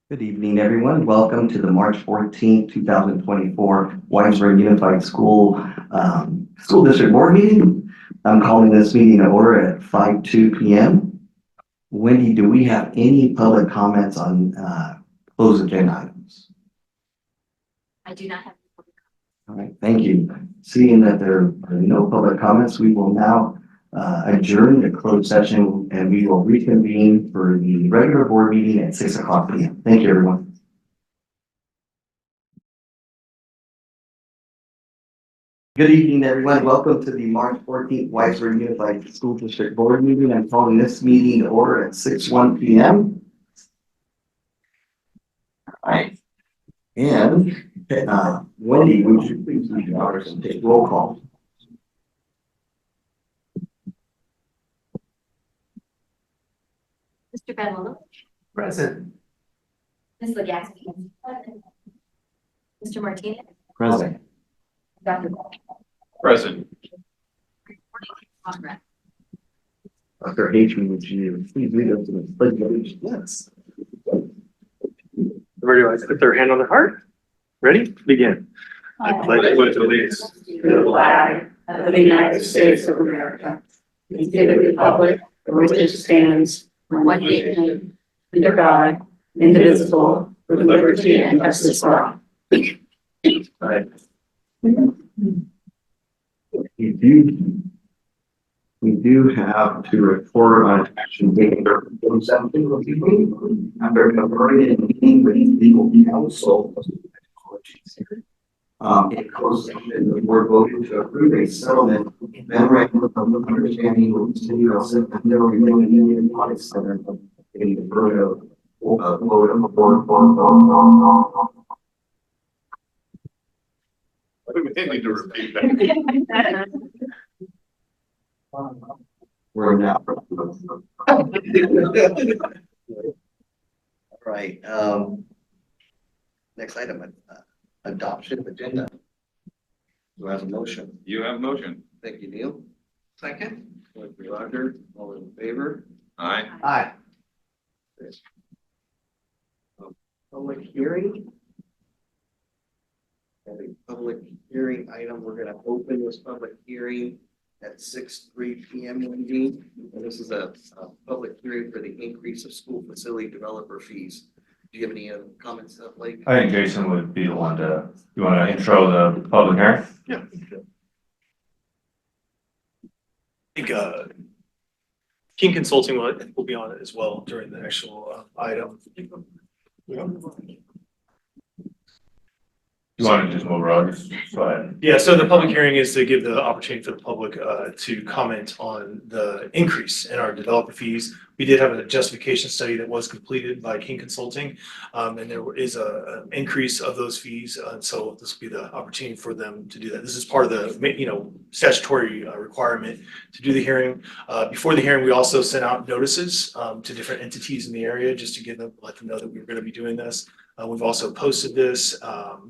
Good evening, everyone. Welcome to the March 14th, 2024 Whitesburg Unified School District Board meeting. I'm calling this meeting to order at 5:02 p.m. Wendy, do we have any public comments on closed agenda items? I do not have. All right, thank you. Seeing that there are no public comments, we will now adjourn the closed session and we will reconvene for the regular board meeting at 6:00 p.m. Thank you, everyone. Good evening, everyone. Welcome to the March 14th Whitesburg Unified School District Board meeting. I'm calling this meeting to order at 6:01 p.m. All right. And Wendy, would you please do the honors and take roll call? Mr. Benwell. Present. Ms. Legaspi. Mr. Martinez. Present. Dr. Present. Conrad. Dr. Hatchman, would you please lead us to the pledge of allegiance? Yes. Everybody put their hand on their heart. Ready? Begin. I pledge allegiance To the flag of the United States of America, and to the republic for which it stands, one nation, under God, indivisible, with liberty and justice for all. Right. We do have to report on action taken during closed session after conferring a meeting with legal counsel. In closed session, the board voted to approve a settlement memorandum of understanding with the city of secondary Union Audit Center in the borough of I need to repeat that. We're now. All right, next item, adoption of agenda. Do I have a motion? You have a motion. Thank you, Neil. Second. Thank you, Roger. All in favor? Aye. Aye. Public hearing. Have a public hearing item. We're gonna open this public hearing at 6:03 p.m. Wendy. And this is a public hearing for the increase of school facility developer fees. Do you have any comments, Blake? I think Jason would be the one to, you want to intro the public hearing? Yeah. I think King Consulting will be on it as well during the actual item. You want to just move around? Go ahead. Yeah, so the public hearing is to give the opportunity for the public to comment on the increase in our developer fees. We did have a justification study that was completed by King Consulting, and there is an increase of those fees. So this will be the opportunity for them to do that. This is part of the statutory requirement to do the hearing. Before the hearing, we also sent out notices to different entities in the area just to let them know that we were going to be doing this. We've also posted this, 10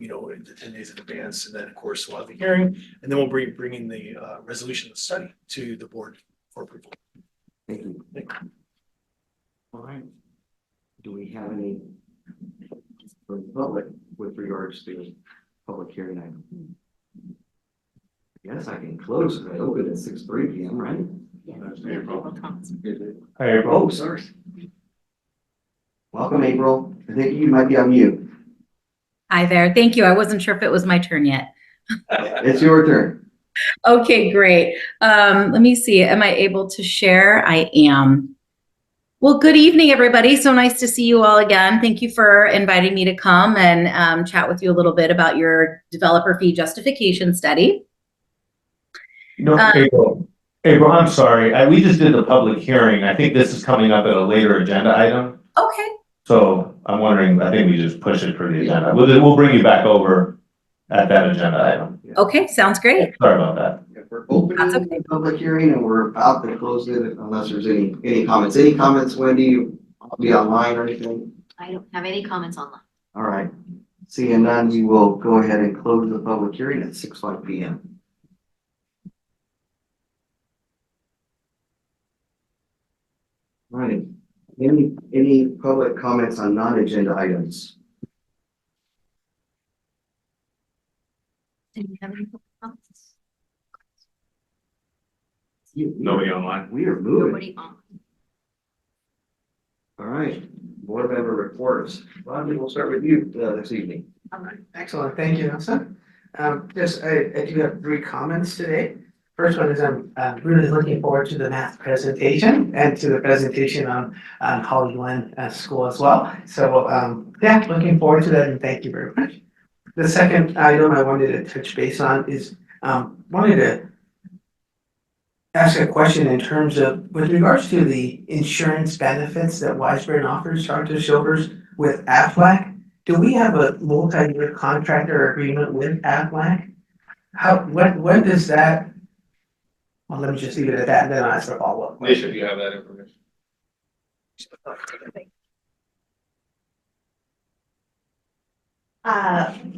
days in advance, and then of course we'll have the hearing, and then we'll bringing the resolution of the study to the board for approval. Thank you. All right. Do we have any for the public with regards to public hearing item? Yes, I can close it. I open at 6:03 p.m. Right? Hey, April. Oh, sorry. Welcome, April. I think you might be on mute. Hi there. Thank you. I wasn't sure if it was my turn yet. It's your turn. Okay, great. Let me see. Am I able to share? I am. Well, good evening, everybody. So nice to see you all again. Thank you for inviting me to come and chat with you a little bit about your developer fee justification study. April, I'm sorry. We just did the public hearing. I think this is coming up at a later agenda item. Okay. So I'm wondering, I think we just push it for the agenda. We'll bring you back over at that agenda item. Okay, sounds great. Sorry about that. If we're opening That's okay. the public hearing and we're about to close it, unless there's any comments. Any comments, Wendy? I'll be online or anything? I don't have any comments online. All right. Seeing none, we will go ahead and close the public hearing at 6:05 p.m. All right. Any public comments on non-agenda items? Do you have any comments? Nobody online? We are moving. Nobody on. All right, board member reports. Rodney, we'll start with you this evening. Excellent, thank you, Nelson. I do have 3 comments today. First one is I'm really looking forward to the math presentation and to the presentation on Holly Glen School as well. So, yeah, looking forward to that and thank you very much. The second item I wanted to touch base on is, wanted to ask a question in terms of, with regards to the insurance benefits that Wiseburn offers Dr. Silvers with Aflac. Do we have a multi-year contract or agreement with Aflac? When does that? Well, let me just leave it at that, and then I'll ask a follow-up. Nisha, do you have that information?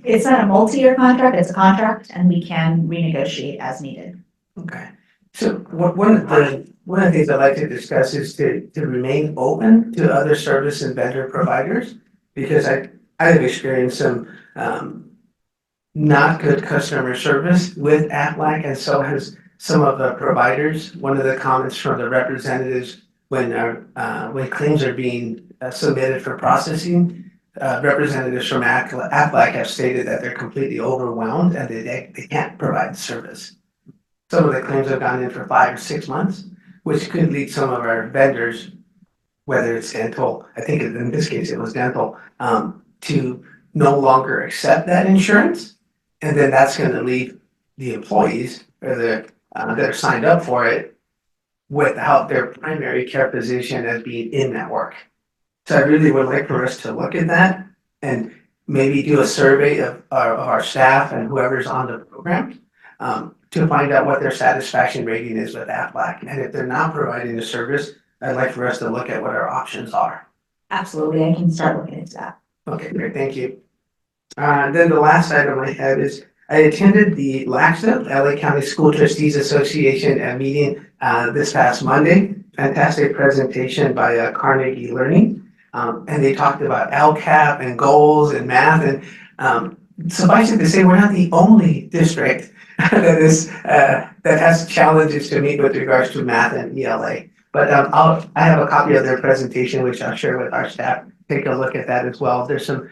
It's not a multi-year contract, it's a contract, and we can renegotiate as needed. Okay, so one of the things I'd like to discuss is to remain open to other service and vendor providers. Because I've experienced some not good customer service with Aflac, and so has some of the providers. One of the comments from the representatives when claims are being submitted for processing, representatives from Aflac have stated that they're completely overwhelmed and they can't provide the service. Some of the claims have gone in for 5 or 6 months, which could lead some of our vendors, whether it's dental, I think in this case it was dental, to no longer accept that insurance. And then that's gonna leave the employees or that are signed up for it without their primary care physician as being in network. So I really would like for us to look at that and maybe do a survey of our staff and whoever's on the program, to find out what their satisfaction rating is with Aflac. And if they're not providing the service, I'd like for us to look at what our options are. Absolutely, I can start looking into that. Okay, great, thank you. Then the last item I have is, I attended the LACSA, LA County School Trustees Association meeting this past Monday. Fantastic presentation by Carnegie Learning. And they talked about LCAP and goals and math, and suffice it to say, we're not the only district that has challenges to meet with regards to math and ELA. But I have a copy of their presentation, which I'll share with our staff. Take a look at that as well. There's some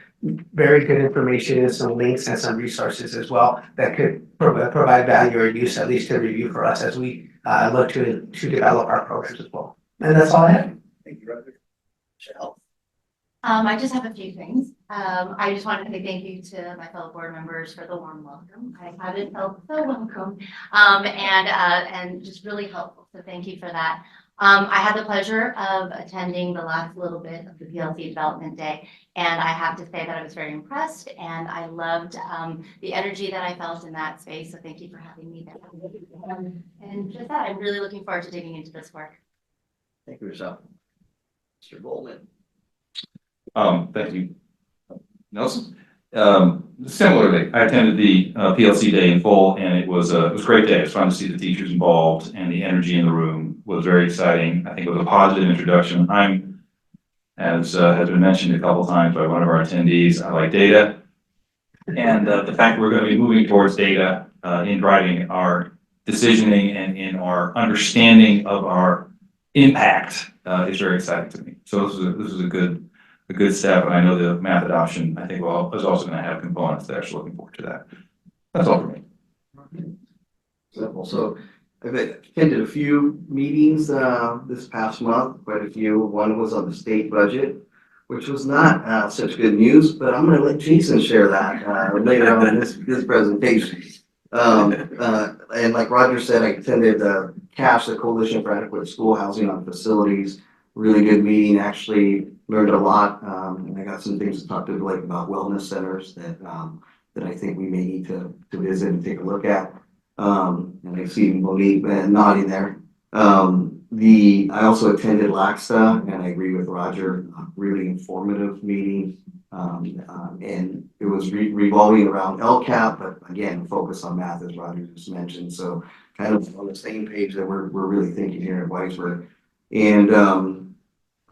very good information and some links and some resources as well that could provide value or use, at least to review for us as we look to develop our programs as well. And that's all I have. Thank you, Rodney. Michelle. I just have a few things. I just wanted to say thank you to my fellow board members for the warm welcome. I haven't felt so welcome, and just really helpful. So thank you for that. I had the pleasure of attending the last little bit of the PLC Development Day, and I have to say that I was very impressed, and I loved the energy that I felt in that space. So thank you for having me there. And just that, I'm really looking forward to digging into this work. Thank you, Michelle. Mr. Goldman. Thank you, Nelson. Similarly, I attended the PLC day in full, and it was a great day. It was fun to see the teachers involved, and the energy in the room was very exciting. I think it was a positive introduction. I'm, as has been mentioned a couple times by one of our attendees, I like data, and the fact we're going to be moving towards data in driving our decisioning and in our understanding of our impact is very exciting to me. So this was a good step, and I know the math adoption, I think, is also going to have components that actually looking forward to that. That's all for me. So I've attended a few meetings this past month, quite a few. One was on the state budget, which was not such good news, but I'm going to let Jason share that later on in this presentation. And like Roger said, I attended CASH, the Coalition for Adequate School Housing on Facilities. Really good meeting, actually learned a lot, and I got some things to talk to Blake about wellness centers that I think we may need to visit and take a look at. And I see Monique nodding there. I also attended LACSA, and I agree with Roger, really informative meeting. And it was revolving around LCAP, but again, focus on math, as Roger just mentioned. So kind of on the same page that we're really thinking here at Wiseburn. And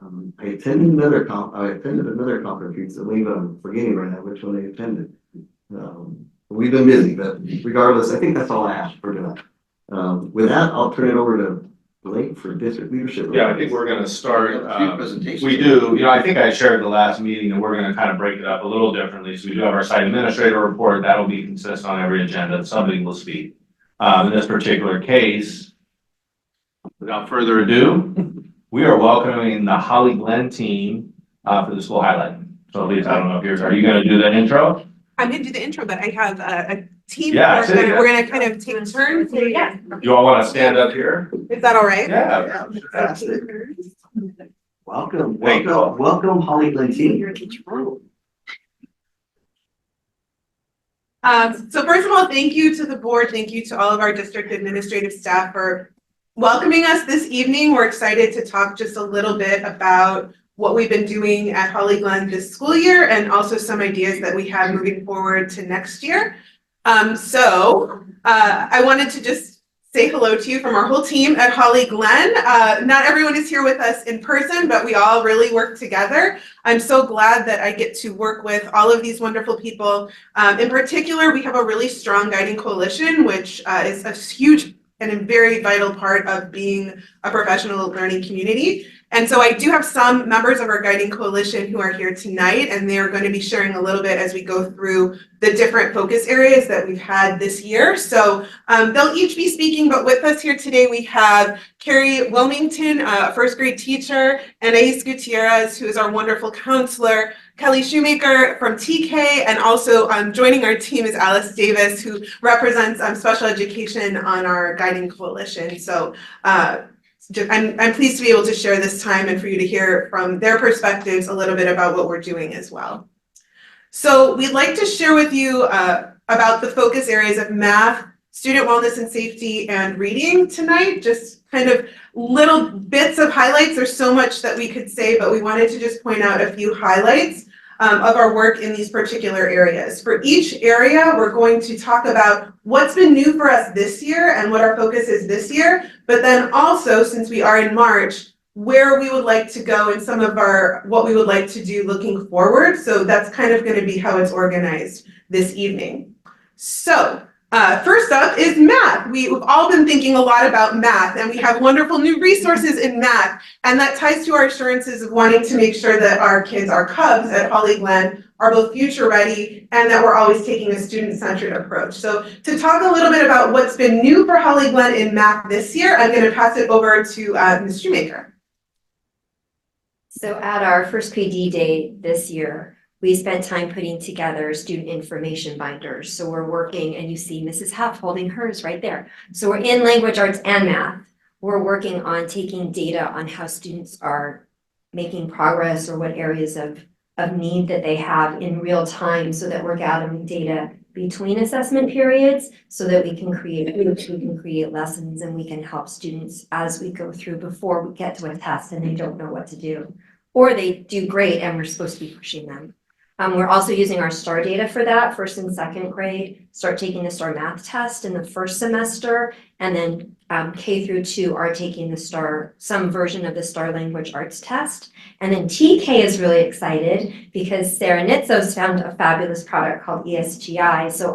I attended another conference recently, but I'm forgetting right now which one I attended. We've been busy, but regardless, I think that's all I asked for tonight. With that, I'll turn it over to Blake for district leadership. Yeah, I think we're gonna start, Presentations. we do, I think I shared the last meeting and we're gonna kind of break it up a little differently. So we do have our site administrator report, that'll be consistent on every agenda, somebody will speak. In this particular case, without further ado, we are welcoming the Holly Glen team, for the school highlight. So Lisa, I don't know if yours, are you gonna do that intro? I'm gonna do the intro, but I have a team. Yeah, I see that. We're gonna kind of take turns. Yeah. You all wanna stand up here? Is that all right? Yeah. Welcome, Thank you. welcome, Holly Glen team. So first of all, thank you to the board. Thank you to all of our district administrative staff for welcoming us this evening. We're excited to talk just a little bit about what we've been doing at Holly Glen this school year and also some ideas that we have moving forward to next year. I wanted to just say hello to you from our whole team at Holly Glen. Not everyone is here with us in person, but we all really work together. I'm so glad that I get to work with all of these wonderful people. In particular, we have a really strong guiding coalition, which is a huge and a very vital part of being a professional learning community. And so I do have some members of our guiding coalition who are here tonight, and they are going to be sharing a little bit as we go through the different focus areas that we've had this year. So they'll each be speaking, but with us here today, we have Carrie Wilmington, a first grade teacher, Anais Gutierrez, who is our wonderful counselor, Kelly Shoemaker from TK, and also joining our team is Alice Davis, who represents special education on our guiding coalition. So I'm pleased to be able to share this time and for you to hear from their perspectives a little bit about what we're doing as well. So we'd like to share with you about the focus areas of math, student wellness and safety, and reading tonight. Just kind of little bits of highlights. There's so much that we could say, but we wanted to just point out a few highlights of our work in these particular areas. For each area, we're going to talk about what's been new for us this year and what our focus is this year, but then also, since we are in March, where we would like to go and some of what we would like to do looking forward. So that's kind of going to be how it's organized this evening. So first up is math. We've all been thinking a lot about math, and we have wonderful new resources in math, and that ties to our assurances of wanting to make sure that our kids, our Cubs at Holly Glen, are both future ready and that we're always taking a student-centered approach. So to talk a little bit about what's been new for Holly Glen in math this year, I'm going to pass it over to Ms. Shoemaker. So at our first PD day this year, we spent time putting together student information binders. So we're working, and you see Mrs. Huff holding hers right there. So we're in language arts and math. We're working on taking data on how students are making progress or what areas of need that they have in real time, so that we're gathering data between assessment periods so that we can create groups, we can create lessons, and we can help students as we go through before we get to a test and they don't know what to do. Or they do great and we're supposed to be pushing them. We're also using our STAR data for that. First and second grade start taking the STAR math test in the first semester, and then K through 2 are taking the STAR, some version of the STAR language arts test. And then TK is really excited because Sarah Nitzos found a fabulous product called ESGI. So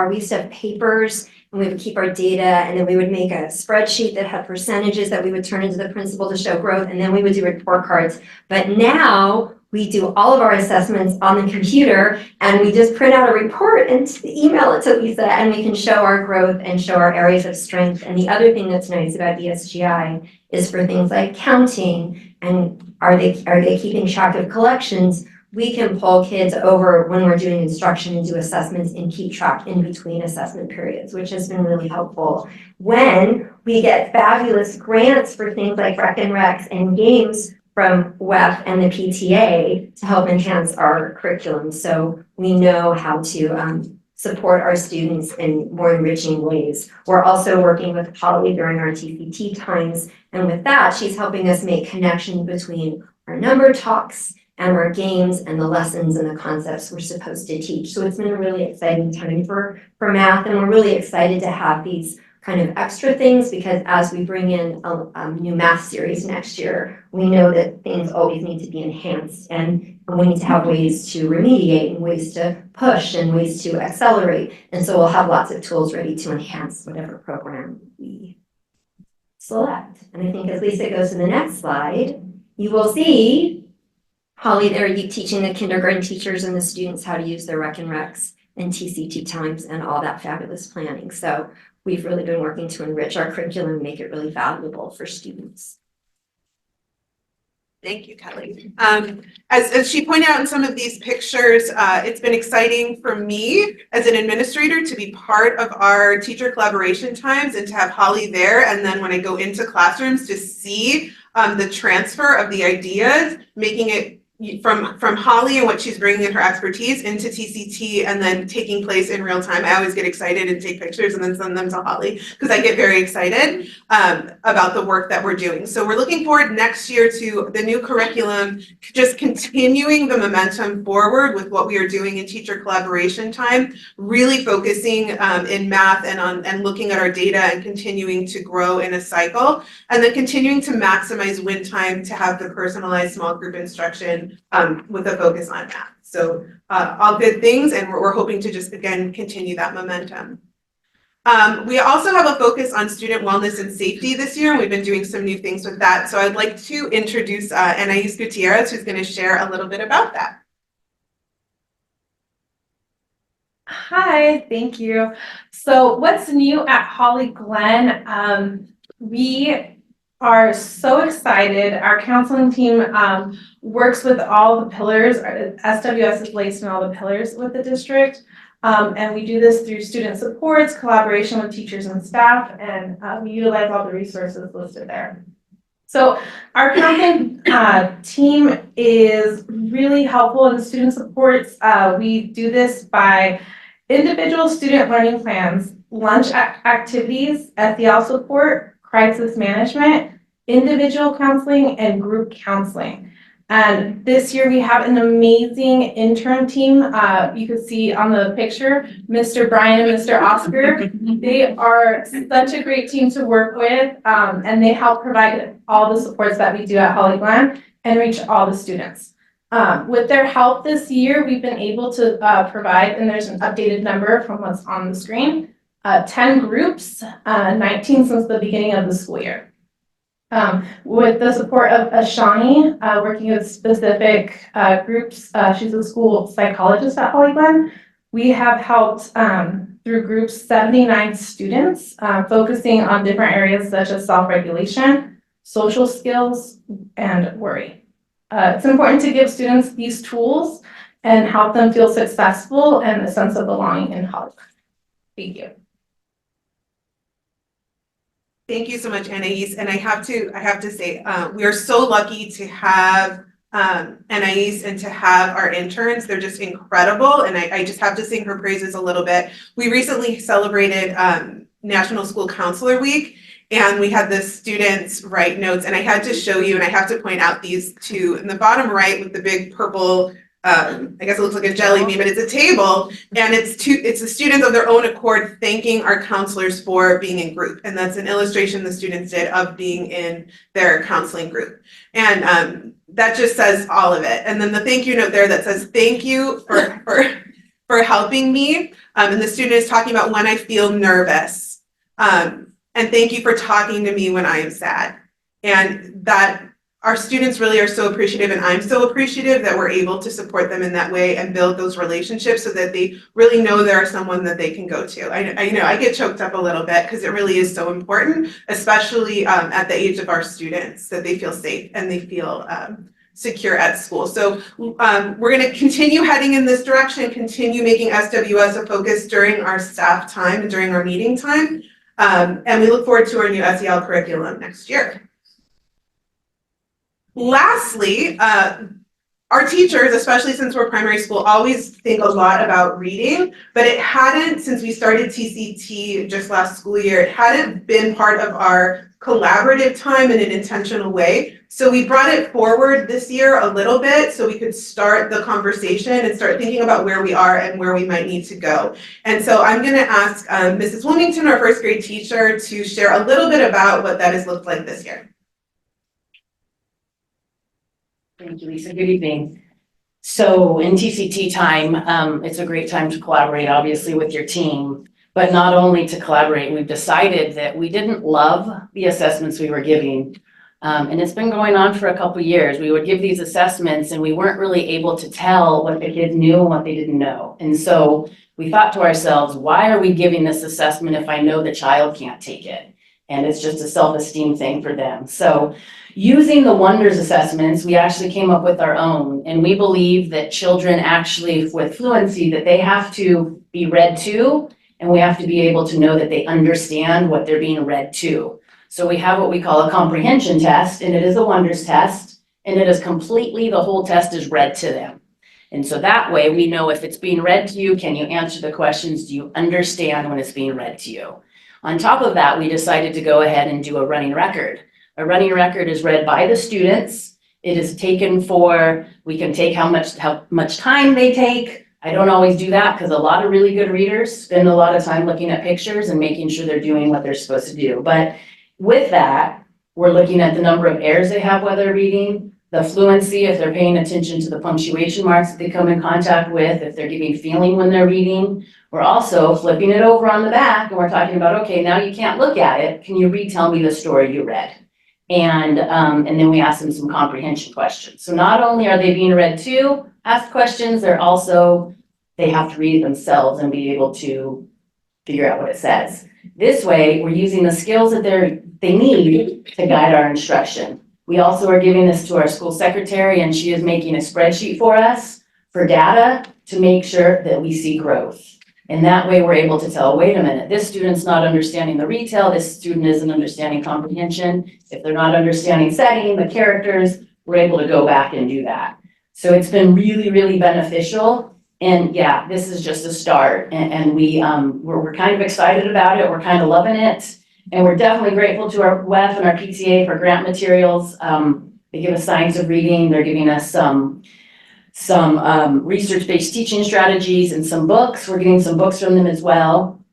we used to have papers, and we would keep our data, and then we would make a spreadsheet that had percentages that we would turn into the principal to show growth, and then we would do report cards. But now we do all of our assessments on the computer, and we just print out a report and email it to Lisa, and we can show our growth and show our areas of strength. And the other thing that's nice about ESGI is for things like counting and are they keeping track of collections, we can pull kids over when we're doing instruction and do assessments and keep track in between assessment periods, which has been really helpful. When we get fabulous grants for things like Rec and Recs and games from WEF and the PTA to help enhance our curriculum. So we know how to support our students in more enriching ways. We're also working with Holly during our TCT times. And with that, she's helping us make connections between our number talks and our games and the lessons and the concepts we're supposed to teach. So it's been a really exciting time for math, and we're really excited to have these kind of extra things, because as we bring in a new math series next year, we know that things always need to be enhanced, and we need to have ways to remediate and ways to push and ways to accelerate. And so we'll have lots of tools ready to enhance whatever program we select. And I think as Lisa goes to the next slide, you will see Holly there teaching the kindergarten teachers and the students how to use their Rec and Recs and TCT times and all that fabulous planning. So we've really been working to enrich our curriculum and make it really valuable for students. Thank you, Kelly. As she pointed out in some of these pictures, it's been exciting for me as an administrator to be part of our teacher collaboration times and to have Holly there. And then when I go into classrooms to see the transfer of the ideas, making it from Holly and what she's bringing in her expertise into TCT and then taking place in real time. I always get excited and take pictures and then send them to Holly because I get very excited about the work that we're doing. So we're looking forward next year to the new curriculum, just continuing the momentum forward with what we are doing in teacher collaboration time, really focusing in math and looking at our data and continuing to grow in a cycle, and then continuing to maximize win time to have the personalized small group instruction with a focus on math. So all good things, and we're hoping to just, again, continue that momentum. We also have a focus on student wellness and safety this year, and we've been doing some new things with that. So I'd like to introduce Anais Gutierrez, who's going to share a little bit about that. Hi, thank you. So what's new at Holly Glen? We are so excited. Our counseling team works with all the pillars. SWS is placed in all the pillars with the district. And we do this through student supports, collaboration with teachers and staff, and we utilize all the resources listed there. So our counseling team is really helpful in student supports. We do this by individual student learning plans, lunch activities, SEL support, crisis management, individual counseling, and group counseling. And this year we have an amazing intern team. You can see on the picture, Mr. Brian and Mr. Oscar. They are such a great team to work with, and they help provide all the supports that we do at Holly Glen and reach all the students. With their help this year, we've been able to provide, and there's an updated number from what's on the screen, 10 groups, 19 since the beginning of the school year. With the support of Ashani, working with specific groups, she's a school psychologist at Holly Glen, we have helped through groups 79 students, focusing on different areas such as self-regulation, social skills, and worry. It's important to give students these tools and help them feel successful and a sense of belonging in Holly Glen. Thank you. Thank you so much, Anais. And I have to say, we are so lucky to have Anais and to have our interns. They're just incredible. And I just have to sing her praises a little bit. We recently celebrated National School Counselor Week, and we had the students write notes, and I had to show you, and I have to point out these two in the bottom right with the big purple, I guess it looks like a jelly bean, but it's a table, and it's the students of their own accord thanking our counselors for being in group. And that's an illustration the students did of being in their counseling group. And that just says all of it. And then the thank you note there that says, thank you for helping me. And the student is talking about when I feel nervous. And thank you for talking to me when I am sad. And that our students really are so appreciative, and I'm so appreciative that we're able to support them in that way and build those relationships so that they really know there are someone that they can go to. I know I get choked up a little bit because it really is so important, especially at the age of our students, that they feel safe and they feel secure at school. So we're going to continue heading in this direction, continue making SWS a focus during our staff time and during our meeting time. And we look forward to our new SEL curriculum next year. Lastly, our our teachers, especially since we're primary school, always think a lot about reading, but it hadn't, since we started TCT just last school year, it hadn't been part of our collaborative time in an intentional way. So we brought it forward this year a little bit so we could start the conversation and start thinking about where we are and where we might need to go. And so I'm going to ask Mrs. Wilmington, our first grade teacher, to share a little bit about what that has looked like this year. Thank you, Lisa. Good evening. So in TCT time, it's a great time to collaborate, obviously, with your team, but not only to collaborate, we've decided that we didn't love the assessments we were giving. And it's been going on for a couple of years. We would give these assessments and we weren't really able to tell what the kids knew and what they didn't know. And so we thought to ourselves, why are we giving this assessment if I know the child can't take it? And it's just a self-esteem thing for them. So using the Wonders assessments, we actually came up with our own. And we believe that children actually with fluency, that they have to be read to, and we have to be able to know that they understand what they're being read to. So we have what we call a comprehension test, and it is a Wonders test, and it is completely, the whole test is read to them. And so that way we know if it's being read to you, can you answer the questions? Do you understand when it's being read to you? On top of that, we decided to go ahead and do a running record. A running record is read by the students. It is taken for, we can take how much time they take. I don't always do that because a lot of really good readers spend a lot of time looking at pictures and making sure they're doing what they're supposed to do. But with that, we're looking at the number of errors they have while they're reading, the fluency, if they're paying attention to the punctuation marks that they come in contact with, if they're giving feeling when they're reading. We're also flipping it over on the back and we're talking about, okay, now you can't look at it. Can you retell me the story you read? And then we ask them some comprehension questions. So not only are they being read to, ask questions, they have to read it themselves and be able to figure out what it says. This way, we're using the skills that they need to guide our instruction. We also are giving this to our school secretary, and she is making a spreadsheet for us for data to make sure that we see growth. And that way we're able to tell, wait a minute, this student's not understanding the retail, this student isn't understanding comprehension. If they're not understanding setting, the characters, we're able to go back and do that. So it's been really, really beneficial. And yeah, this is just a start. And we're kind of excited about it. We're kind of loving it. And we're definitely grateful to our WEF and our PTA for grant materials. They give us science of reading. They're giving us some research-based teaching strategies and some books. We're getting some books from them as well.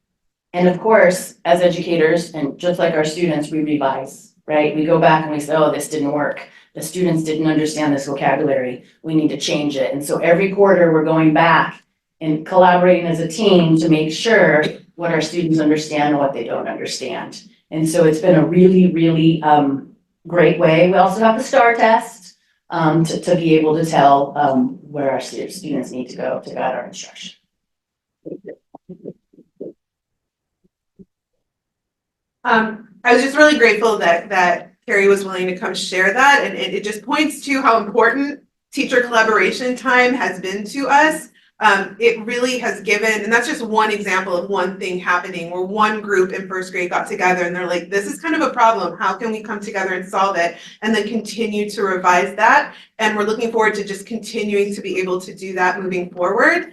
And of course, as educators, and just like our students, we revise, right? We go back and we say, oh, this didn't work. The students didn't understand this vocabulary. We need to change it. And so every quarter we're going back and collaborating as a team to make sure what our students understand and what they don't understand. And so it's been a really, really great way. We also have the STAR test to be able to tell where our students need to go to guide our instruction. I was just really grateful that Carrie was willing to come share that, and it just points to how important teacher collaboration time has been to us. It really has given, and that's just one example of one thing happening where one group in first grade got together and they're like, this is kind of a problem. How can we come together and solve it? And then continue to revise that. And we're looking forward to just continuing to be able to do that moving forward.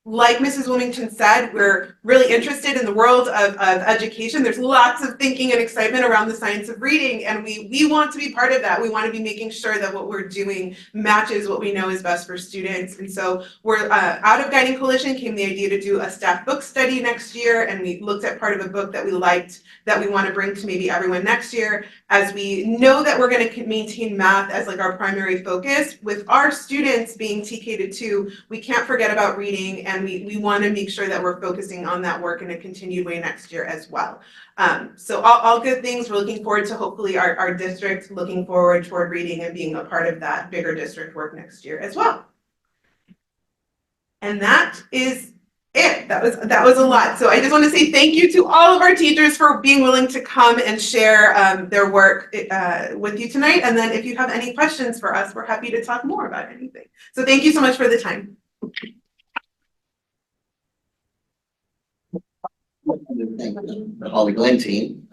Like Mrs. Wilmington said, we're really interested in the world of education. There's lots of thinking and excitement around the science of reading, and we want to be part of that. We want to be making sure that what we're doing matches what we know is best for students. And so we're out of Guiding Coalition came the idea to do a staff book study next year, and we looked at part of a book that we liked that we want to bring to maybe everyone next year. As we know that we're going to maintain math as like our primary focus, with our students being TK to 2, we can't forget about reading, and we want to make sure that we're focusing on that work in a continued way next year as well. So all good things. We're looking forward to hopefully our district looking forward toward reading and being a part of that bigger district work next year as well. And that is it. That was a lot. So I just want to say thank you to all of our teachers for being willing to come and share their work with you tonight. And then if you have any questions for us, we're happy to talk more about anything. So thank you so much for the time. Thank the Holly Glen team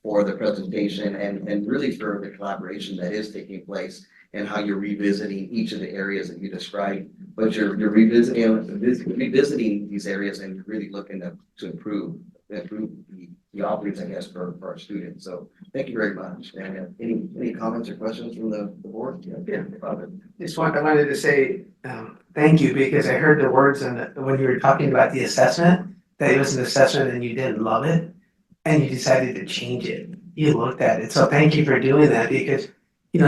for the presentation and really for the collaboration that is taking place and how you're revisiting each of the areas that you described. But you're revisiting these areas and you're really looking to improve the offerings, I guess, for our students. So thank you very much. And any comments or questions from the board? Yeah. I wanted to say, thank you, because I heard the words when you were talking about the assessment, that it was an assessment and you didn't love it, and you decided to change it. You looked at it. So thank you for doing that, because,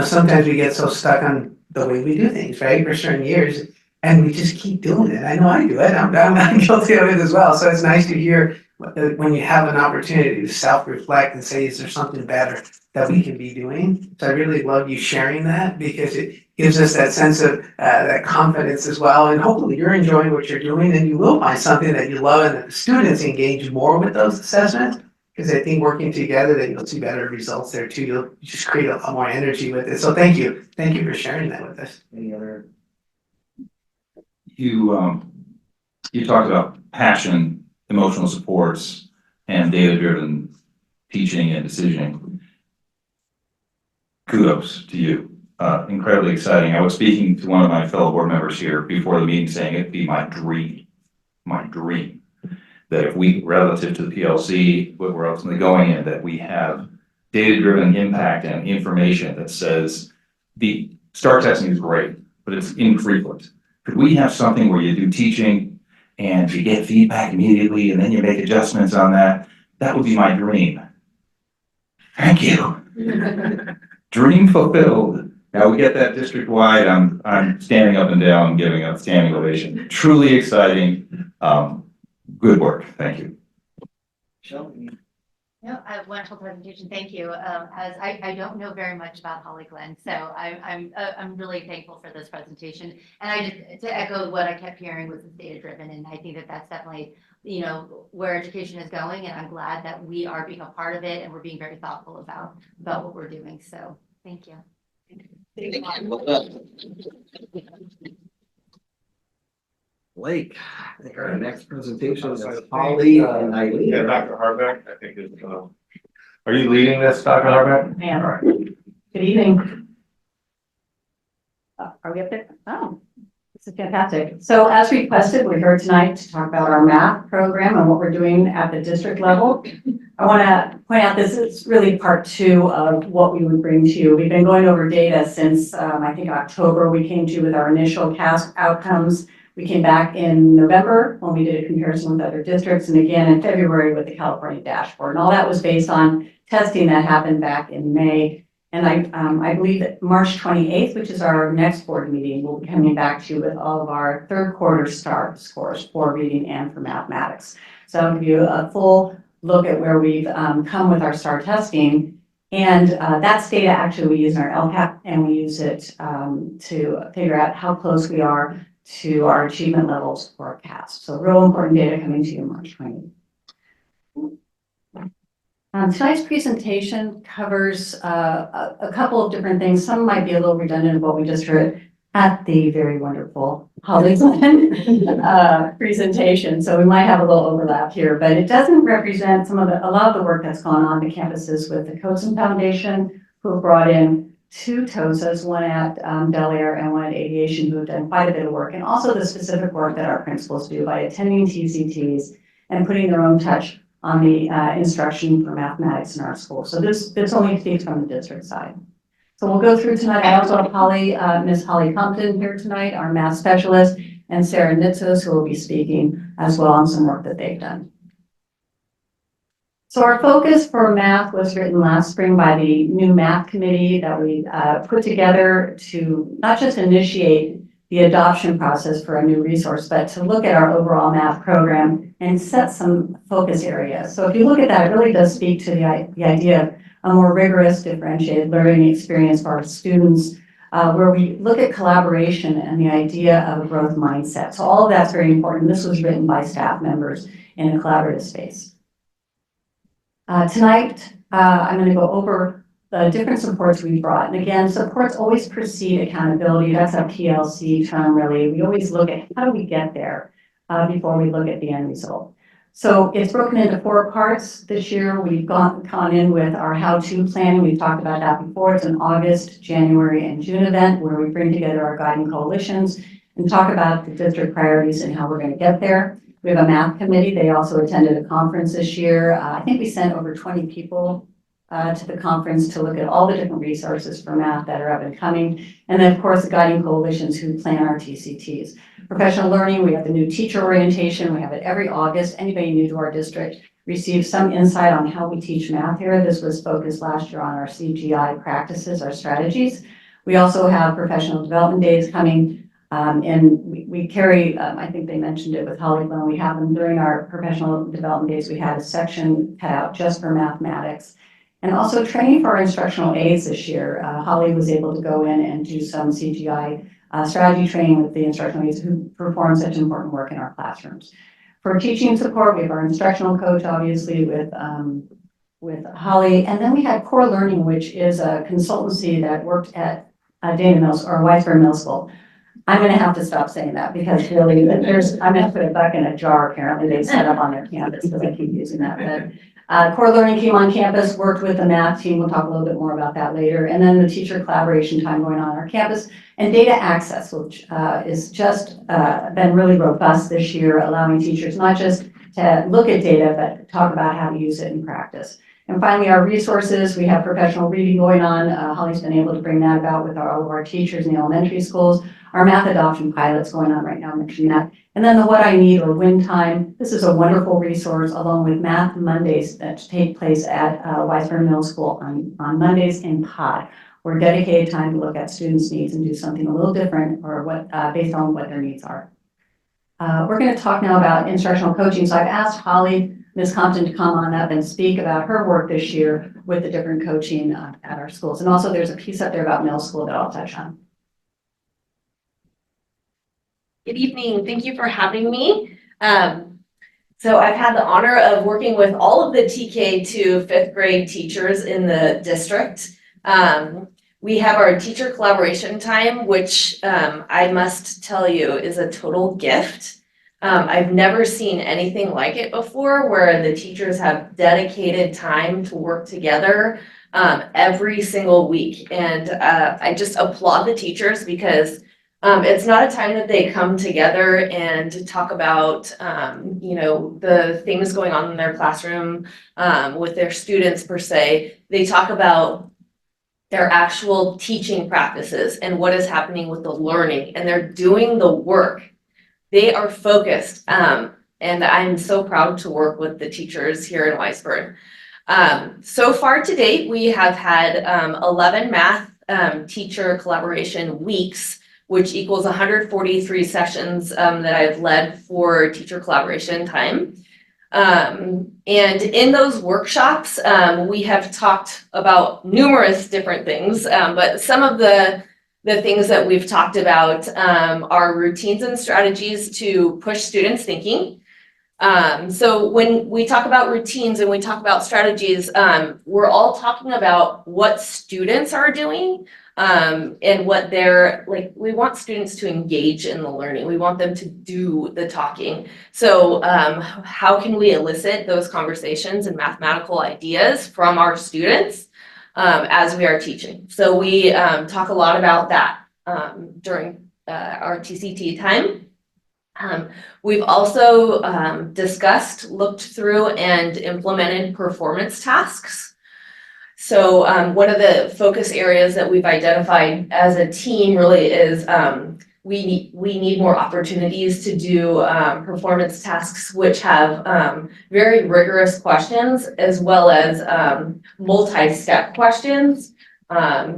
sometimes we get so stuck on the way we do things, right, for certain years, and we just keep doing it. I know I do it. I'm guilty of it as well. So it's nice to hear when you have an opportunity to self-reflect and say, is there something better that we can be doing? So I really love you sharing that, because it gives us that sense of that confidence as well. And hopefully you're enjoying what you're doing, and you will find something that you love, and that the students engage more with those assessments. Because I think working together, that you'll see better results there too. You'll just create a lot more energy with it. So thank you for sharing that with us. Any other? You talked about passion, emotional supports, and data-driven teaching and decisioning. Kudos to you. Incredibly exciting. I was speaking to one of my fellow board members here before the meeting, saying it'd be my dream, that if we, relative to the PLC, what we're ultimately going in, that we have data-driven impact and information that says the STAR testing is great, but it's infrequent. Could we have something where you do teaching and you get feedback immediately and then you make adjustments on that? That would be my dream. Thank you. Dream fulfilled. Now we get that district-wide. I'm standing up and down, giving a standing ovation. Truly exciting. Good work. Thank you. No, wonderful presentation. Thank you. As I don't know very much about Holly Glen, so I'm really thankful for this presentation. And I just, to echo what I kept hearing, was data driven, and I think that that's definitely, where education is going. And I'm glad that we are being a part of it, and we're being very thoughtful about what we're doing. So thank you. Thank you. Blake, I think our next presentation is Holly and Eileen. Yeah, Dr. Harbeck, I think is, are you leading this, Dr. Harbeck? Man, good evening. Are we up there? Oh, this is fantastic. So as requested, we're here tonight to talk about our math program and what we're doing at the district level. I want to point out this is really part 2 of what we would bring to you. We've been going over data since I think October. We came to you with our initial CAST outcomes. We came back in November when we did a comparison with other districts, and again in February with the California dashboard. And all that was based on testing that happened back in May. And I believe that March 28th, which is our next board meeting, we'll be coming back to you with all of our third quarter STAR scores for reading and for mathematics. So I'll give you a full look at where we've come with our STAR testing. And that's data actually we use in our LCAP, and we use it to figure out how close we are to our achievement levels for our CAST. So real important data coming to you March 20th. Tonight's presentation covers a couple of different things. Some might be a little redundant of what we just heard at the very wonderful Holly Glen presentation. So we might have a little overlap here, but it doesn't represent a lot of the work that's gone on the campuses with the COSM Foundation, who have brought in 2 TOSAs, one at Bel Air and one at Aviation, who have done quite a bit of work, and also the specific work that our principals do by attending TCTs and putting their own touch on the instruction for mathematics in our school. So this only speaks from the district side. So we'll go through tonight. I also have Miss Holly Compton here tonight, our math specialist, and Sarah Nitzos, who will be speaking as well on some work that they've done. So our focus for math was written last spring by the new math committee that we put together to not just initiate the adoption process for a new resource, but to look at our overall math program and set some focus areas. So if you look at that, it really does speak to the idea of a more rigorous, differentiated learning experience for our students, where we look at collaboration and the idea of a growth mindset. So all of that's very important. This was written by staff members in a collaborative space. Tonight, I'm going to go over the different supports we brought. And again, supports always precede accountability. That's a PLC term, really. We always look at how do we get there before we look at the end result. So it's broken into 4 parts this year. We've gone in with our how-to plan. We've talked about that before. It's an August, January, and June event where we bring together our guiding coalitions and talk about the district priorities and how we're going to get there. We have a math committee. They also attended a conference this year. I think we sent over 20 people to the conference to look at all the different resources for math that are up and coming. And then, of course, the guiding coalitions who plan our TCTs. Professional learning, we have the new teacher orientation. We have it every August. Anybody new to our district receives some insight on how we teach math here. This was focused last year on our CGI practices, our strategies. We also have professional development days coming. And we carry, I think they mentioned it with Holly Glen, we have them during our professional development days. We had a section cut out just for mathematics. And also training for our instructional aides this year. Holly was able to go in and do some CGI strategy training with the instructional aides who perform such important work in our classrooms. For teaching support, we have our instructional coach, obviously, with Holly. And then we had Core Learning, which is a consultancy that worked at Dana Mills or Weisberg Middle School. I'm going to have to stop saying that because really, I'm going to put it back in a jar. Apparently, they set up on their campus because I keep using that. But Core Learning came on campus, worked with the math team. We'll talk a little bit more about that later. And then the teacher collaboration time going on our campus and data access, which is just been really robust this year, allowing teachers not just to look at data, but talk about how to use it in practice. And finally, our resources, we have professional reading going on. Holly's been able to bring that about with all of our teachers in the elementary schools. Our math adoption pilot's going on right now, mentioning that. And then the What I Need or Win Time. This is a wonderful resource along with Math Mondays that take place at Weisberg Middle School on Mondays in POD. We're dedicated time to look at students' needs and do something a little different or what based on what their needs are. We're going to talk now about instructional coaching. So I've asked Holly, Ms. Compton, to come on up and speak about her work this year with the different coaching at our schools. And also there's a piece up there about middle school that I'll touch on. Good evening. Thank you for having me. So I've had the honor of working with all of the TK to 5th grade teachers in the district. We have our teacher collaboration time, which I must tell you is a total gift. I've never seen anything like it before where the teachers have dedicated time to work together every single week. And I just applaud the teachers because it's not a time that they come together and talk about, the things going on in their classroom with their students per se. They talk about their actual teaching practices and what is happening with the learning, and they're doing the work. They are focused, and I'm so proud to work with the teachers here in Weisberg. So far to date, we have had 11 math teacher collaboration weeks, which equals 143 sessions that I've led for teacher collaboration time. And in those workshops, we have talked about numerous different things, but some of the things that we've talked about are routines and strategies to push students' thinking. So when we talk about routines and we talk about strategies, we're all talking about what students are doing and what they're like. We want students to engage in the learning. We want them to do the talking. So how can we elicit those conversations and mathematical ideas from our students as we are teaching? So we talk a lot about that during our TCT time. We've also discussed, looked through, and implemented performance tasks. So one of the focus areas that we've identified as a team really is we need more opportunities to do performance tasks which have very rigorous questions as well as multi-step questions.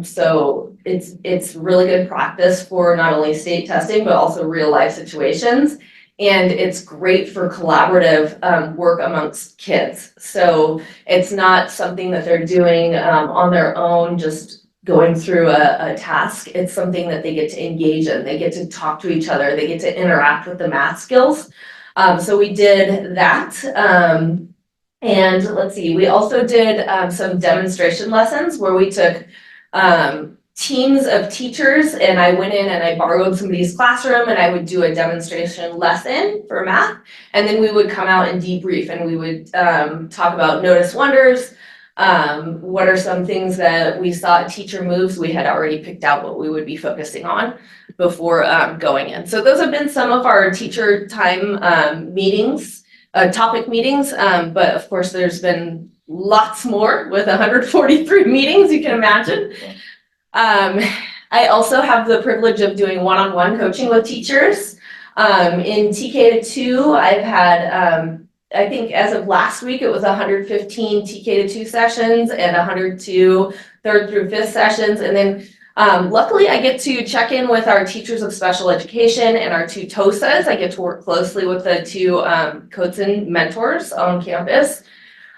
So it's really good practice for not only state testing, but also real life situations. And it's great for collaborative work amongst kids. So it's not something that they're doing on their own, just going through a task. It's something that they get to engage in. They get to talk to each other. They get to interact with the math skills. So we did that. And let's see, we also did some demonstration lessons where we took teams of teachers, and I went in and I borrowed somebody's classroom and I would do a demonstration lesson for math. And then we would come out and debrief, and we would talk about notice wonders. What are some things that we saw teacher moves? We had already picked out what we would be focusing on before going in. So those have been some of our teacher time meetings, topic meetings. But of course, there's been lots more with 143 meetings, you can imagine. I also have the privilege of doing one-on-one coaching with teachers. In TK to 2, I've had, I think as of last week, it was 115 TK to 2 sessions and 102 3rd through 5th sessions. And then luckily I get to check in with our teachers of special education and our 2 TOSAs. I get to work closely with the 2 COTSN mentors on campus.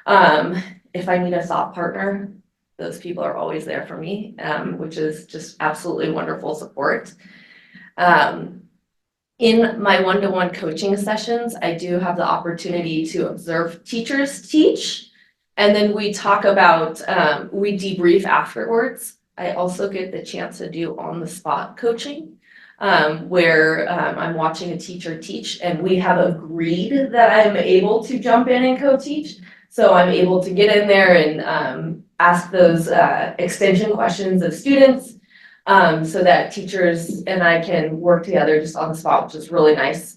If I need a thought partner, those people are always there for me, which is just absolutely wonderful support. In my one-to-one coaching sessions, I do have the opportunity to observe teachers teach, and then we talk about, we debrief afterwards. I also get the chance to do on-the-spot coaching, where I'm watching a teacher teach, and we have agreed that I'm able to jump in and co-teach. So I'm able to get in there and ask those extension questions of students, so that teachers and I can work together just on the spot, which is really nice.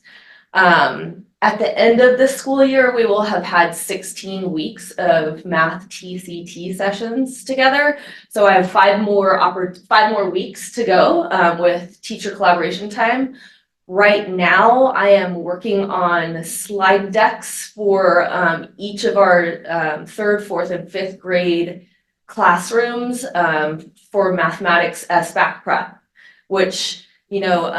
At the end of the school year, we will have had 16 weeks of math TCT sessions together. So I have 5 more weeks to go with teacher collaboration time. Right now, I am working on slide decks for each of our 3rd, 4th, and 5th grade classrooms for mathematics SBAC prep, which, you know,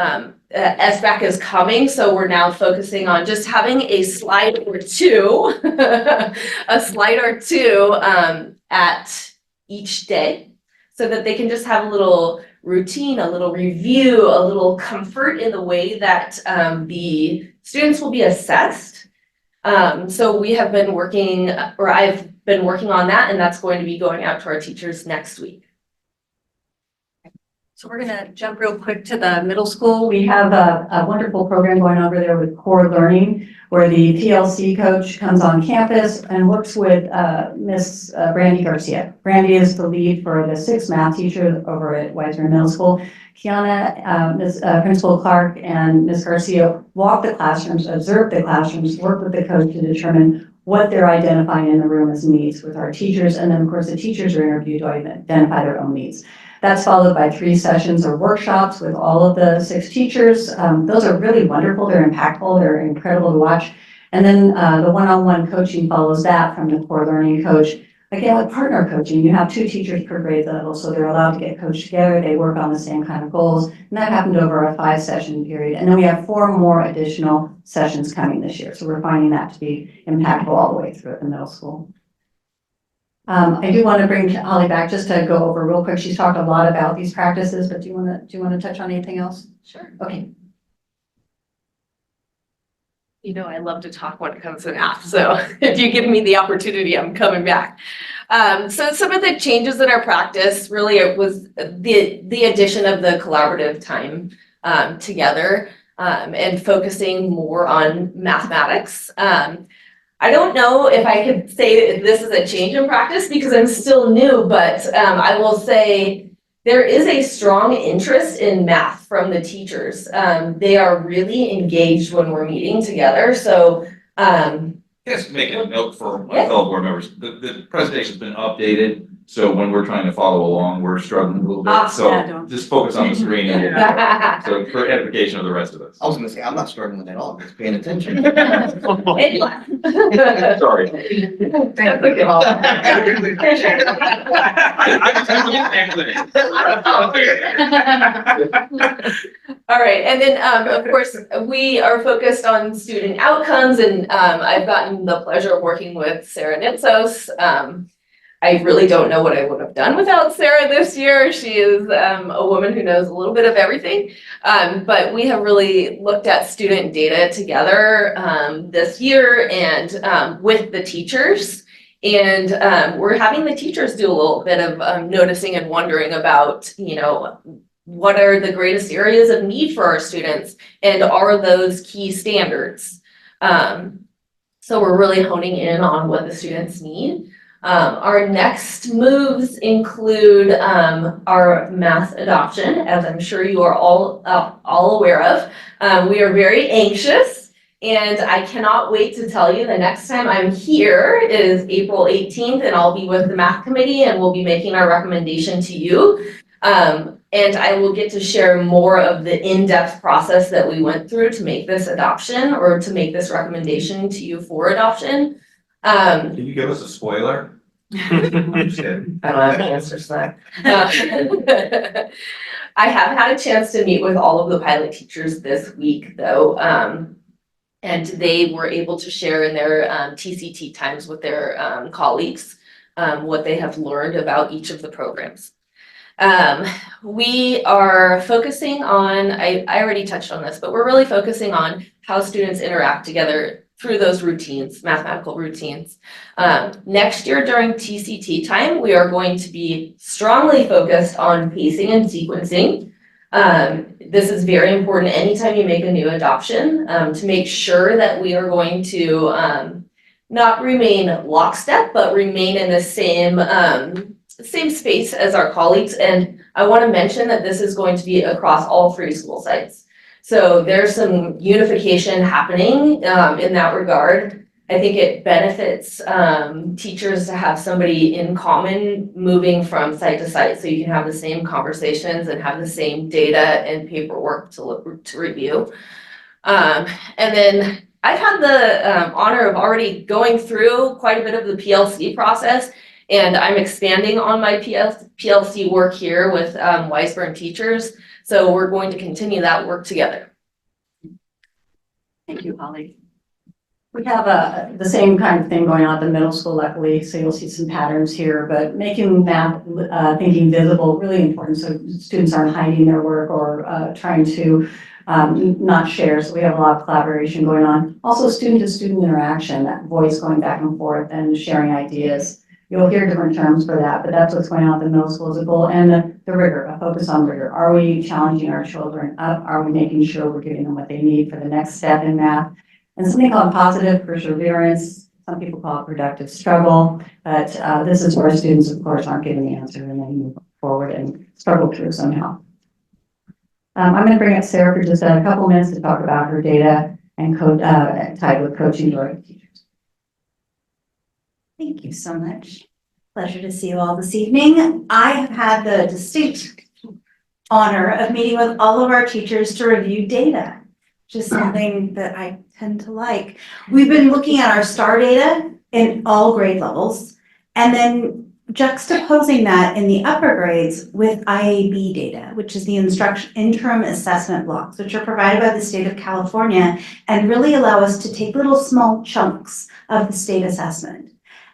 SBAC is coming, so we're now focusing on just having a slide or 2, at each day, so that they can just have a little routine, a little review, a little comfort in the way that the students will be assessed. So we have been working, or I've been working on that, and that's going to be going out to our teachers next week. So we're gonna jump real quick to the middle school. We have a wonderful program going over there with Core Learning, where the PLC coach comes on campus and works with Miss Brandy Garcia. Brandy is the lead for the 6th math teacher over at Weisner Middle School. Kiana, Principal Clark, and Miss Garcia walk the classrooms, observe the classrooms, work with the coach to determine what they're identifying in the room as needs with our teachers. And then, of course, the teachers are interviewed to identify their own needs. That's followed by 3 sessions or workshops with all of the 6 teachers. Those are really wonderful. They're impactful. They're incredible to watch. And then the one-on-one coaching follows that from the Core Learning coach. Again, with partner coaching, you have 2 teachers per grade level, so they're allowed to get coached together. They work on the same kind of goals. And that happened over a 5-session period. And then we have 4 more additional sessions coming this year. So we're finding that to be impactful all the way through the middle school. I do want to bring Holly back just to go over real quick. She's talked a lot about these practices, but do you want to touch on anything else? Sure. Okay. You know, I love to talk when it comes to math, so if you give me the opportunity, I'm coming back. So some of the changes in our practice, really it was the addition of the collaborative time together and focusing more on mathematics. I don't know if I could say that this is a change in practice because I'm still new, but I will say there is a strong interest in math from the teachers. They are really engaged when we're meeting together. So Just make a note for my fellow board members. The presentation's been updated, so when we're trying to follow along, we're struggling a little bit. So just focus on the screen. So for edification of the rest of us. I was gonna say, I'm not struggling at all, just paying attention. Sorry. That's okay. All right, and then of course, we are focused on student outcomes, and I've gotten the pleasure of working with Sarah Nitsos. I really don't know what I would have done without Sarah this year. She is a woman who knows a little bit of everything, but we have really looked at student data together this year and with the teachers. And we're having the teachers do a little bit of noticing and wondering about, what are the greatest areas of need for our students, and are those key standards? So we're really honing in on what the students need. Our next moves include our math adoption, as I'm sure you are all aware of. We are very anxious, and I cannot wait to tell you the next time I'm here is April 18th, and I'll be with the math committee, and we'll be making our recommendation to you. And I will get to share more of the in-depth process that we went through to make this adoption, or to make this recommendation to you for adoption. Can you give us a spoiler? I'm just kidding. I don't have the answers to that. I have had a chance to meet with all of the pilot teachers this week, though, and they were able to share in their TCT times with their colleagues what they have learned about each of the programs. We are focusing on, I already touched on this, but we're really focusing on how students interact together through those routines, mathematical routines. Next year during TCT time, we are going to be strongly focused on pacing and sequencing. This is very important anytime you make a new adoption, to make sure that we are going to not remain lockstep, but remain in the same space as our colleagues. And I want to mention that this is going to be across all 3 school sites. So there's some unification happening in that regard. I think it benefits teachers to have somebody in common moving from site to site, so you can have the same conversations and have the same data and paperwork to review. And then I've had the honor of already going through quite a bit of the PLC process, and I'm expanding on my PLC work here with Weisburn teachers. So we're going to continue that work together. Thank you, Holly. We have the same kind of thing going on at the middle school, luckily, so you'll see some patterns here, but making math thinking visible, really important, so students aren't hiding their work or trying to not share. So we have a lot of collaboration going on. Also student-to-student interaction, that voice going back and forth and sharing ideas. You'll hear different terms for that, but that's what's going on at the middle school as a goal. And the rigor, a focus on rigor. Are we challenging our children up? Are we making sure we're giving them what they need for the next step in math? And something called positive perseverance. Some people call it productive struggle, but this is where students, of course, aren't given the answer and they move forward and struggle through somehow. I'm going to bring up Sarah for just a couple minutes to talk about her data and tied with coaching to our teachers. Thank you so much. Pleasure to see you all this evening. I have had the distinct honor of meeting with all of our teachers to review data, which is something that I tend to like. We've been looking at our STAR data in all grade levels, and then juxtaposing that in the upper grades with IAB data, which is the interim assessment blocks, which are provided by the state of California and really allow us to take little small chunks of the state assessment.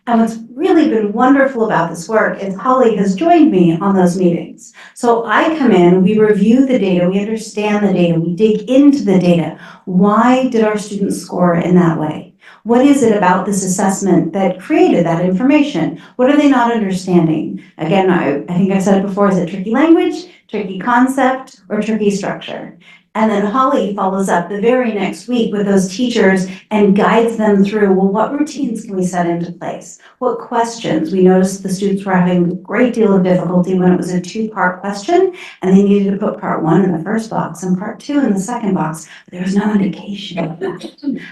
And what's really been wonderful about this work is Holly has joined me on those meetings. So I come in, we review the data, we understand the data, we dig into the data. Why did our students score in that way? What is it about this assessment that created that information? What are they not understanding? Again, I think I said it before, is it tricky language, tricky concept, or tricky structure? And then Holly follows up the very next week with those teachers and guides them through, well, what routines can we set into place? What questions? We noticed the students were having a great deal of difficulty when it was a 2-part question and they needed to put part 1 in the first box and part 2 in the second box. But there was no indication of that.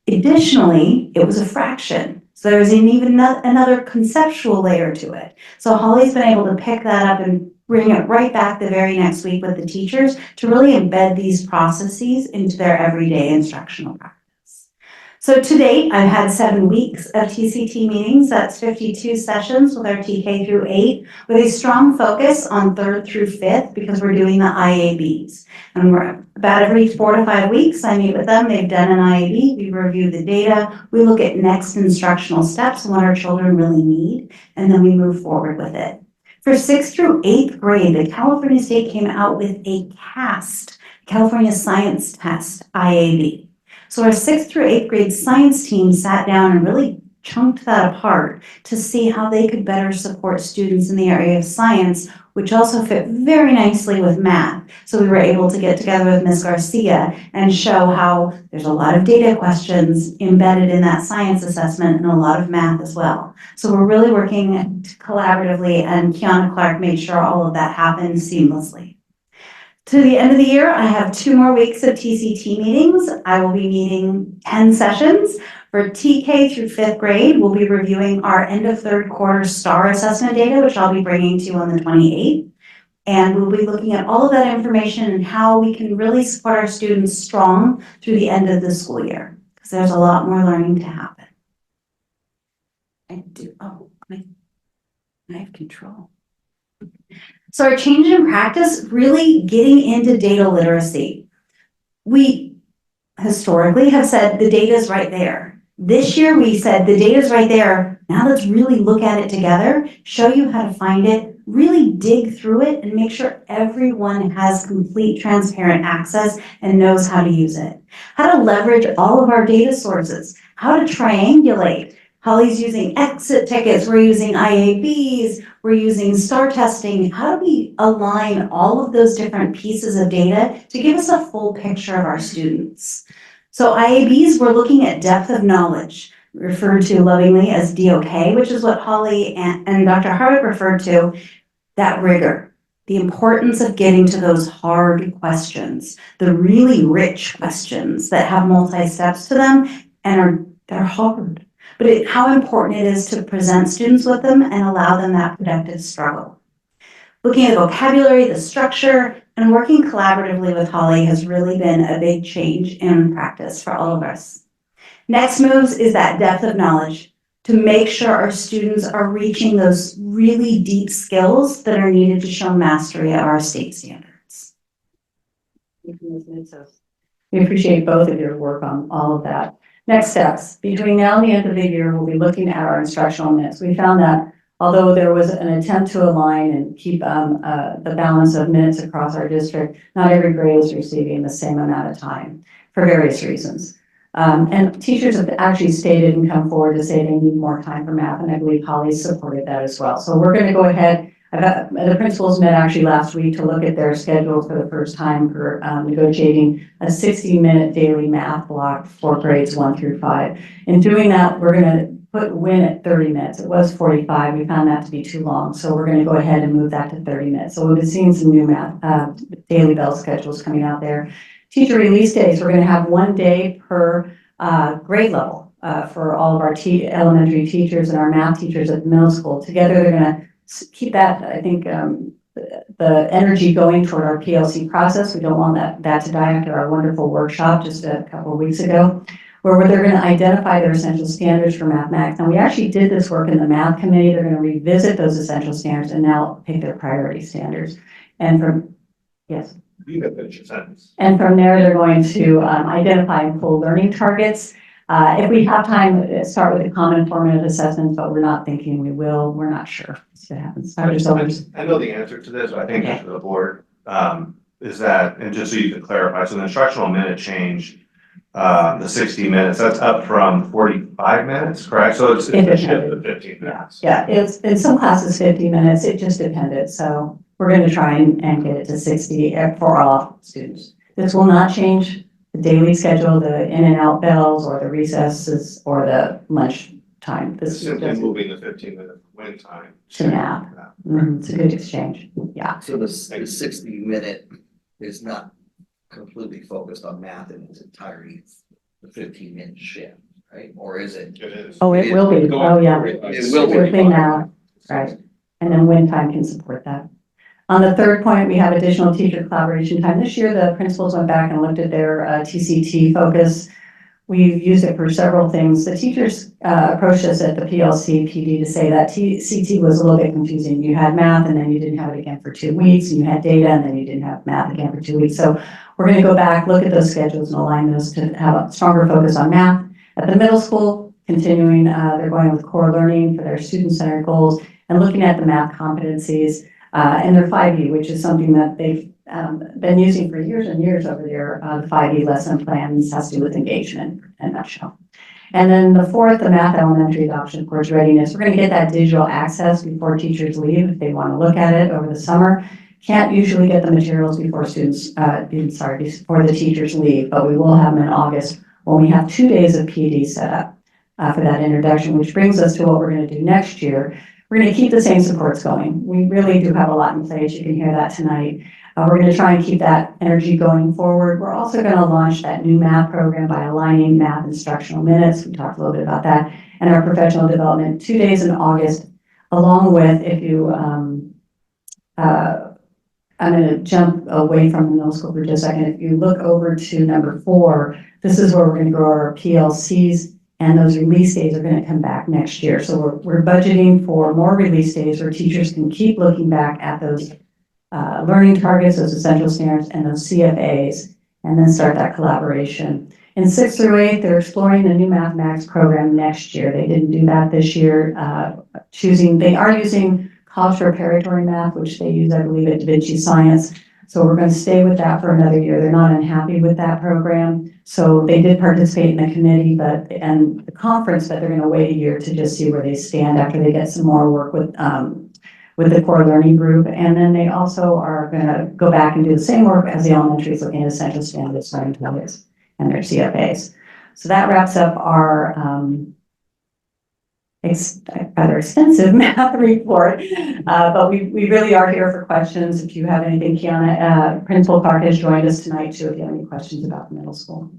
Additionally, it was a fraction. So there was even another conceptual layer to it. So Holly's been able to pick that up and bring it right back the very next week with the teachers to really embed these processes into their everyday instructional practice. So to date, I've had 7 weeks of TCT meetings. That's 52 sessions with our TK through 8, with a strong focus on 3rd through 5th because we're doing the IABs. And we're about every 4 to 5 weeks, I meet with them. They've done an IAB. We review the data. We look at next instructional steps and what our children really need, and then we move forward with it. For 6th through 8th grade, the California State came out with a CAST, California Science Test, IAB. So our 6th through 8th grade science team sat down and really chunked that apart to see how they could better support students in the area of science, which also fit very nicely with math. So we were able to get together with Ms. Garcia and show how there's a lot of data questions embedded in that science assessment and a lot of math as well. So we're really working collaboratively, and Kiana Clark made sure all of that happened seamlessly. To the end of the year, I have 2 more weeks of TCT meetings. I will be meeting 10 sessions. For TK through 5th grade, we'll be reviewing our end of 3rd quarter STAR assessment data, which I'll be bringing to you on the 28th. And we'll be looking at all of that information and how we can really support our students strong through the end of the school year, because there's a lot more learning to happen. I have control. So our change in practice, really getting into data literacy. We historically have said the data is right there. This year we said the data is right there. Now let's really look at it together, show you how to find it, really dig through it, and make sure everyone has complete transparent access and knows how to use it. How to leverage all of our data sources, how to triangulate. Holly's using exit tickets, we're using IABs, we're using STAR testing. How do we align all of those different pieces of data to give us a full picture of our students? So IABs, we're looking at depth of knowledge, referred to lovingly as DOK, which is what Holly and Dr. Harwick referred to, that rigor, the importance of getting to those hard questions, the really rich questions that have multi-steps to them and they're hard. But how important it is to present students with them and allow them that productive struggle. Looking at the vocabulary, the structure, and working collaboratively with Holly has really been a big change in practice for all of us. Next moves is that depth of knowledge to make sure our students are reaching those really deep skills that are needed to show mastery of our state standards. We appreciate both of your work on all of that. Next steps. Between now and the end of the year, we'll be looking at our instructional minutes. We found that although there was an attempt to align and keep the balance of minutes across our district, not every grade is receiving the same amount of time for various reasons. And teachers have actually stated and come forward to say they need more time for math, and I believe Holly supported that as well. So we're going to go ahead. The principals met actually last week to look at their schedules for the first time for negotiating a 60-minute daily math block for grades 1 through 5. In doing that, we're going to put WIN at 30 minutes. It was 45. We found that to be too long. So we're going to go ahead and move that to 30 minutes. So we'll be seeing some new math daily bell schedules coming out there. Teacher release days, we're going to have 1 day per grade level for all of our elementary teachers and our math teachers at the middle school. Together, they're going to keep that, I think, the energy going toward our PLC process. We don't want that to die after our wonderful workshop just a couple of weeks ago, where they're going to identify their essential standards for mathematics. Now, we actually did this work in the math committee. They're going to revisit those essential standards and now pick their priority standards. And from, yes. You can finish your sentence. And from there, they're going to identify full learning targets. If we have time, start with the common formative assessments, but we're not thinking we will. We're not sure. See what happens. Dr. Silvers. I know the answer to this, but I think just for the board, is that, and just so you can clarify, so the instructional minute change, the 60 minutes, that's up from 45 minutes, correct? So it's a shift of 15 minutes. Yeah, it's in some classes 50 minutes. It just depended. So we're going to try and get it to 60 for all students. This will not change the daily schedule, the in and out bells or the recesses or the lunch time. This is Simply just moving the 15-minute win time. to math. It's a good exchange. Yeah. So the 60-minute is not completely focused on math in its entirety, the 15-minute shift, right? Or is it? It is. Oh, it will be. Oh, yeah. It will be. Within that, right. And then win time can support that. On the third point, we have additional teacher collaboration time. This year, the principals went back and looked at their TCT focus. We've used it for several things. The teachers approached us at the PLC PD to say that TCT was a little bit confusing. You had math and then you didn't have it again for 2 weeks, and you had data and then you didn't have math again for 2 weeks. So we're going to go back, look at those schedules and align those to have a stronger focus on math. At the middle school, continuing, they're going with core learning for their student-centered goals and looking at the math competencies and their 5E, which is something that they've been using for years and years over there, the 5E lesson plans has to do with engagement in a nutshell. And then the fourth, the math elementary adoption course readiness. We're going to get that digital access before teachers leave if they want to look at it over the summer. Can't usually get the materials before before the teachers leave, but we will have them in August when we have 2 days of PD set up for that introduction, which brings us to what we're going to do next year. We're going to keep the same supports going. We really do have a lot in place. You can hear that tonight. We're going to try and keep that energy going forward. We're also going to launch that new math program by aligning math instructional minutes. We talked a little bit about that. And our professional development, 2 days in August, along with, if you, I'm going to jump away from the middle school for just a second. If you look over to number 4, this is where we're going to grow our PLCs, and those release days are going to come back next year. So we're budgeting for more release days where teachers can keep looking back at those learning targets, those essential standards, and those CFAs, and then start that collaboration. In 6th through 8th, they're exploring the new Mathematics program next year. They didn't do that this year. They are using College Preparatory Math, which they use, I believe, at Da Vinci Science. So we're going to stay with that for another year. They're not unhappy with that program. So they did participate in the committee and the conference, but they're going to wait a year to just see where they stand after they get some more work with the core learning group. And then they also are going to go back and do the same work as the elementaries, looking at essential standards, learning targets, and their CFAs. So that wraps up our rather extensive math report, but we really are here for questions. If you have anything, Kiana, Principal Clark has joined us tonight too, if you have any questions about the middle school.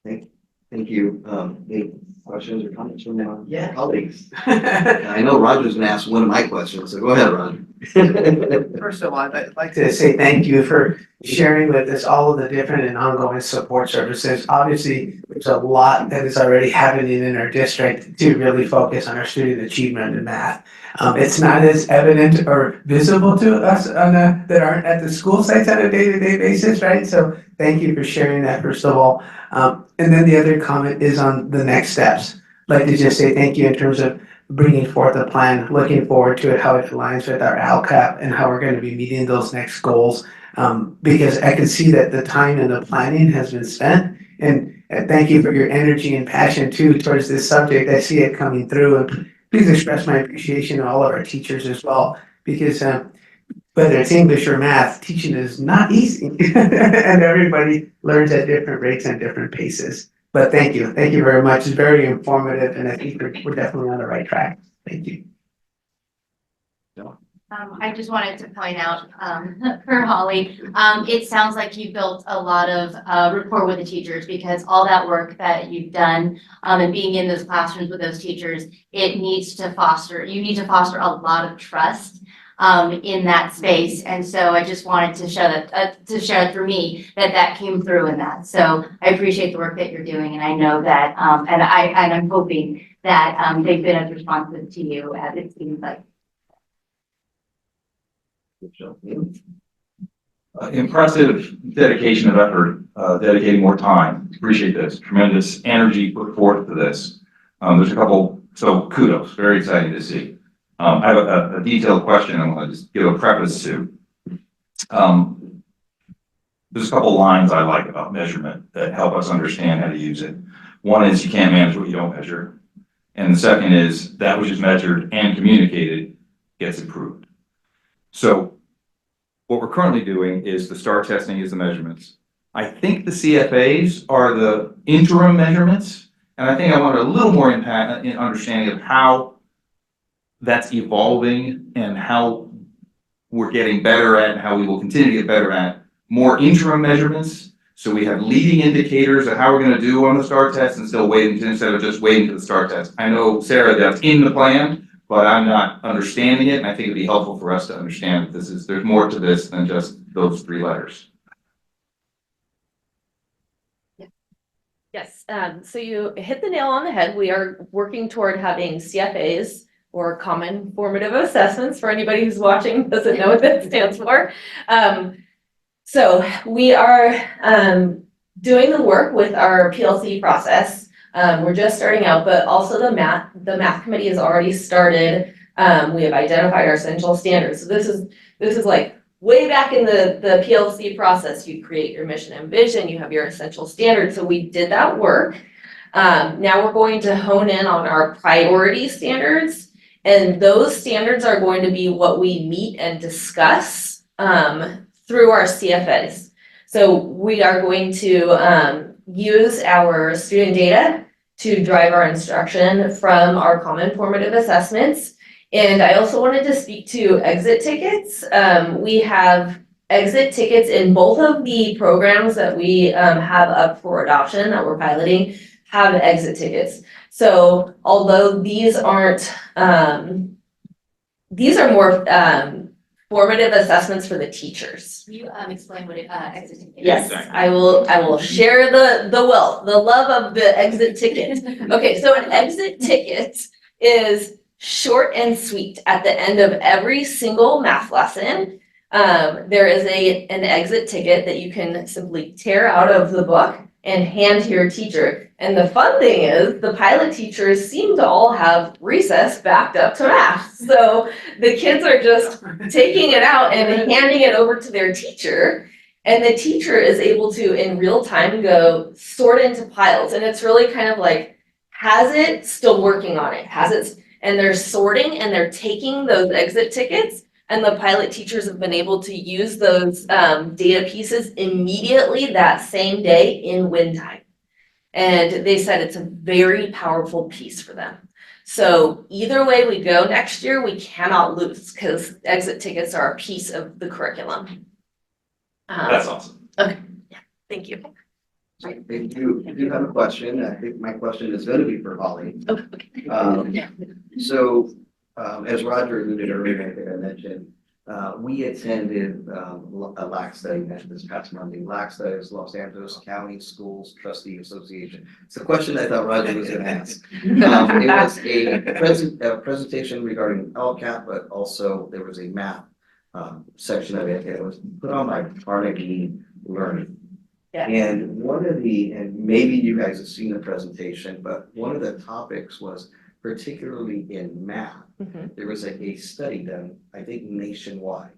Thank you. Any questions or comments from our Yeah. colleagues? I know Roger's gonna ask one of my questions, so go ahead, Roger. First of all, I'd like to say thank you for sharing with us all of the different and ongoing support services. Obviously, there's a lot that is already happening in our district to really focus on our student achievement in math. It's not as evident or visible to us that aren't at the school sites on a day-to-day basis, right? So thank you for sharing that, first of all. And then the other comment is on the next steps. I'd like to just say thank you in terms of bringing forth a plan, looking forward to it, how it aligns with our LCAP and how we're going to be meeting those next goals. Because I can see that the time and the planning has been spent. And thank you for your energy and passion too towards this subject. I see it coming through. And please express my appreciation to all of our teachers as well, because whether it's English or math, teaching is not easy. And everybody learns at different rates and different paces. But thank you very much. It's very informative, and I think we're definitely on the right track. Thank you. I just wanted to point out, for Holly, it sounds like you built a lot of rapport with the teachers, because all that work that you've done, and being in those classrooms with those teachers, you need to foster a lot of trust in that space. And so I just wanted to share through me that came through in that. So I appreciate the work that you're doing, and I know that, and I'm hoping that they've been as responsive to you as it seems like. Impressive dedication of effort, dedicating more time. Appreciate this. Tremendous energy put forth to this. There's a couple, so kudos, very exciting to see. I have a detailed question I want to just give a preface to. There's a couple lines I like about measurement that help us understand how to use it. One is you can't manage what you don't measure. And the second is that which is measured and communicated gets improved. So what we're currently doing is the STAR testing is the measurements. I think the CFAs are the interim measurements. And I think I wanted a little more impact in understanding of how that's evolving and how we're getting better at and how we will continue to get better at more interim measurements. So we have leading indicators of how we're going to do on the STAR test and still waiting instead of just waiting to the STAR test. I know, Sarah, that's in the plan, but I'm not understanding it. And I think it'd be helpful for us to understand that there's more to this than just those 3 letters. Yes, so you hit the nail on the head. We are working toward having CFAs, or common formative assessments, for anybody who's watching doesn't know what that stands for. So we are doing the work with our PLC process. We're just starting out, but also the math committee has already started. We have identified our essential standards. So this is like way back in the PLC process, you create your mission and vision, you have your essential standards. So we did that work. Now we're going to hone in on our priority standards, and those standards are going to be what we meet and discuss through our CFAs. So we are going to use our student data to drive our instruction from our common formative assessments. And I also wanted to speak to exit tickets. We have exit tickets in both of the programs that we have up for adoption that we're piloting, have exit tickets. So although these aren't, these are more formative assessments for the teachers. Can you explain what exit ticket is? Yes, I will share the wealth, the love of the exit ticket. Okay, so an exit ticket is short and sweet. At the end of every single math lesson, there is an exit ticket that you can simply tear out of the book and hand to your teacher. And the fun thing is the pilot teachers seem to all have recess backed up to math. So the kids are just taking it out and handing it over to their teacher. And the teacher is able to, in real time, go sort into piles. And it's really kind of like, has it, still working on it, has it, and they're sorting and they're taking those exit tickets. And the pilot teachers have been able to use those data pieces immediately that same day in win time. And they said it's a very powerful piece for them. So either way we go next year, we cannot lose because exit tickets are a piece of the curriculum. That's awesome. Okay, yeah, thank you. Thank you. I do have a question. I think my question is going to be for Holly. Oh, okay. So, as Roger alluded earlier, I think I mentioned, we attended a LACSTA event this past Monday. LACSTA is Los Angeles County Schools Trustee Association. It's a question I thought Roger was going to ask. It was a presentation regarding LCAP, but also there was a math section of it. It was put on by Carnegie Learning. Yeah. And and maybe you guys have seen the presentation, but one of the topics was particularly in math. There was a study done, I think nationwide.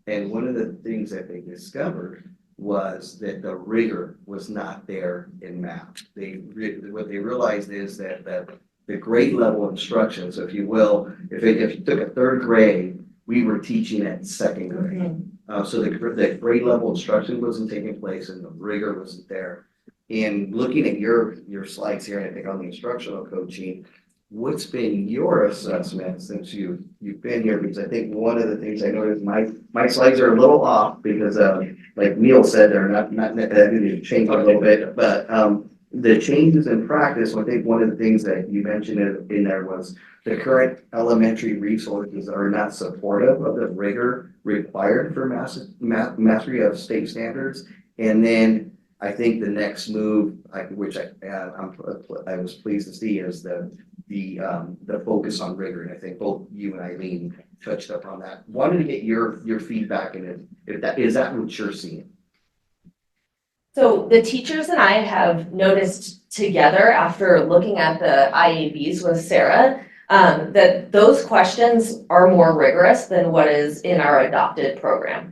And one of the things that they discovered was that the rigor was not there in math. What they realized is that the grade level instruction, so if you will, if you took a third grade, we were teaching at second grade. So the grade level instruction wasn't taking place and the rigor wasn't there. And looking at your slides here, and I think on the instructional coaching, what's been your assessment since you've been here? Because I think one of the things I noticed, my slides are a little off because like Neil said, they're not I need to change a little bit, but the changes in practice, I think one of the things that you mentioned in there was the current elementary resources are not supportive of the rigor required for mastery of state standards. And then I think the next move, which I was pleased to see, is the focus on rigor. And I think both you and Eileen touched up on that. Wanted to get your feedback in it. Is that what you're seeing? So the teachers and I have noticed together after looking at the IABs with Sarah, that those questions are more rigorous than what is in our adopted program.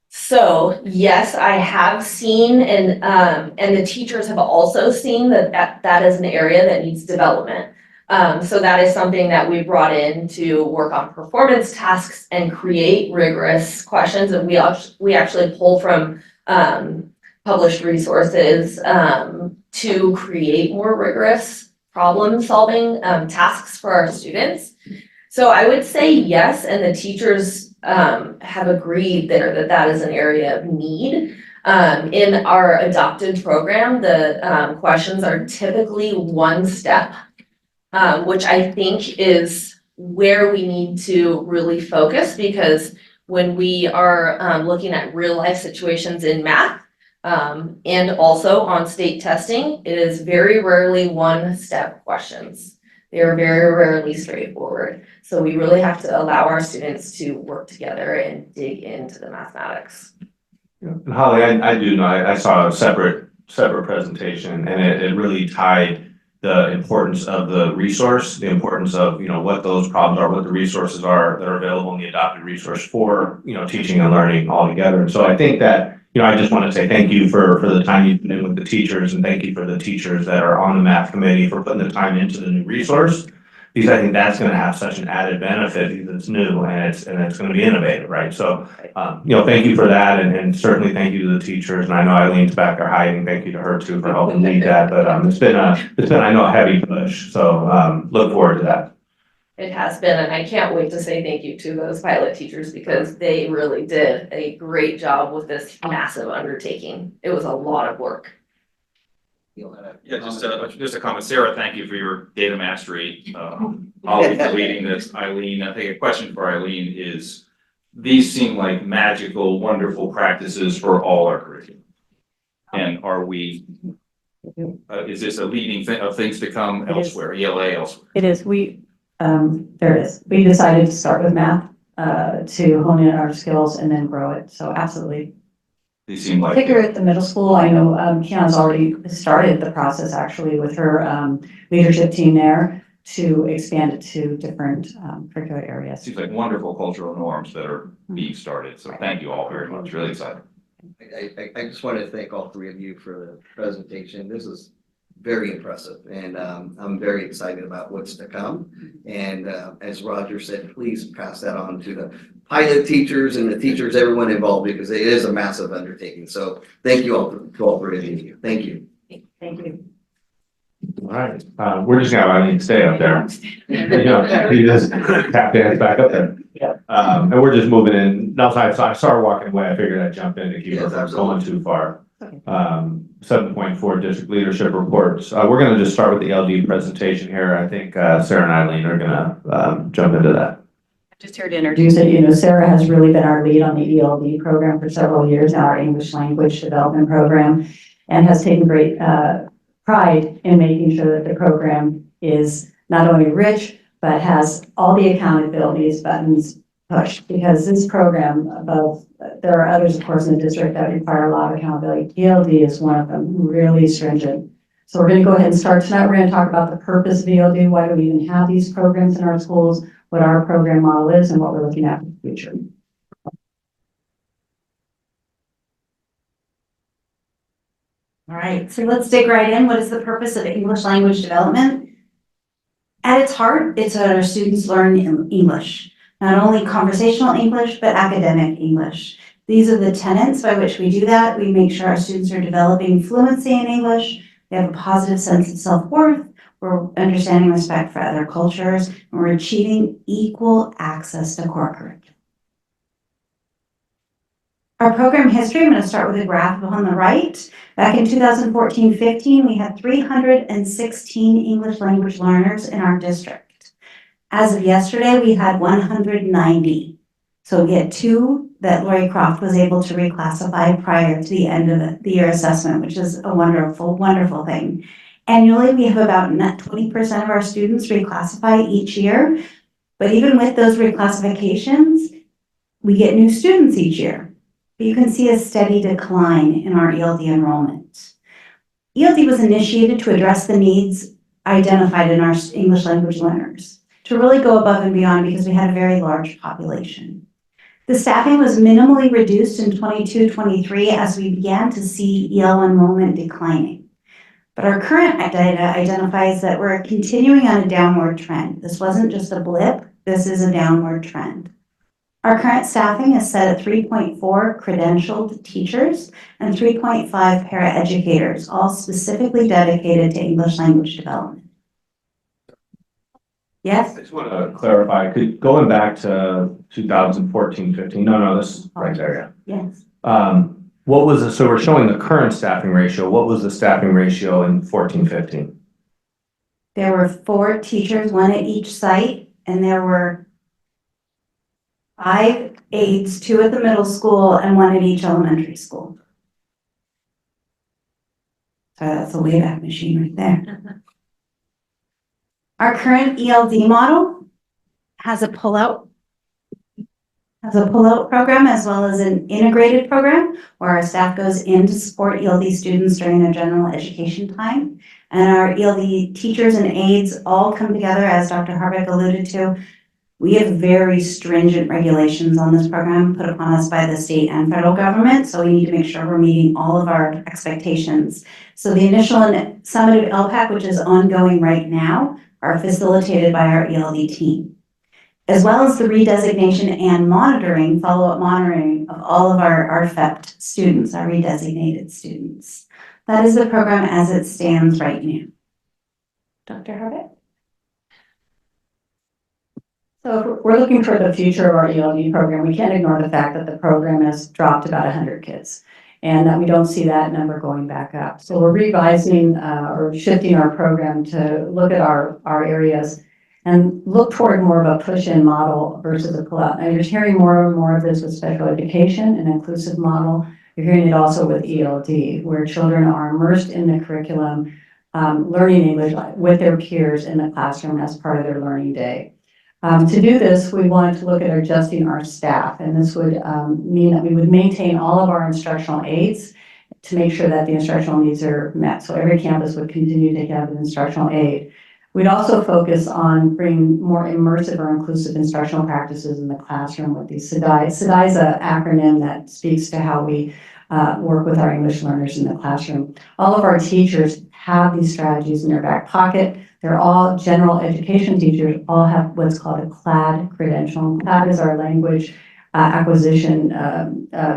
So yes, I have seen and the teachers have also seen that is an area that needs development. So that is something that we brought in to work on performance tasks and create rigorous questions. And we actually pull from published resources to create more rigorous problem solving tasks for our students. So I would say yes, and the teachers have agreed that is an area of need. In our adopted program, the questions are typically one step, which I think is where we need to really focus, because when we are looking at real life situations in math, and also on state testing, it is very rarely one-step questions. They are very rarely straightforward. So we really have to allow our students to work together and dig into the mathematics. And Holly, I do know, I saw a separate presentation, and it really tied the importance of the resource, the importance of, what those problems are, what the resources are that are available in the adopted resource for, teaching and learning all together. And so I think that, I just want to say thank you for the time you've been in with the teachers, and thank you for the teachers that are on the math committee for putting the time into the new resource. Because I think that's going to have such an added benefit because it's new and it's going to be innovative, right? So, thank you for that, and certainly thank you to the teachers. And I know Eileen's back there hiding. Thank you to her too for helping lead that. But it's been I know a heavy push. So look forward to that. It has been, and I can't wait to say thank you to those pilot teachers because they really did a great job with this massive undertaking. It was a lot of work. Yeah, just a comment. Sarah, thank you for your data mastery. Holly for leading this. Eileen, I think a question for Eileen is, these seem like magical, wonderful practices for all our curriculum. And are we, is this a leading thing of things to come elsewhere, ELA elsewhere? It is. There it is. We decided to start with math to hone in our skills and then grow it. So absolutely. They seem like. Particularly at the middle school, I know Kiana's already started the process actually with her leadership team there to expand it to different curricular areas. Seems like wonderful cultural norms that are being started. So thank you all very much. Really excited. I just want to thank all three of you for the presentation. This is very impressive, and I'm very excited about what's to come. And as Roger said, please pass that on to the pilot teachers and the teachers, everyone involved, because it is a massive undertaking. So thank you all to all three of you. Thank you. Thank you. All right, we're just gonna have Eileen stay up there. You just tap dance back up there. Yeah. And we're just moving in. Now, I started walking away. I figured I'd jump in to keep her from going too far. 7.4 district leadership reports. We're gonna just start with the LD presentation here. I think Sarah and Eileen are gonna jump into that. Just here to introduce it, Sarah has really been our lead on the ELD program for several years now, our English language development program, and has taken great pride in making sure that the program is not only rich, but has all the accountabilities buttons pushed, because this program, there are others, of course, in the district that require a lot of accountability. ELD is one of them, really stringent. So we're going to go ahead and start tonight. We're going to talk about the purpose of ELD, why do we even have these programs in our schools, what our program model is, and what we're looking at in the future. All right, so let's dig right in. What is the purpose of English language development? At its heart, it's that our students learn English, not only conversational English, but academic English. These are the tenets by which we do that. We make sure our students are developing fluency in English. They have a positive sense of self-worth. We're understanding respect for other cultures, and we're achieving equal access to core curriculum. Our program history, I'm going to start with a graph on the right. Back in 2014-15, we had 316 English language learners in our district. As of yesterday, we had 190. So we had 2 that Lori Croft was able to reclassify prior to the end of the year assessment, which is a wonderful, wonderful thing. Annually, we have about 20% of our students reclassify each year, but even with those reclassifications, we get new students each year. But you can see a steady decline in our ELD enrollment. ELD was initiated to address the needs identified in our English language learners, to really go above and beyond because we had a very large population. The staffing was minimally reduced in 22-23 as we began to see EL enrollment declining. But our current data identifies that we're continuing on a downward trend. This wasn't just a blip, this is a downward trend. Our current staffing is set at 3.4 credentialed teachers and 3.5 paraeducators, all specifically dedicated to English language development. Yes? I just want to clarify, going back to 2014-15, no, this is right there, yeah. Yes. What was so we're showing the current staffing ratio. What was the staffing ratio in 14-15? There were 4 teachers, 1 at each site, and there were 5 aides, 2 at the middle school and 1 at each elementary school. So that's the Wayback Machine right there. Our current ELD model has a pullout has a pull-out program as well as an integrated program where our staff goes in to support ELD students during their general education time. And our ELD teachers and aides all come together, as Dr. Harbeck alluded to. We have very stringent regulations on this program put upon us by the state and federal government, so we need to make sure we're meeting all of our expectations. So the initial and summative LPAC, which is ongoing right now, are facilitated by our ELD team, as well as the redesignation and monitoring, follow-up monitoring of all of our RFEP students, our redesignated students. That is the program as it stands right now. Dr. Harbeck? So if we're looking for the future of our ELD program, we can't ignore the fact that the program has dropped about 100 kids and that we don't see that number going back up. So we're revising or shifting our program to look at our areas and look toward more of a push-in model versus a pull-out. Now you're hearing more and more of this with special education, an inclusive model. You're hearing it also with ELD, where children are immersed in the curriculum, learning English with their peers in the classroom as part of their learning day. To do this, we wanted to look at adjusting our staff, and this would mean that we would maintain all of our instructional aides to make sure that the instructional needs are met. So every campus would continue to have an instructional aide. We'd also focus on bringing more immersive or inclusive instructional practices in the classroom with these SEDI. SEDI is an acronym that speaks to how we work with our English learners in the classroom. All of our teachers have these strategies in their back pocket. They're all general education teachers, all have what's called a CLAD credential. CLAD is our language acquisition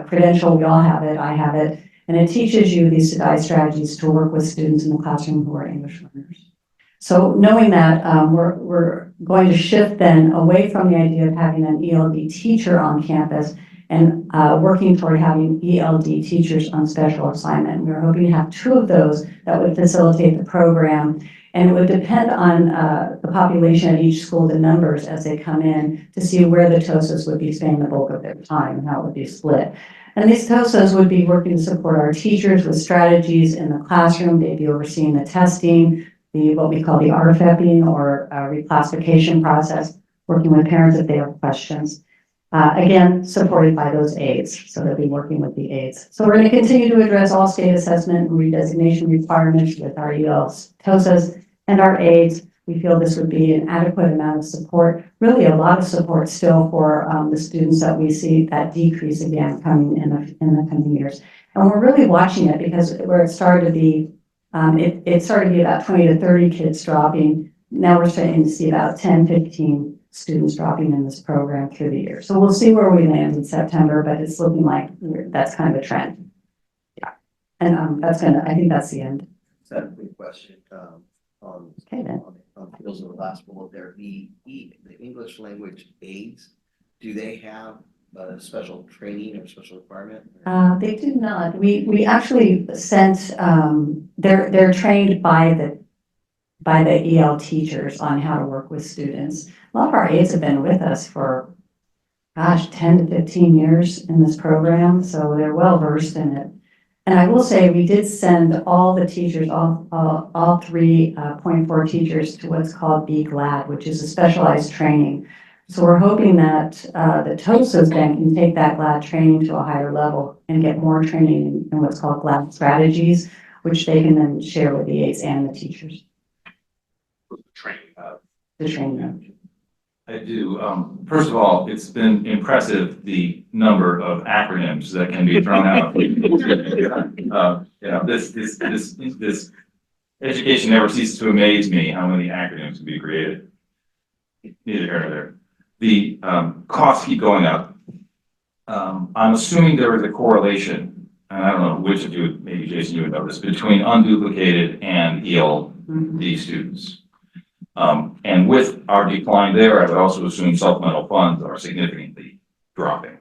credential. We all have it, I have it. And it teaches you these SEDI strategies to work with students in the classroom who are English learners. So knowing that, we're going to shift then away from the idea of having an ELD teacher on campus and working toward having ELD teachers on special assignment. We're hoping to have 2 of those that would facilitate the program. And it would depend on the population at each school, the numbers as they come in, to see where the TOSAs would be spending the bulk of their time and how it would be split. And these TOSAs would be working to support our teachers with strategies in the classroom. They'd be overseeing the testing, what we call the RFEPing or reclassification process, working with parents if they have questions. Again, supported by those aides, so they'll be working with the aides. So we're going to continue to address all state assessment and redesignation requirements with our ELs, TOSAs, and our aides. We feel this would be an adequate amount of support, really a lot of support still for the students that we see that decrease again coming in the coming years. And we're really watching it because where it started to be, it started to be about 20 to 30 kids dropping. Now we're starting to see about 10, 15 students dropping in this program through the year. So we'll see where we land in September, but it's looking like that's kind of a trend. Yeah. And I think that's the end. That's a quick question. Okay, then. On heels of the last bullet there, the English language aides, do they have a special training or special requirement? They do not. We actually sent, they're trained by the EL teachers on how to work with students. A lot of our aides have been with us for, 10 to 15 years in this program, so they're well versed in it. And I will say we did send all the teachers, all 3.4 teachers to what's called Be Glad, which is a specialized training. So we're hoping that the TOSAs then can take that GLAD training to a higher level and get more training in what's called GLAD strategies, which they can then share with the aides and the teachers. The training. I do. First of all, it's been impressive the number of acronyms that can be thrown out. This education never ceases to amaze me how many acronyms can be created. Neither here nor there. The costs keep going up. I'm assuming there is a correlation, and I don't know which of you, maybe Jason, you would know this, between unduplicated and ELD students. And with our decline there, I would also assume supplemental funds are significantly dropping.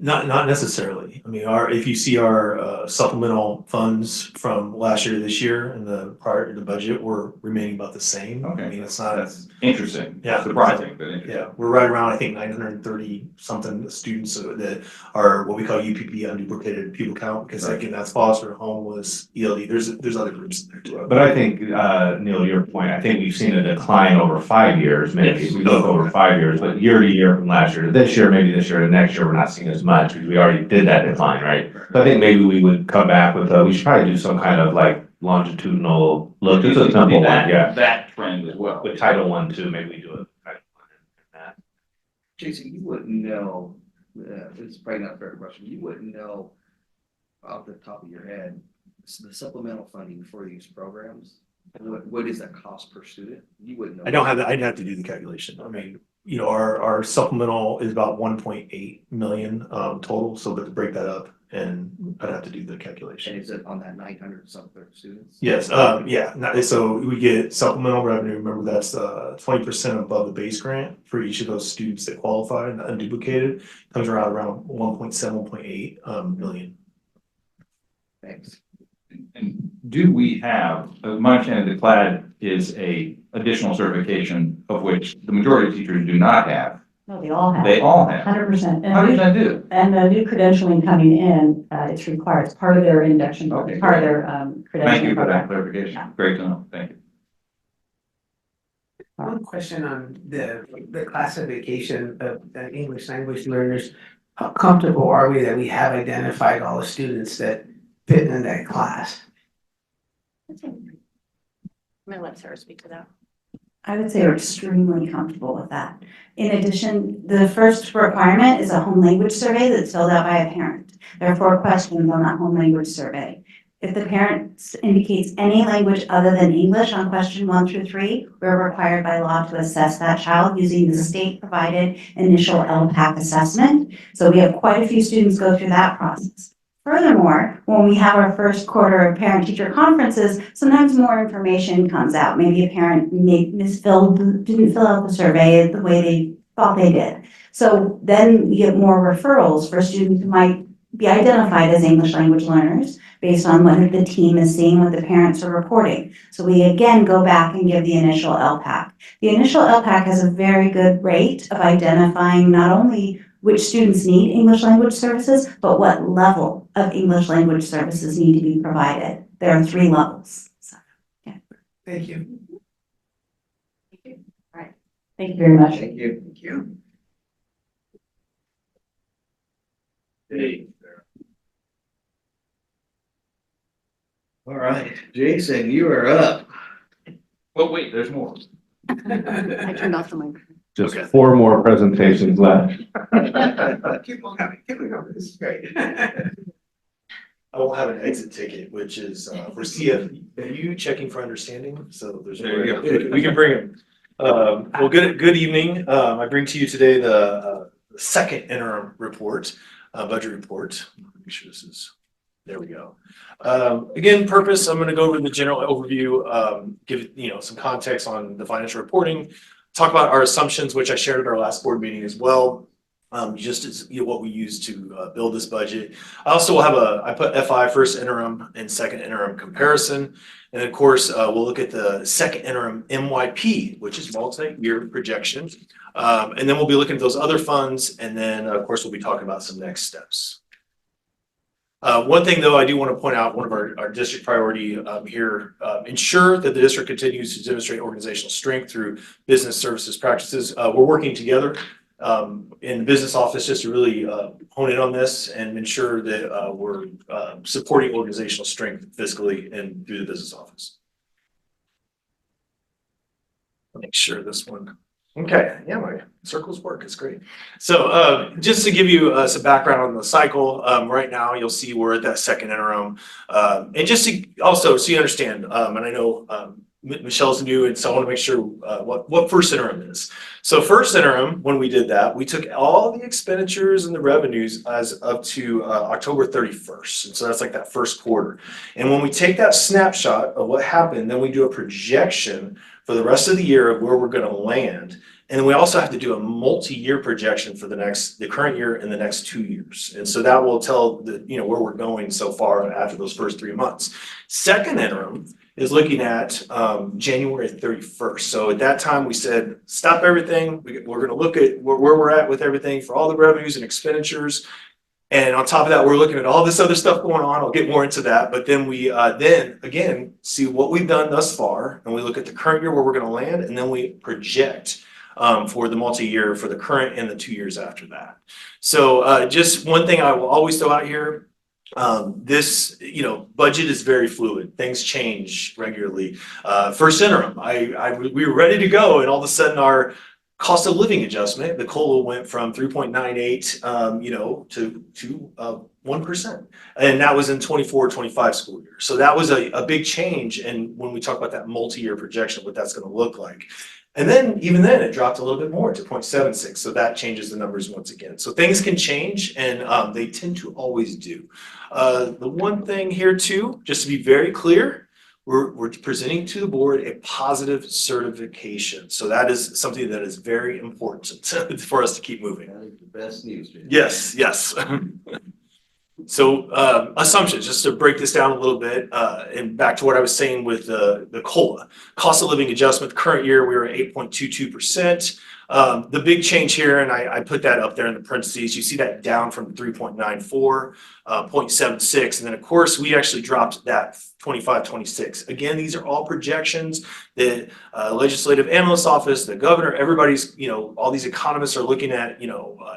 Not necessarily. I mean, if you see our supplemental funds from last year to this year and the budget, we're remaining about the same. Okay. I mean, it's not. That's interesting. Yeah. Surprising, but interesting. Yeah, we're right around, I think, 930 something students that are what we call UPP, unduplicated pupil count, because again, that's foster, homeless, ELD, there's other groups in there too. But I think, Neil, to your point, I think we've seen a decline over 5 years, maybe, Yes. we look over 5 years, but year to year from last year to this year, maybe this year to next year, we're not seeing as much, because we already did that decline, right? So I think maybe we would come back with, we should probably do some kind of like longitudinal look, just a simple one, yeah. That trend as well. With Title I too, maybe we do it. Jason, you wouldn't know, this is probably not a fair question, you wouldn't know off the top of your head, the supplemental funding for these programs, what is that cost per student? You wouldn't know. I don't have that, I'd have to do the calculation. I mean, you know, our supplemental is about 1.8 million total, so but to break that up, and I'd have to do the calculation. And is it on that 900 something students? Yes, so we get supplemental revenue, remember that's 20% above the base grant for each of those students that qualify and unduplicated, comes around 1.7, 1.8 million. Thanks. And do we have, my understanding that CLAD is a additional certification of which the majority of teachers do not have. No, they all have. They all have. 100%. 100% do. And the new credentialing coming in, it's required, it's part of their induction, Okay, part of great. their credentialing. Thank you for that program. clarification. Great to know. Thank you. One question on the classification of English language learners. How comfortable are we that we have identified all the students that fit in that class? I'm gonna let Sarah speak to that. I would say we're extremely comfortable with that. In addition, the first requirement is a home language survey that's filled out by a parent. There are 4 questions on that home language survey. If the parent indicates any language other than English on question 1 through 3, we're required by law to assess that child using the state-provided initial LPAC assessment. So we have quite a few students go through that process. Furthermore, when we have our first quarter of parent-teacher conferences, sometimes more information comes out. Maybe a parent didn't fill out the survey the way they thought they did. So then we get more referrals for students who might be identified as English language learners based on what the team is seeing, what the parents are reporting. So we again go back and give the initial LPAC. The initial LPAC has a very good rate of identifying not only which students need English language services, but what level of English language services need to be provided. There are 3 levels. So, yeah. Thank you. Thank you very much. Thank you. Thank you. Hey. All right, Jason, you are up. Well, wait, there's more. I turned off the microphone. Just 4 more presentations left. Keep on coming, this is great. I will have an exit ticket, which is for CFU, checking for understanding, so there's. There you go. We can bring them. Well, good evening. I bring to you today the second interim report, budget report. Make sure this is, there we go. Again, purpose, I'm gonna go over the general overview, give, some context on the financial reporting, talk about our assumptions, which I shared at our last board meeting as well. Just as what we use to build this budget. I also will have I put FI first interim and second interim comparison. And of course, we'll look at the second interim MYP, which is multi-year projection. And then we'll be looking at those other funds. And then of course, we'll be talking about some next steps. One thing though, I do want to point out, one of our district priority here, ensure that the district continues to demonstrate organizational strength through business services practices. We're working together in the business office just to really hone in on this and ensure that we're supporting organizational strength fiscally and through the business office. Make sure this one. Okay, yeah, my circles work, it's great. So just to give you some background on the cycle, right now you'll see we're at that second interim. And just to also so you understand, and I know Michelle's new, and so I want to make sure what first interim is. So first interim, when we did that, we took all the expenditures and the revenues as up to October 31st. And so that's like that first quarter. And when we take that snapshot of what happened, then we do a projection for the rest of the year of where we're going to land. And we also have to do a multi-year projection for the current year and the next 2 years. And so that will tell where we're going so far after those first 3 months. Second interim is looking at January 31st. So at that time, we said, stop everything. We're going to look at where we're at with everything for all the revenues and expenditures. And on top of that, we're looking at all this other stuff going on. I'll get more into that. But then we then again see what we've done thus far, and we look at the current year where we're going to land, and then we project for the multi-year for the current and the 2 years after that. So just one thing I will always throw out here. This budget is very fluid. Things change regularly. First interim, we were ready to go, and all of a sudden our cost of living adjustment, the COLA went from 3.98, to 1%. And that was in 24-25 school year. So that was a big change. And when we talk about that multi-year projection, what that's going to look like. And then even then it dropped a little bit more to 0.76. So that changes the numbers once again. So things can change, and they tend to always do. The one thing here too, just to be very clear, we're presenting to the board a positive certification. So that is something that is very important for us to keep moving. That is the best news, Jay. Yes, yes. So assumptions, just to break this down a little bit, and back to what I was saying with the COLA. Cost of living adjustment, current year, we were at 8.22%. The big change here, and I put that up there in the parentheses, you see that down from 3.94, 0.76, and then of course, we actually dropped that 25-26. Again, these are all projections that legislative analyst office, the governor, everybody's, all these economists are looking at,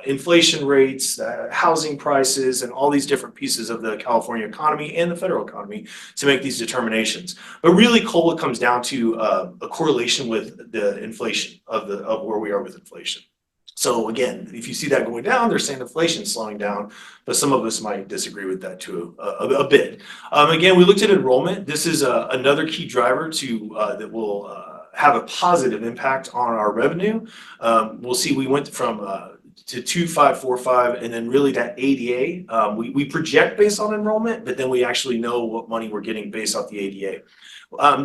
inflation rates, housing prices, and all these different pieces of the California economy and the federal economy to make these determinations. But really, COLA comes down to a correlation with the inflation of where we are with inflation. So again, if you see that going down, they're saying inflation is slowing down, but some of us might disagree with that too a bit. Again, we looked at enrollment. This is another key driver that will have a positive impact on our revenue. We'll see we went from to 2,545, and then really that ADA. We project based on enrollment, but then we actually know what money we're getting based off the ADA.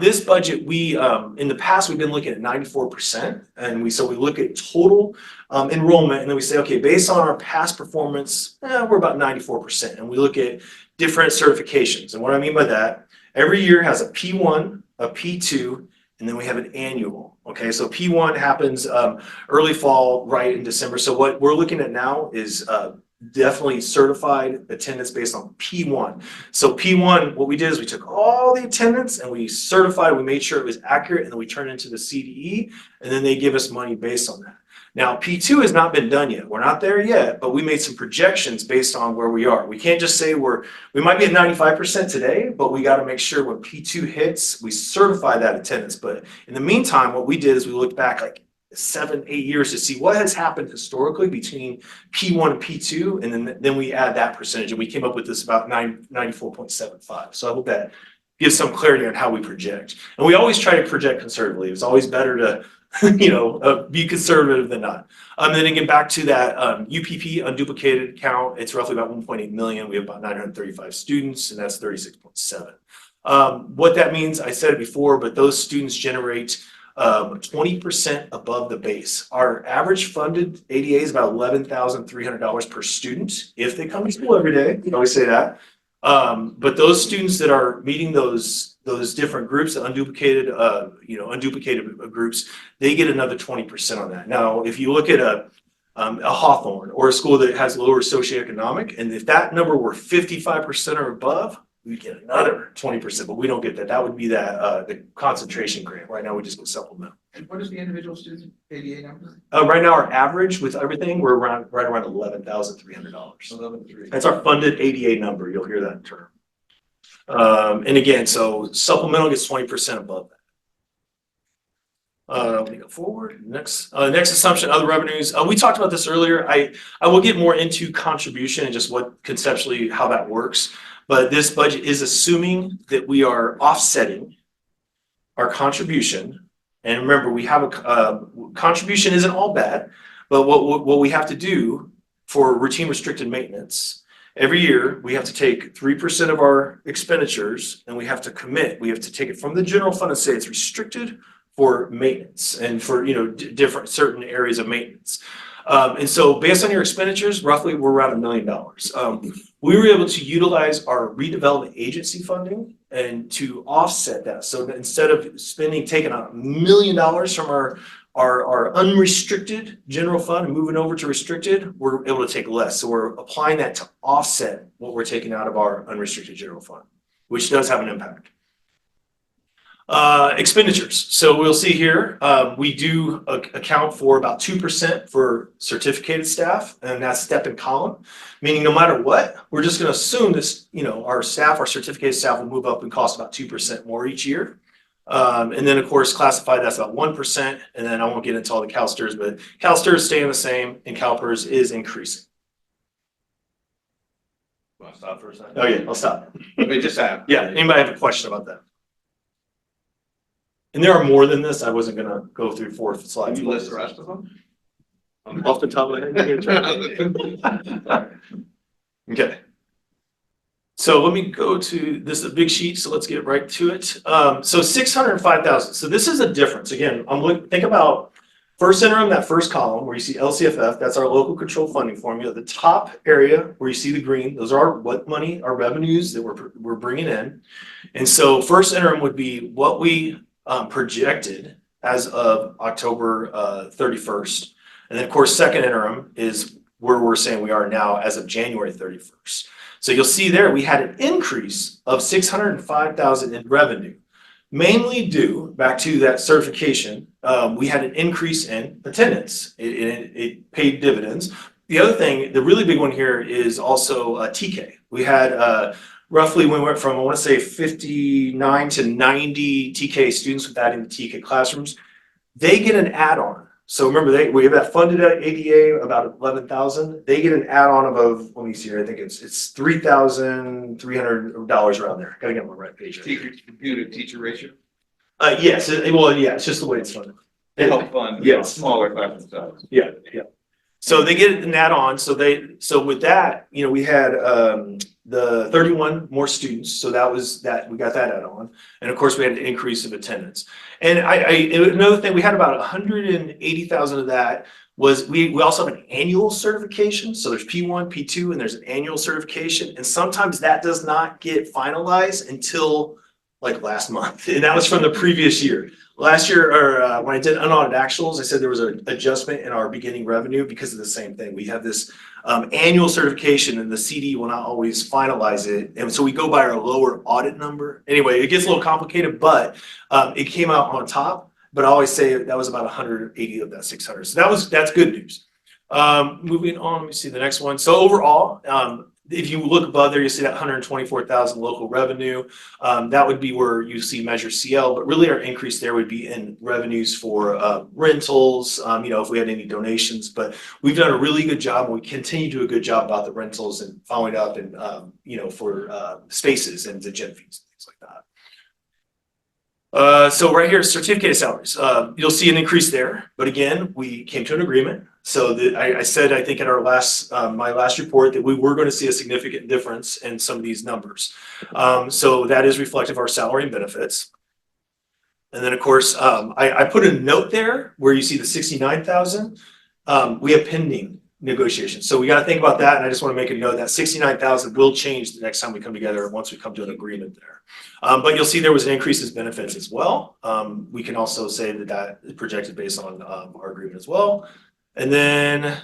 This budget, in the past, we've been looking at 94%. And we look at total enrollment, and then we say, okay, based on our past performance, we're about 94%. And we look at different certifications. And what I mean by that, every year has a P1, a P2, and then we have an annual. Okay, so P1 happens early fall, right in December. So what we're looking at now is definitely certified attendance based on P1. So P1, what we did is we took all the attendance and we certified, we made sure it was accurate, and then we turned it into the CDE, and then they give us money based on that. Now, P2 has not been done yet. We're not there yet, but we made some projections based on where we are. We can't just say we might be at 95% today, but we got to make sure when P2 hits, we certify that attendance. But in the meantime, what we did is we looked back like 7-8 years to see what has happened historically between P1 and P2, and then we add that percentage, and we came up with this about 94.75. So I hope that gives some clarity on how we project. And we always try to project conservatively. It's always better to be conservative than not. And then again, back to that UPP unduplicated count, it's roughly about 1.8 million. We have about 935 students, and that's 36.7. What that means, I said it before, but those students generate 20% above the base. Our average funded ADA is about $11,300 per student if they come to school every day. You always say that. But those students that are meeting those different groups, the unduplicated groups, they get another 20% on that. Now, if you look at a Hawthorne or a school that has lower socioeconomic, and if that number were 55% or above, we get another 20%, but we don't get that. That would be the concentration grant. Right now, we just go supplemental. And what is the individual student's ADA number? Right now, our average with everything, we're right around $11,300. $11,300. That's our funded ADA number. You'll hear that term. And again, so supplemental gets 20% above that. Let me go forward. Next assumption, other revenues. We talked about this earlier. I will get more into contribution and just what conceptually how that works. But this budget is assuming that we are offsetting our contribution. And remember, we have a contribution isn't all bad, but what we have to do for routine restricted maintenance, every year we have to take 3% of our expenditures and we have to commit. We have to take it from the general fund and say it's restricted for maintenance and for, different certain areas of maintenance. And so based on your expenditures, roughly we're around $1 million. We were able to utilize our redevelopment agency funding and to offset that. So that instead of taking out $1 million from our unrestricted general fund and moving over to restricted, we're able to take less. So we're applying that to offset what we're taking out of our unrestricted general fund, which does have an impact. Expenditures. So we'll see here, we do account for about 2% for certificated staff, and that's step and column, meaning no matter what, we're just going to assume this, our certificated staff will move up and cost about 2% more each year. And then of course, classified, that's about 1%. And then I won't get into all the CalSTRS, but CalSTRS is staying the same and CalPERS is increasing. Want to stop for a second? Oh yeah, I'll stop. Let me just add. Yeah, anybody have a question about that? And there are more than this. I wasn't gonna go through 4 slides. Can you list the rest of them? Off the top of my head. Okay. So let me go to, this is a big sheet, so let's get right to it. So 605,000. So this is a difference. Again, think about first interim, that first column where you see LCFF, that's our local control funding formula. The top area where you see the green, those are our revenues that we're bringing in. And so first interim would be what we projected as of October 31st. And then of course, second interim is where we're saying we are now as of January 31st. So you'll see there, we had an increase of 605,000 in revenue, mainly due back to that certification. We had an increase in attendance. It paid dividends. The other thing, the really big one here is also TK. We had roughly, we went from, I want to say 59 to 90 TK students with adding the TK classrooms. They get an add-on. So remember, we have that funded at ADA about 11,000. They get an add-on of, let me see here, I think it's $3,300 around there. Gotta get on the right page. Teacher ratio? Yes, it's just the way it's funded. They help fund smaller classroom size. Yeah. So they get an add-on. So with that, we had the 31 more students. So that was that, we got that add-on. And of course we had an increase of attendance. And another thing, we had about 180,000 of that was we also have an annual certification. So there's P1, P2, and there's an annual certification. And sometimes that does not get finalized until like last month. And that was from the previous year. Last year, or when I did unaudited actuals, I said there was an adjustment in our beginning revenue because of the same thing. We have this annual certification and the CD will not always finalize it. And so we go by our lower audit number. Anyway, it gets a little complicated, but it came out on top. But I always say that was about 180 of that 600. So that's good news. Moving on, let me see the next one. So overall, if you look above there, you see that 124,000 local revenue. That would be where you see Measure CL, but really our increase there would be in revenues for rentals, if we had any donations. But we've done a really good job, and we continue to do a good job about the rentals and following up and, for spaces and the gym fees, things like that. So right here, certificated salaries. You'll see an increase there, but again, we came to an agreement. So I said, I think in our my last report that we were going to see a significant difference in some of these numbers. So that is reflective of our salary and benefits. And then of course, I put a note there where you see the 69,000. We have pending negotiations. So we got to think about that. And I just want to make a note that 69,000 will change the next time we come together once we come to an agreement there. But you'll see there was an increase in benefits as well. We can also say that is projected based on our agreement as well. And then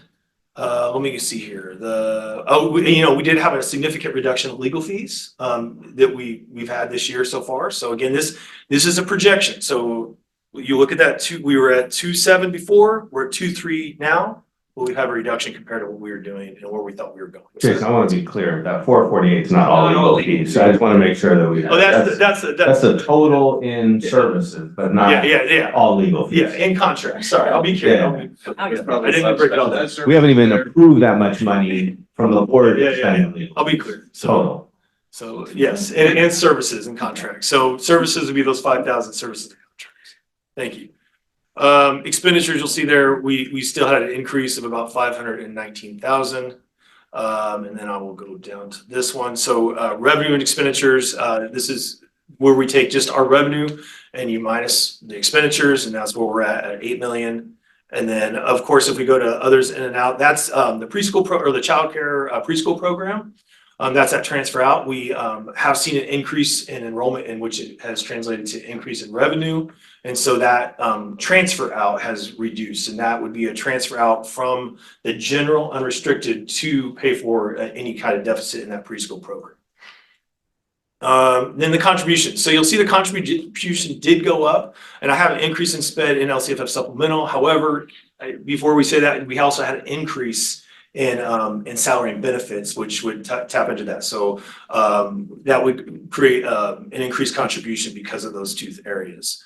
let me see here. We did have a significant reduction of legal fees that we've had this year so far. So again, this is a projection. So you look at that, we were at 2.7 before, we're at 2.3 now. But we have a reduction compared to what we were doing and where we thought we were going. Jason, I want to be clear, that 448 is not all legal fees, so I just want to make sure that we have. Oh, that's the total in services, but not all legal fees. Yeah, in contract, sorry, I'll be clear. I didn't break it all down. We haven't even approved that much money from the board to spend on legal. I'll be clear. Total. So yes, and services and contracts. So services would be those 5,000 services and contracts. Thank you. Expenditures, you'll see there, we still had an increase of about 519,000. And then I will go down to this one. So revenue and expenditures, this is where we take just our revenue and you minus the expenditures, and that's where we're at 8 million. And then, of course, if we go to others in and out, that's the preschool or the childcare preschool program. That's that transfer out. We have seen an increase in enrollment, in which it has translated to increase in revenue. And so that transfer out has reduced, and that would be a transfer out from the general unrestricted to pay for any kind of deficit in that preschool program. Then the contribution. So you'll see the contribution did go up, and I have an increase in SPED in LCFF supplemental. However, before we say that, we also had an increase in salary and benefits, which would tap into that. So that would create an increased contribution because of those two areas.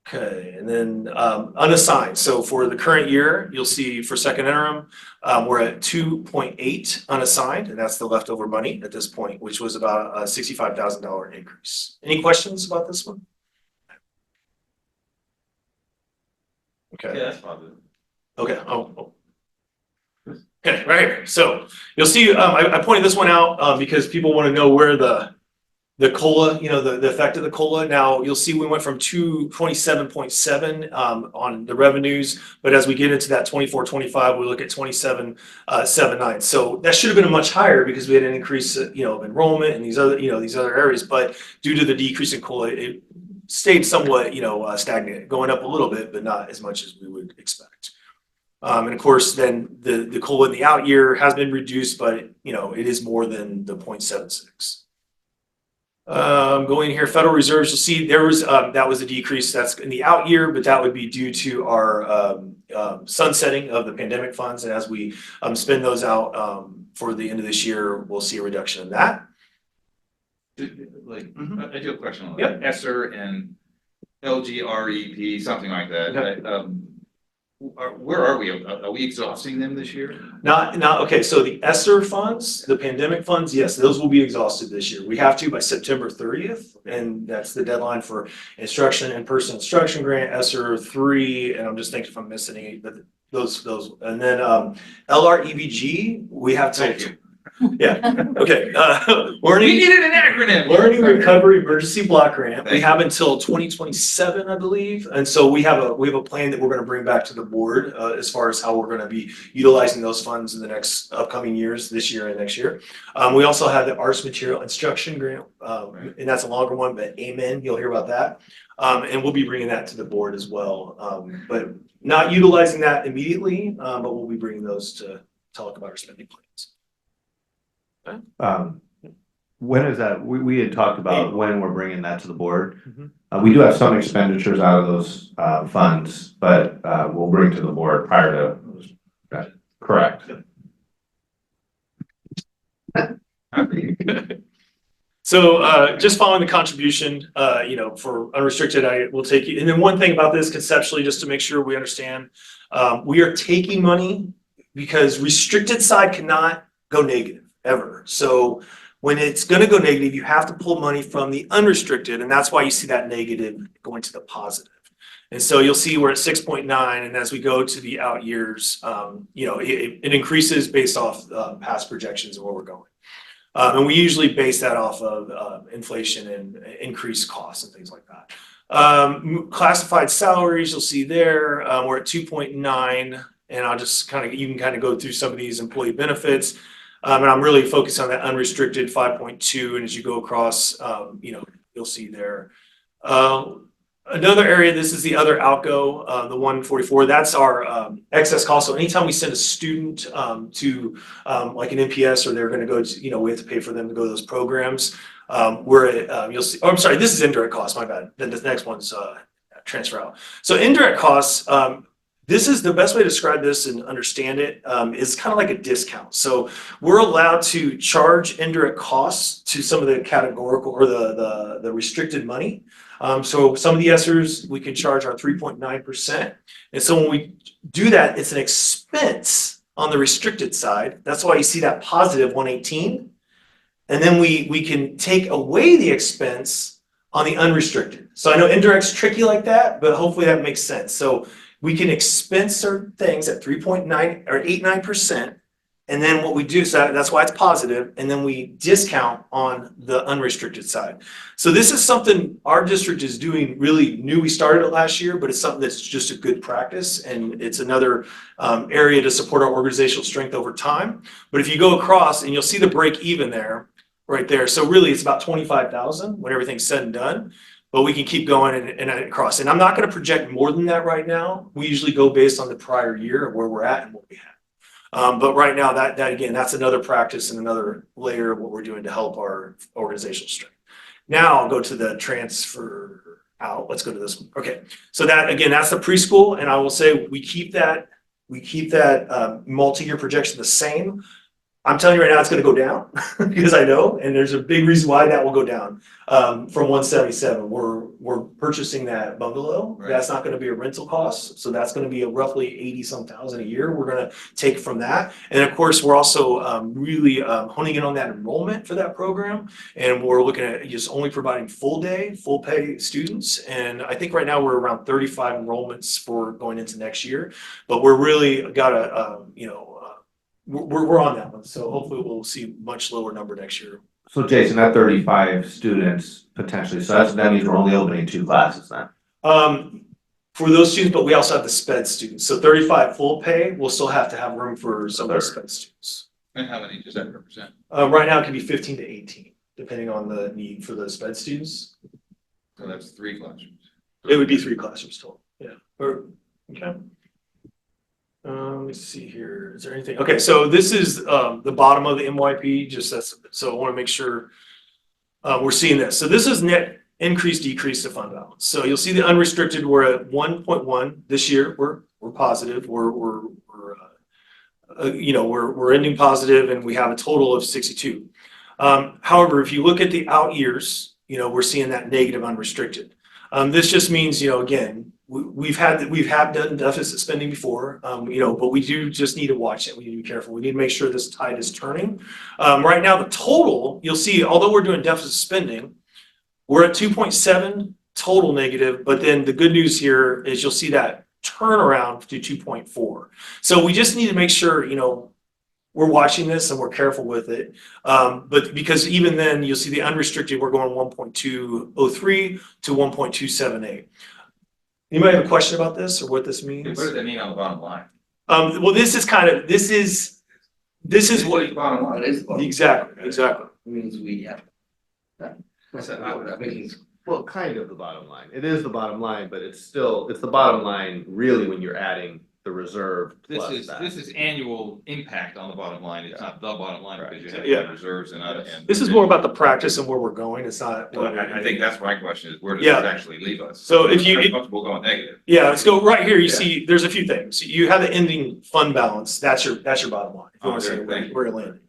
Okay, and then unassigned. So for the current year, you'll see for second interim, we're at 2.8 unassigned, and that's the leftover money at this point, which was about a $65,000 increase. Any questions about this one? Okay. Yeah, that's positive. Okay. Okay, right here. So you'll see, I pointed this one out because people want to know where the COLA, the effect of the COLA. Now you'll see we went from 227.7 on the revenues, but as we get into that 24-25, we look at 27.79. So that should have been a much higher because we had an increase, of enrollment and these other areas. But due to the decrease in COLA, it stayed somewhat, stagnant, going up a little bit, but not as much as we would expect. And of course, then the COLA in the out year has been reduced, but it is more than the 0.76. Going here, Federal Reserves, you'll see there was that was a decrease that's in the out year, but that would be due to our sunsetting of the pandemic funds. And as we spend those out for the end of this year, we'll see a reduction in that. I do have a question on Yep. that. ESSER and LGREP, something like that. Where are we? Are we exhausting them this year? Not okay. So the ESSER funds, the pandemic funds, yes, those will be exhausted this year. We have to by September 30th, and that's the deadline for in-person instruction grant, ESSER 3, and I'm just thinking if I'm missing any, but those, and then LREBG, we have to. Yeah. Okay. We needed an acronym. Learning Recovery Emergency Block Grant. We have until 2027, I believe, and so we have a plan that we're going to bring back to the board as far as how we're going to be utilizing those funds in the next upcoming years, this year and next year. We also have the Arts Material Instruction Grant, and that's a longer one, but Amen, you'll hear about that, and we'll be bringing that to the board as well, but not utilizing that immediately, but we'll be bringing those to talk about our spending plans. When is that? We had talked about when we're bringing that to the board. We do have some expenditures out of those funds, but we'll bring to the board prior to that. Correct. So just following the contribution, for unrestricted, I will take you. And then one thing about this conceptually, just to make sure we understand, we are taking money because restricted side cannot go negative ever. So when it's going to go negative, you have to pull money from the unrestricted, and that's why you see that negative going to the positive. And so you'll see we're at 6.9, and as we go to the out years, it increases based off past projections of where we're going. And we usually base that off of inflation and increased costs and things like that. Classified salaries, you'll see there, we're at 2.9, and I'll just you can kind of go through some of these employee benefits. And I'm really focused on that unrestricted 5.2, and as you go across, you'll see there. Another area, this is the other outgo, the 144, that's our excess cost. So anytime we send a student to like an NPS, or they're going to go to, we have to pay for them to go to those programs. We're at, you'll see, I'm sorry, this is indirect costs, my bad. Then the next one's transfer out. So indirect costs, this is the best way to describe this and understand it, is kind of like a discount. So we're allowed to charge indirect costs to some of the categorical or the restricted money. So some of the ESSERs, we can charge our 3.9%. And so when we do that, it's an expense on the restricted side. That's why you see that positive 118. And then we can take away the expense on the unrestricted. So I know indirect's tricky like that, but hopefully that makes sense. So we can expense certain things at 3.9 or 89%, And then what we do, so that's why it's positive, and then we discount on the unrestricted side. So this is something our district is doing really new. We started it last year, but it's something that's just a good practice, and it's another area to support our organizational strength over time. But if you go across, and you'll see the break even there, right there. So really, it's about 25,000 when everything's said and done. But we can keep going and across. And I'm not going to project more than that right now. We usually go based on the prior year of where we're at and what we have. But right now, that again, that's another practice and another layer of what we're doing to help our organizational strength. Now I'll go to the transfer out. Let's go to this one. Okay. So that again, that's the preschool, and I will say we keep that multi-year projection the same. I'm telling you right now, it's going to go down because I know, and there's a big reason why that will go down from 177. We're purchasing that bungalow. Right. That's not going to be a rental cost, so that's going to be a roughly 80-some thousand a year. We're going to take from that, and of course, we're also really honing in on that enrollment for that program, and we're looking at just only providing full day, full pay students. And I think right now we're around 35 enrollments for going into next year, but we're really got a we're on that one, so hopefully we'll see much lower number next year. So Jason, that 35 students potentially, so that means we're only opening 2 classes then? For those students, but we also have the sped students, so 35 full pay, we'll still have to have room for some of the sped students. And how many does that represent? Right now it can be 15 to 18, depending on the need for the sped students. So that's 3 classrooms. It would be 3 classrooms total, yeah, okay. Let me see here. Is there anything? Okay, so this is the bottom of the MYP. So I want to make sure we're seeing this. So this is net increase, decrease to fund balance. So you'll see the unrestricted. We're at 1.1 this year. We're positive. We're ending positive, and we have a total of 62. However, if you look at the out years, we're seeing that negative unrestricted. This just means, again, we've done deficit spending before, but we do just need to watch it. We need to be careful. We need to make sure this tide is turning. Right now, the total, you'll see, although we're doing deficit spending, we're at 2.7 total negative, but then the good news here is you'll see that turnaround to 2.4. So we just need to make sure, we're watching this and we're careful with it. But because even then you'll see the unrestricted, we're going 1.203 to 1.278. Anybody have a question about this or what this means? What does that mean on the bottom line? Well, this is what. The bottom line. It is. Exactly. It means we have. That means, well, kind of the bottom line. It is the bottom line, but it's the bottom line really when you're adding the reserve plus that. This is annual impact on the bottom line. It's not the bottom line because you have Yeah. reserves and. This is more about the practice and where we're going. It's not. Well, I think that's my question is where does Yeah. it actually leave us? So if you- We're comfortable going negative. Yeah, let's go right here. You see, there's a few things. You have the ending fund balance. That's your bottom line. If you want to say Thank you. where you're landing.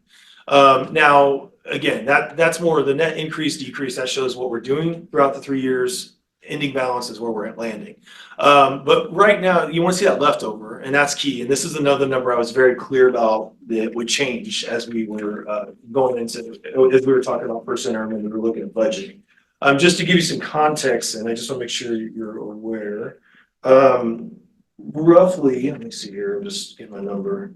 Now, again, that's more of the net increase, decrease. That shows what we're doing throughout the 3 years. Ending balance is where we're at landing. But right now, you want to see that leftover, and that's key. And this is another number I was very clear about that would change as we were going into, as we were talking about first interim and we were looking at budgeting. Just to give you some context, and I just want to make sure you're aware. Roughly, let me see here, I'm just getting my number.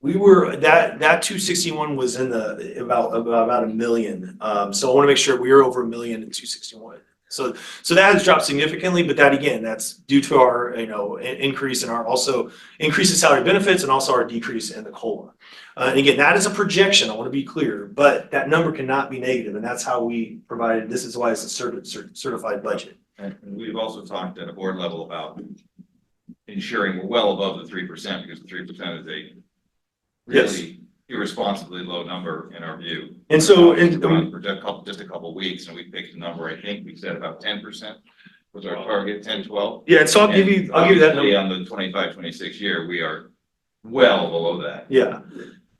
We were that 261 was in the about $1 million. So I want to make sure we are over $1 million in 261. So that has dropped significantly, but that again, that's due to our increase in our also increase in salary benefits and also our decrease in the COLA. And again, that is a projection. I want to be clear, but that number cannot be negative, and that's how we provided. This is why it's a certified budget. And we've also talked at a board level about ensuring we're well above the 3% because the 3% is a really irresponsibly low number in our view. And so, for just a couple of weeks, and we picked a number. I think we said about 10% was our target, 10, 12. Yeah, and so I'll give you that number. On the 25-26 year, we are well below that. Yeah.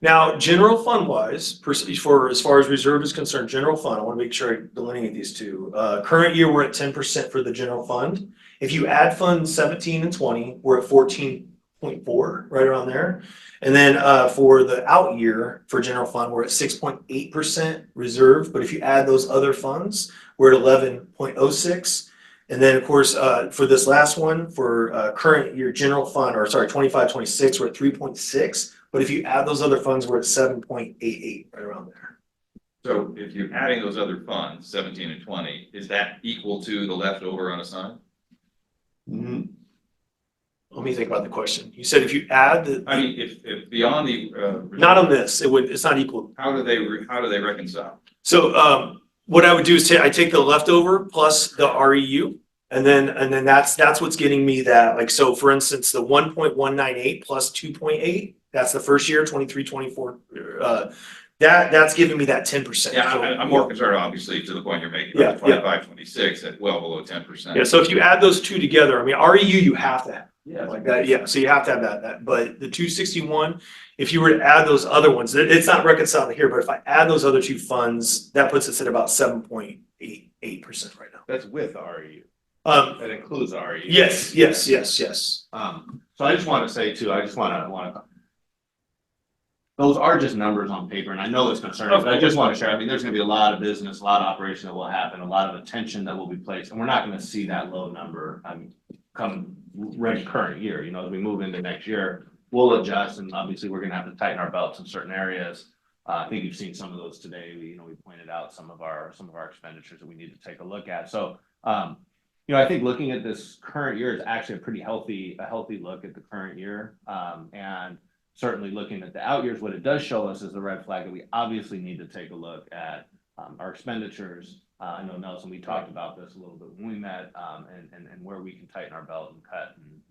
Now, general fund wise, as far as reserve is concerned, general fund, I want to make sure I delineate these two. Current year, we're at 10% for the general fund. If you add funds 17 and 20, we're at 14.4, right around there. And then for the out year for general fund, we're at 6.8% reserve. But if you add those other funds, we're at 11.06. And then, of course, for this last one, for current year general fund, or sorry, 25-26, we're at 3.6. But if you add those other funds, we're at 7.88, right around there. So if you're adding those other funds, 17 and 20, is that equal to the leftover unassigned? Let me think about the question. You said if you add the. I mean, if beyond the. Not on this, it's not equal. How do they reconcile? So what I would do is I take the leftover plus the REU, and then that's what's getting me that, like, so for instance, the 1.198 plus 2.8, that's the first year, 23-24, that's giving me that 10%. Yeah, I'm more concerned, obviously, to the point you're making, Yeah, about 25-26 at well below 10%. Yeah, so if you add those two together, I mean, REU you have to have. Yeah. Like that, yeah, so you have to have that, but the 261, if you were to add those other ones, it's not reconciled here, but if I add those other two funds, that puts us at about 7.88% right now. That's with the REU. That includes the REU. Yes. So I just want to say too, I just want to. Those are just numbers on paper, and I know it's concerning, but I just want to share, I mean, there's gonna be a lot of business, a lot of operation that will happen, a lot of attention that will be placed, and we're not gonna see that low number, come current year, as we move into next year, we'll adjust, and obviously, we're gonna have to tighten our belts in certain areas. I think you've seen some of those today, we pointed out some of our expenditures that we need to take a look at, so, I think looking at this current year is actually a healthy look at the current year, and certainly looking at the out years, what it does show us is the red flag that we obviously need to take a look at our expenditures. I know Nelson, we talked about this a little bit when we met, and where we can tighten our belt and cut and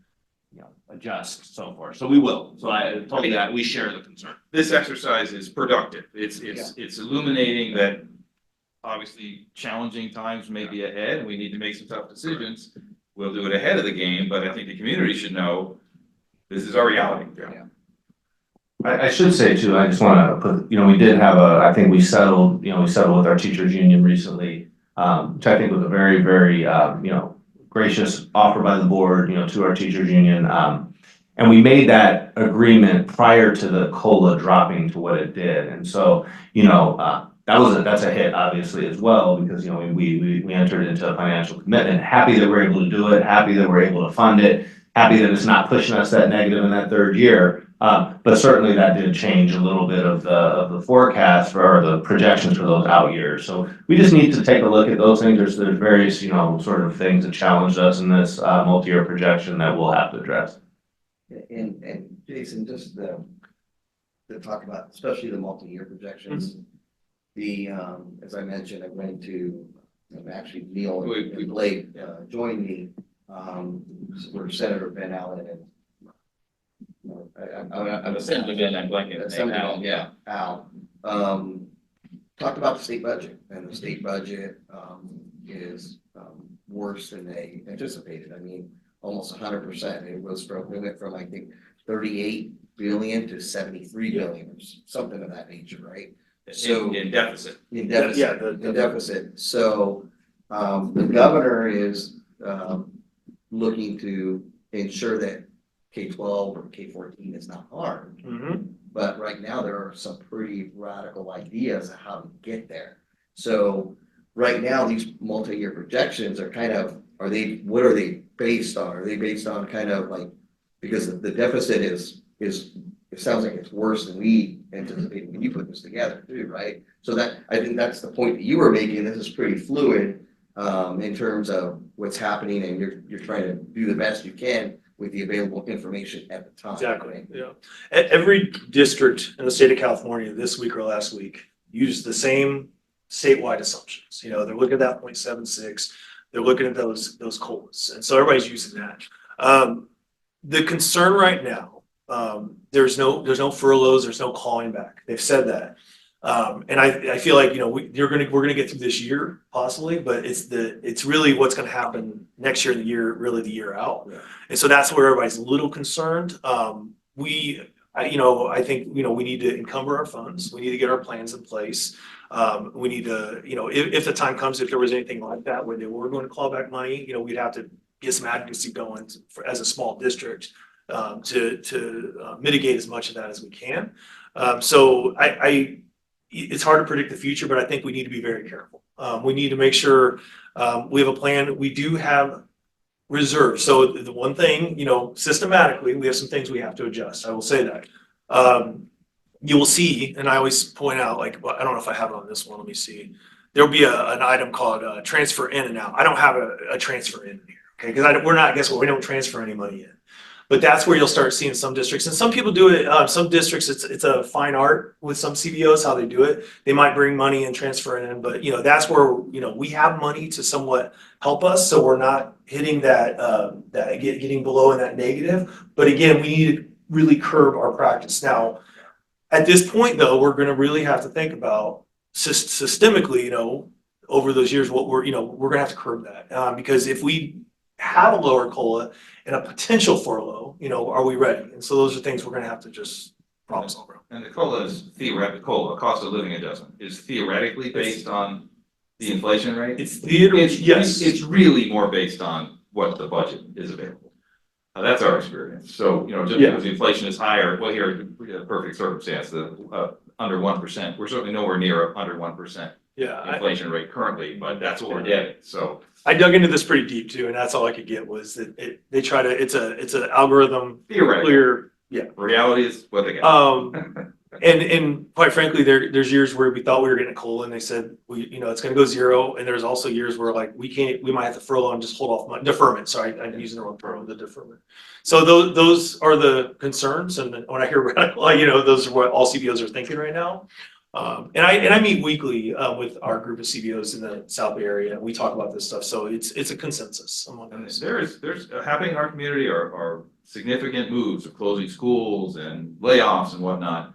adjust, so forth. So we will. So I told you that we share the concern. This exercise is productive. It's illuminating that obviously challenging times may be ahead and we need to make some tough decisions. We'll do it ahead of the game, but I think the community should know this is our reality. Yeah. I should say too, I just want to put, we did have I think we settled with our teachers union recently, which I think was a very, very, gracious offer by the board, to our teachers union. And we made that agreement prior to the COLA dropping to what it did. And so, that's a hit obviously as well, because, we entered into a financial commitment, happy that we're able to do it, happy that we're able to fund it, happy that it's not pushing us that negative in that third year. But certainly that did change a little bit of the forecast or the projections for those out years. So we just need to take a look at those things. There's various, sort of things that challenged us in this multi-year projection that we'll have to address. And Jason, just to talk about, especially the multi-year projections, as I mentioned, I went to, actually Neil and Blake joined me, where Senator Ben Allen and I'm Assembly Ben, I'm blanking. Al, talked about the state budget, and the state budget is worse than they anticipated. I mean, almost 100%. It went from I think 38 billion to 73 billion, or something of that nature, right? So in deficit. In deficit. In deficit. So the governor is looking to ensure that K-12 or K-14 is not harmed. But right now there are some pretty radical ideas of how to get there. So right now these multi-year projections are what are they based on? Are they based on kind of like, because the deficit is it sounds like it's worse than we anticipated when you put this together too, right? So I think that's the point that you were making. This is pretty fluid in terms of what's happening, and you're trying to do the best you can with the available information at the time. Exactly, right? yeah. Every district in the state of California this week or last week used the same statewide assumptions. They're looking at that 0.76, they're looking at those COLAs, and so everybody's using that. The concern right now, there's no furloughs, there's no calling back. They've said that. And I feel like, we're gonna get through this year possibly, but it's really what's gonna happen next year and the year out. Yeah. And so that's where everybody's a little concerned. I think, we need to encumber our funds. We need to get our plans in place. We need to, if the time comes, if there was anything like that where they were going to claw back money, we'd have to get some advocacy going as a small district to mitigate as much of that as we can. So it's hard to predict the future, but I think we need to be very careful. We need to make sure, we have a plan. We do have reserves. So the one thing, systematically, we have some things we have to adjust. I will say that. You will see, and I always point out, like, well, I don't know if I have it on this one. Let me see. There'll be an item called transfer in and out. I don't have a transfer in here, okay? Because we're not, guess what? We don't transfer any money in. But that's where you'll start seeing some districts, and some people do it. Some districts, it's a fine art with some CBOs how they do it. They might bring money and transfer it in, but that's where we have money to somewhat help us, so we're not hitting that getting below in that negative. But again, we need to really curb our practice. Now, at this point, though, we're going to really have to think about systemically, over those years, what we're going to have to curb that because if we have a lower COLA and a potential for a low, are we ready? And so those are things we're going to have to just problem solve. And the COLA is theoretical, cost of living adjustment is theoretically based on the inflation rate? Yes. It's really more based on what the budget is available. That's our experience. So, just because the inflation is higher, well, here, we have a perfect circumstance, the under 1%, we're certainly nowhere near under 1%. Inflation rate currently, but that's what we're getting. So I dug into this pretty deep too, and that's all I could get was that they try to, it's an algorithm. Theoretical. Reality is what they got. And quite frankly, there's years where we thought we were getting a COLA and they said, it's gonna go zero. And there's also years where like, we might have to furlough and just hold off money, deferment. Sorry, I'm using the wrong term, the deferment. So those are the concerns. And when I hear, those are what all CBOs are thinking right now. And I meet weekly with our group of CBOs in the South Bay area. We talk about this stuff, so it's a consensus among us. There's happening in our community are significant moves of closing schools and layoffs and whatnot.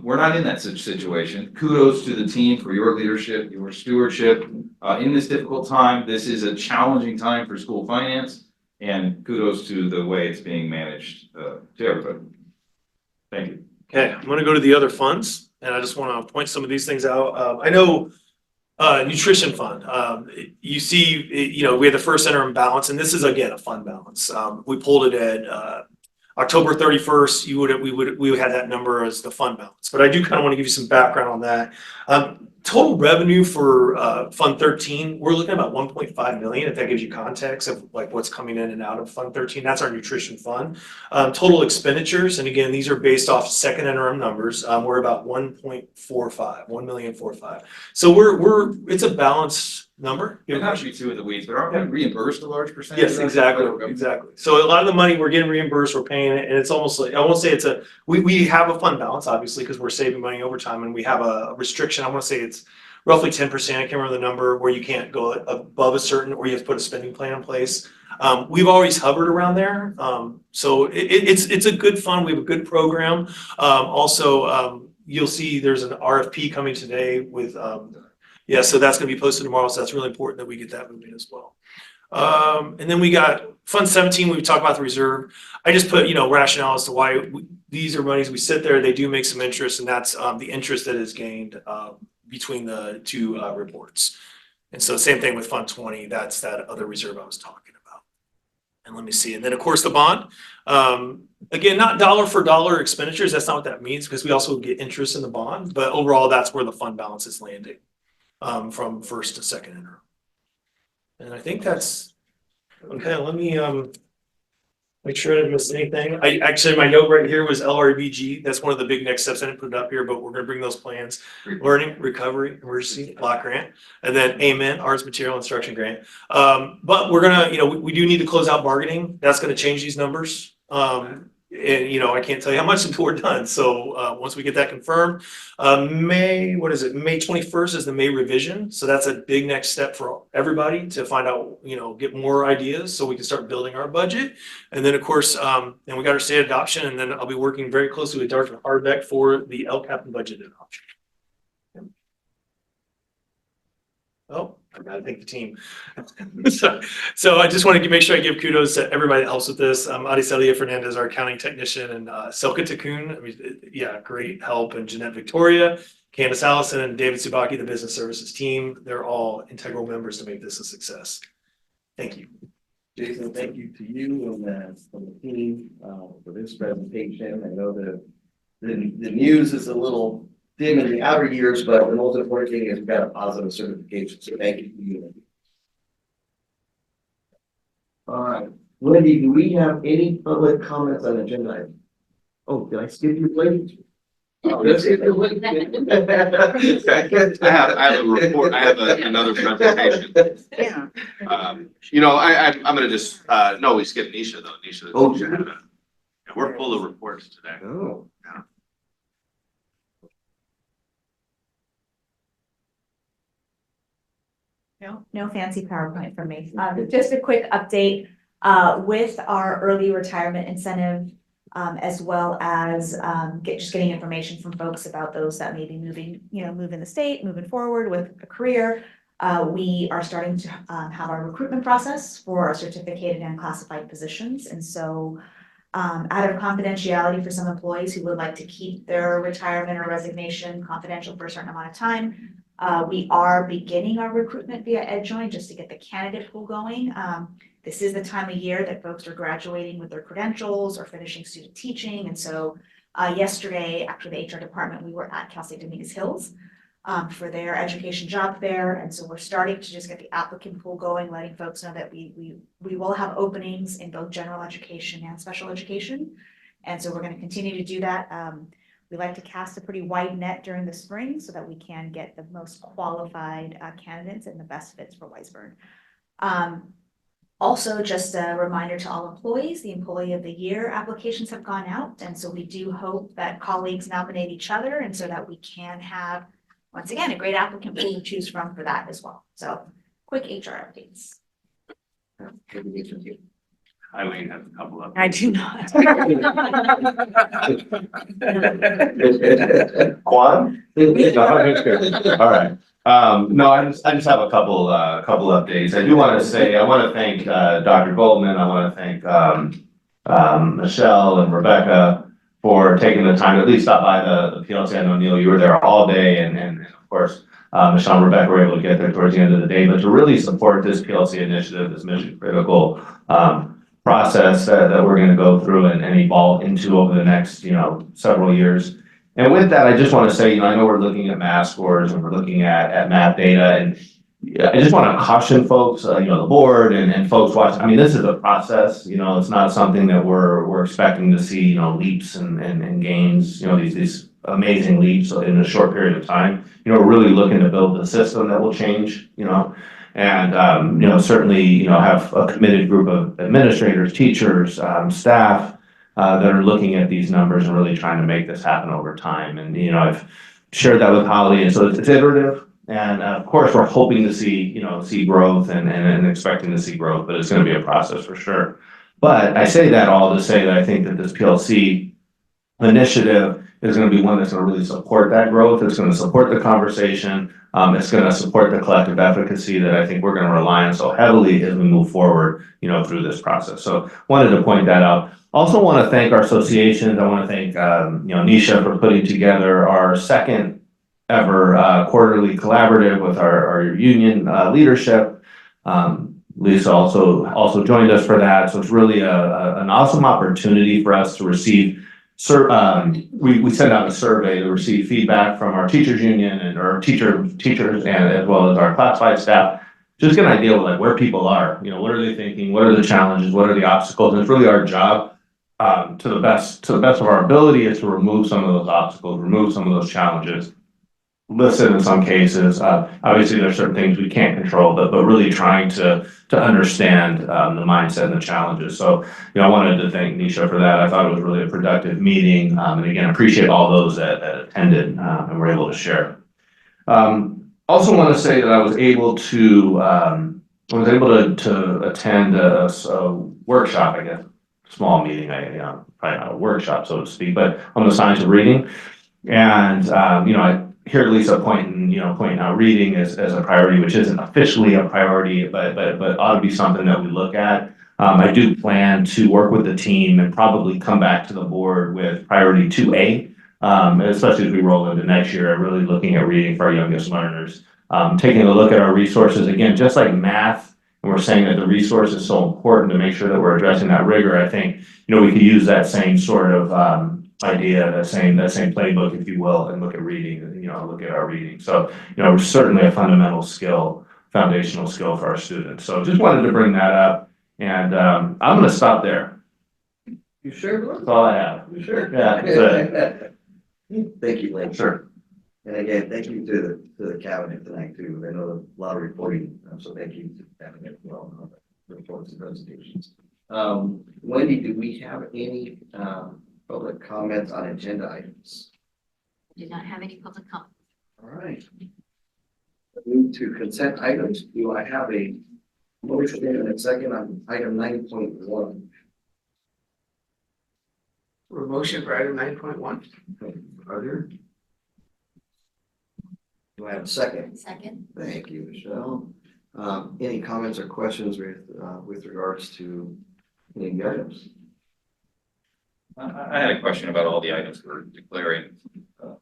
We're not in that situation. Kudos to the team for your leadership, your stewardship in this difficult time. This is a challenging time for school finance, and kudos to the way it's being managed to everybody. Thank you. Okay, I'm going to go to the other funds. And I just want to point some of these things out. I know nutrition fund. You see, we had the first interim balance, and this is again a fund balance. We pulled it at October 31st. We would have that number as the fund balance. But I do kind of want to give you some background on that. Total revenue for Fund 13, we're looking at about 1.5 million, if that gives you context of like what's coming in and out of Fund 13. That's our nutrition fund. Total expenditures, and again, these are based off second interim numbers. We're about 1.45. So it's a balanced number. It has to be two in the weeds, but aren't we reimbursed a large percentage? Yes, exactly. So a lot of the money we're getting reimbursed, we're paying it, and it's almost like, I won't say we have a fund balance, obviously, because we're saving money over time, and we have a restriction. I want to say it's roughly 10%. I can't remember the number where you can't go above a certain, or you have to put a spending plan in place. We've always hovered around there. So it's a good fund. We have a good program. Also, you'll see there's an RFP coming today with, so that's going to be posted tomorrow. So that's really important that we get that moving as well. And then we got Fund 17. We talked about the reserve. I just put, rationale as to why these are monies we sit there. They do make some interest, and that's the interest that is gained between the two reports. And so same thing with Fund 20. That's that other reserve I was talking about. And let me see. And then of course the bond. Again, not dollar for dollar expenditures. That's not what that means, because we also get interest in the bond. But overall, that's where the fund balance is landing. From first to second interim. And I think that's okay. Let me make sure I didn't miss anything. My note right here was LRBG. That's one of the big next steps. I didn't put it up here, but we're going to bring those plans: learning, recovery, emergency, block grant, and then AMEN, arts, material, instruction grant. But we're gonna, we do need to close out bargaining. That's going to change these numbers. And I can't tell you how much until we're done. So once we get that confirmed, May 21st is the May revision. So that's a big next step for everybody to find out, get more ideas so we can start building our budget. And then of course, then we got our state adoption, and then I'll be working very closely with Dr. Hardbeck for the LCAP and budget adoption. Oh, I gotta thank the team. So I just want to make sure I give kudos to everybody that helps with this. Adicelia Fernandez, our accounting technician, and Selka Takun, great help, and Jeanette Victoria, Candace Allison, and David Subaki, the business services team. They're all integral members to make this a success. Thank you. Jason, thank you to you and the team for this presentation. I know that the news is a little dim in the outer years, but the most important thing is we got a positive certification, so thank you. All right, Wendy, do we have any public comments on agenda items? Oh, did I skip you, lady? Oh, let's skip you, lady. I have a report, I have another presentation. Yeah. I'm gonna just, no, we skipped Nisha though. Nisha. Oh, Nisha had we're full of reports today. Oh. No fancy PowerPoint from me. Just a quick update, with our early retirement incentive, as well as, getting information from folks about those that may be moving the state, moving forward with a career. We are starting to, have our recruitment process for our certificated and classified positions. And so, out of confidentiality for some employees who would like to keep their retirement or resignation confidential for a certain amount of time, we are beginning our recruitment via EdJoin just to get the candidate pool going. This is the time of year that folks are graduating with their credentials or finishing student teaching. And so yesterday, after the HR department, we were at Cal State Dominguez Hills for their education job fair. And so we're starting to just get the applicant pool going, letting folks know that we will have openings in both general education and special education. And so we're going to continue to do that. We like to cast a pretty wide net during the spring so that we can get the most qualified candidates and the best fits for Weisburn. Also, just a reminder to all employees, the Employee of the Year applications have gone out. And so we do hope that colleagues nominate each other and so that we can have, once again, a great applicant pool to choose from for that as well. So quick HR updates. Eileen has a couple of. I do not. Quan? All right. No, I just have a couple updates. I do want to say, I want to thank, Dr. Goldman. I want to thank, Michelle and Rebecca for taking the time to at least stop by the PLC. I know, Neil, you were there all day and of course, Michelle and Rebecca were able to get there towards the end of the day, but to really support this PLC initiative, this mission critical, process that we're going to go through and evolve into over the next, several years. And with that, I just want to say, I know we're looking at math scores and we're looking at math data, and I just want to caution folks, the board and folks watching. I mean, this is a process. It's not something that we're expecting to see, leaps and gains. These amazing leaps in a short period of time. We're really looking to build a system that will change. And certainly have a committed group of administrators, teachers, staff that are looking at these numbers and really trying to make this happen over time. And I've shared that with Holly, and so it's iterative. And of course, we're hoping to see growth and expecting to see growth, but it's going to be a process for sure. But I say that all to say that I think that this PLC initiative is going to be one that's going to really support that growth. It's going to support the conversation. It's going to support the collective efficacy that I think we're going to rely on so heavily as we move forward, through this process. So wanted to point that out. Also want to thank our associations. I want to thank, Nisha for putting together our second ever quarterly collaborative with our union leadership. Lisa also joined us for that. So it's really an awesome opportunity for us to receive. We sent out a survey to receive feedback from our teachers union and our teachers and as well as our classified staff. Just get an idea of where people are, what are they thinking? What are the challenges? What are the obstacles? And it's really our job to the best of our ability is to remove some of those obstacles, remove some of those challenges. Listen, in some cases, obviously there's certain things we can't control, but really trying to understand the mindset and the challenges. So, I wanted to thank Nisha for that. I thought it was really a productive meeting. And again, appreciate all those that attended and were able to share. Also want to say that I was able to attend a workshop, I guess, small meeting, probably not a workshop, so to speak, but on the science of reading. And, I hear Lisa pointing out reading as a priority, which isn't officially a priority, but ought to be something that we look at. I do plan to work with the team and probably come back to the board with priority 2A, especially as we roll into next year, really looking at reading for our youngest learners. Taking a look at our resources, again, just like math, and we're saying that the resource is so important to make sure that we're addressing that rigor. I think, we could use that same sort of idea, that same playbook, if you will, and look at reading, look at our reading. So, we're certainly a fundamental skill, foundational skill for our students. So just wanted to bring that up, and I'm gonna stop there. You sure? That's all I have. You sure? Yeah, that's Thank you, Lynn. Sure. And again, thank you to the cabinet tonight too. I know a lot of reporting, so thank you to the cabinet as well on the reports and presentations. Wendy, do we have any public comments on agenda items? Do not have any public comment. All right. Move to consent items. Do I have a motion and a second on item 9.1? For motion for item 9.1. Are there? Do I have a second? Second. Thank you, Michelle. Any comments or questions with regards to any of the items? I had a question about all the items we're declaring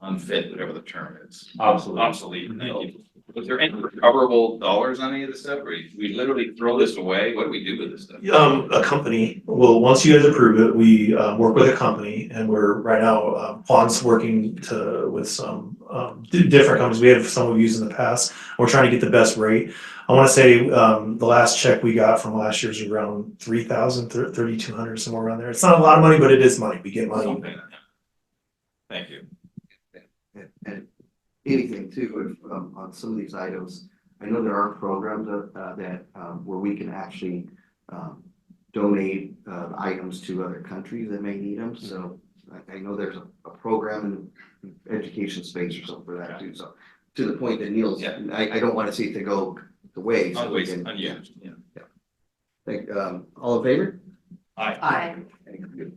unfit, whatever the term is. Obsolete. Thank you. Was there any recoverable dollars on any of this stuff, or we literally throw this away? What do we do with this stuff? A company will, once you guys approve it, we work with a company, and we're right now, Quan's working with some different companies. We have some we've used in the past. We're trying to get the best rate. I want to say the last check we got from last year's around 3,000, 3,200, somewhere around there. It's not a lot of money, but it is money. We get money. Thank you. And anything too, if, on some of these items, I know there are programs that where we can actually donate items to other countries that may need them. So I know there's a program in the education space or something for that too. So to the point that Neil's, I don't want to see it to go to waste. Thank, all in favor? Aye. Thank you.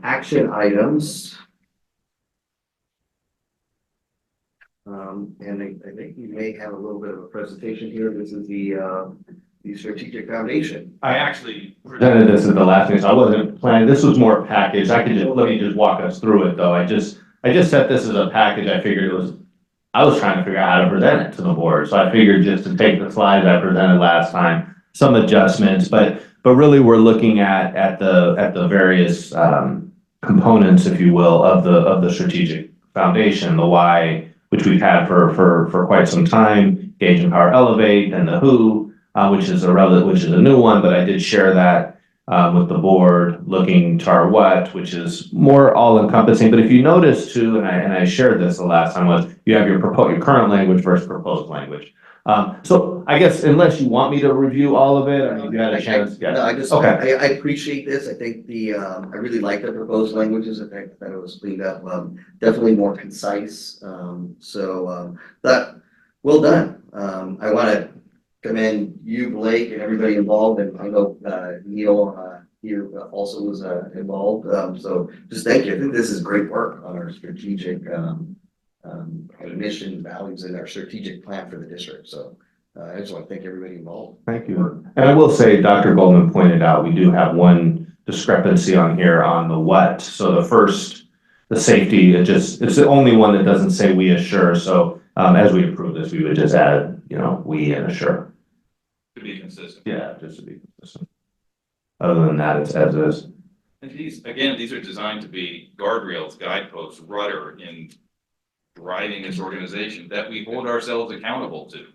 Action items. And I think you may have a little bit of a presentation here. This is the strategic foundation. I actually presented this at the last meeting, so I wasn't planning, this was more a package, let me just walk us through it though, I just set this as a package, I was trying to figure out how to present it to the board, so I figured just to take the slides I presented last time, some adjustments, but really we're looking at the various components, if you will, of the strategic foundation, the why, which we've had for quite some time, Engage, Empower, Elevate, and the who, which is a new one, but I did share that with the board, looking to our what, which is more all encompassing. But if you notice too, and I shared this the last time, was you have your current language versus proposed language. So I guess unless you want me to review all of it, or you had a chance. No, I appreciate this. I think I really like the proposed languages. I think that it was cleaned up, definitely more concise. That well done. I want to commend you, Blake, and everybody involved, and I know Neil here also was involved. So just thank you. I think this is great work on our strategic mission, values, and our strategic plan for the district. So I just want to thank everybody involved. Thank you. And I will say, Dr. Goldman pointed out, we do have one discrepancy on here on the what. So the safety, it's the only one that doesn't say we assure. So as we approve this, we would just add, we and assure. To be consistent. Yeah, just to be consistent. Other than that, it's as is. And these are designed to be guardrails, guideposts, rudder in driving this organization that we hold ourselves accountable to.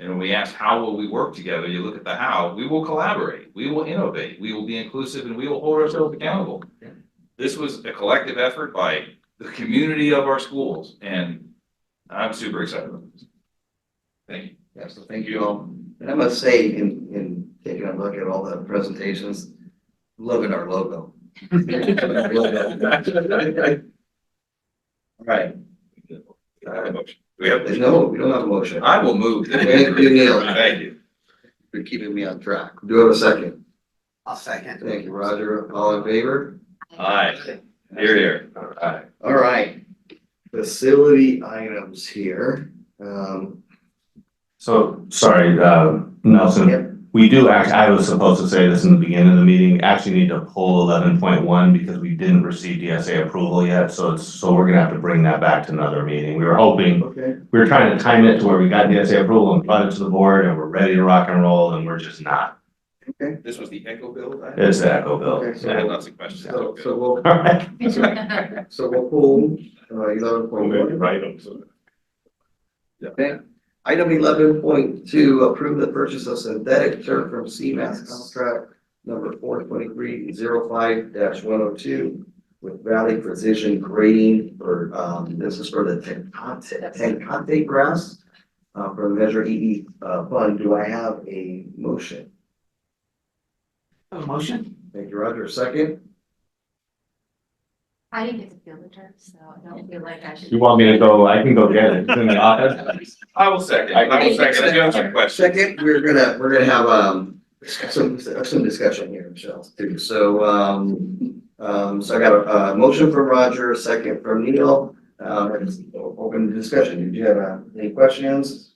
And when we ask how will we work together, you look at the how, we will collaborate, we will innovate, we will be inclusive, and we will hold ourselves accountable. This was a collective effort by the community of our schools, and I'm super excited about this. Thank you. Yeah, so thank you all. And I must say, in taking a look at all the presentations, loving our logo. All right. We have no, we don't have a motion. I will move. Thank you, Neil. Thank you. For keeping me on track. Do I have a second? I'll second. Thank you, Roger. All in favor? Aye. Here. All right. Facility items here. So, sorry, Nelson, we do I was supposed to say this in the beginning of the meeting, actually need to pull 11.1 because we didn't receive DSA approval yet, so we're gonna have to bring that back to another meeting. We were hoping, we were trying to time it to where we got DSA approval and brought it to the board and we're ready to rock and roll, and we're just not. Okay. This was the Echo build? It's the Echo build. Okay, I had lots of questions. So we'll, All right. so we'll pull, 11.1. Right. Okay. Item 11.2, approve the purchase of synthetic turf from CMAS contract number 423-05-102 with Valley Precision Grading for, this is for the Tecate grass, for the Measure EE, fund. Do I have a motion? A motion? Thank you, Roger. Second? I didn't get to feel the turf, so I don't feel like I should. You want me to go, I can go get it. It's in the office. I will second. I will second. I do have some questions. Second, we're gonna have, some discussion here, Michelle, too. So, so I got a motion from Roger, a second from Neil. Open discussion. Did you have any questions?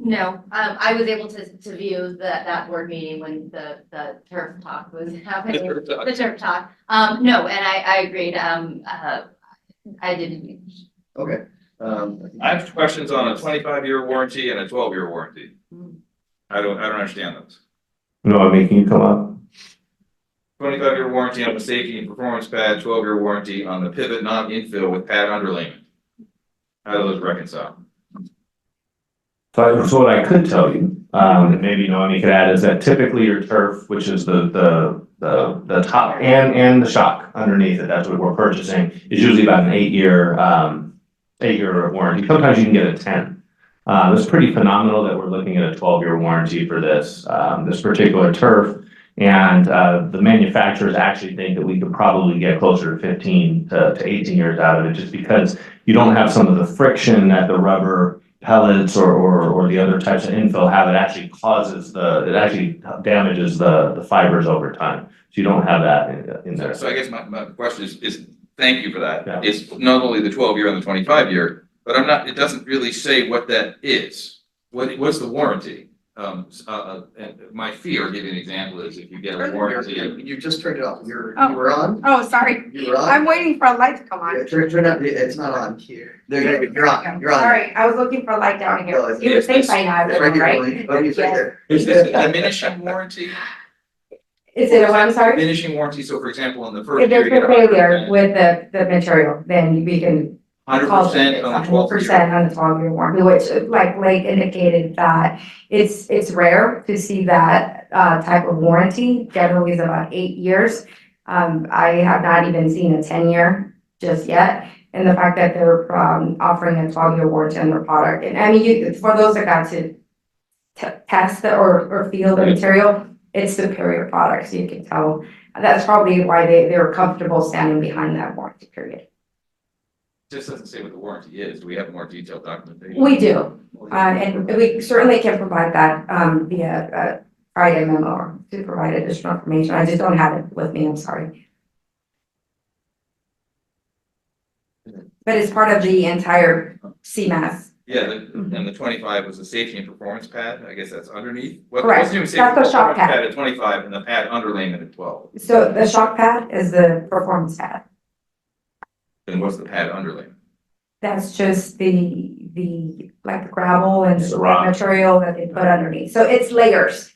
No, I was able to view that board meeting when the turf talk was happening, the turf talk. No, and I agreed, I didn't. Okay. I have questions on a 25-year warranty and a 12-year warranty. I don't understand those. No, I mean, can you come up? 25-year warranty on the safety and performance pad, 12-year warranty on the pivot non-infill with pad underlayment. How do those reconcile? So what I could tell you, and maybe Noemi could add, is that typically your turf, which is the top and the shock underneath it, that's what we're purchasing, is usually about an 8-year warranty. Sometimes you can get a 10. It's pretty phenomenal that we're looking at a 12-year warranty for this particular turf. And the manufacturers actually think that we could probably get closer to 15 to 18 years out of it, just because you don't have some of the friction that the rubber pellets or the other types of infill have. It actually it actually damages the fibers over time. So you don't have that in there. So I guess my question is thank you for that. Yeah. It's not only the 12-year and the 25-year, but it doesn't really say what that is. What's the warranty? And my fear, I'll give you an example, is if you get a warranty. You just turned it off. You were on? Oh, sorry. You were on? I'm waiting for a light to come on. Yeah, turn up. It's not on here. There, you're on. You're on. Sorry, I was looking for a light down No, here. it's- You would think by now, It's right here, right? Willie. Willie's right there. Is this a diminishing warranty? Is it a what, I'm sorry? Finishing warranty, so for example, in the first If year, there's you get a failure with the material, then we can 100% on the 12th year. 100% on the 12-year warranty, which like Blake indicated that it's rare to see that type of warranty. Generally is about 8 years. I have not even seen a 10-year just yet. And the fact that they're offering a 12-year warranty on their product. And I mean, for those that got to test or feel the material, it's superior product, so you can tell. That's probably why they're comfortable standing behind that warranty period. Just doesn't say what the warranty is. Do we have more detailed documentation? We do, and we certainly can provide that via Friday memo or to provide additional information. I just don't have it with me, I'm sorry. But it's part of the entire CMAS. Yeah, and the 25 was the safety and performance pad. I guess that's underneath. What's Correct. the new safety That's the and shock performance pad. At 25 and the pad underlayment at 12. So the shock pad is the performance pad. And what's the pad underlayment? That's just the like gravel and The rock. material that they put underneath. So it's layers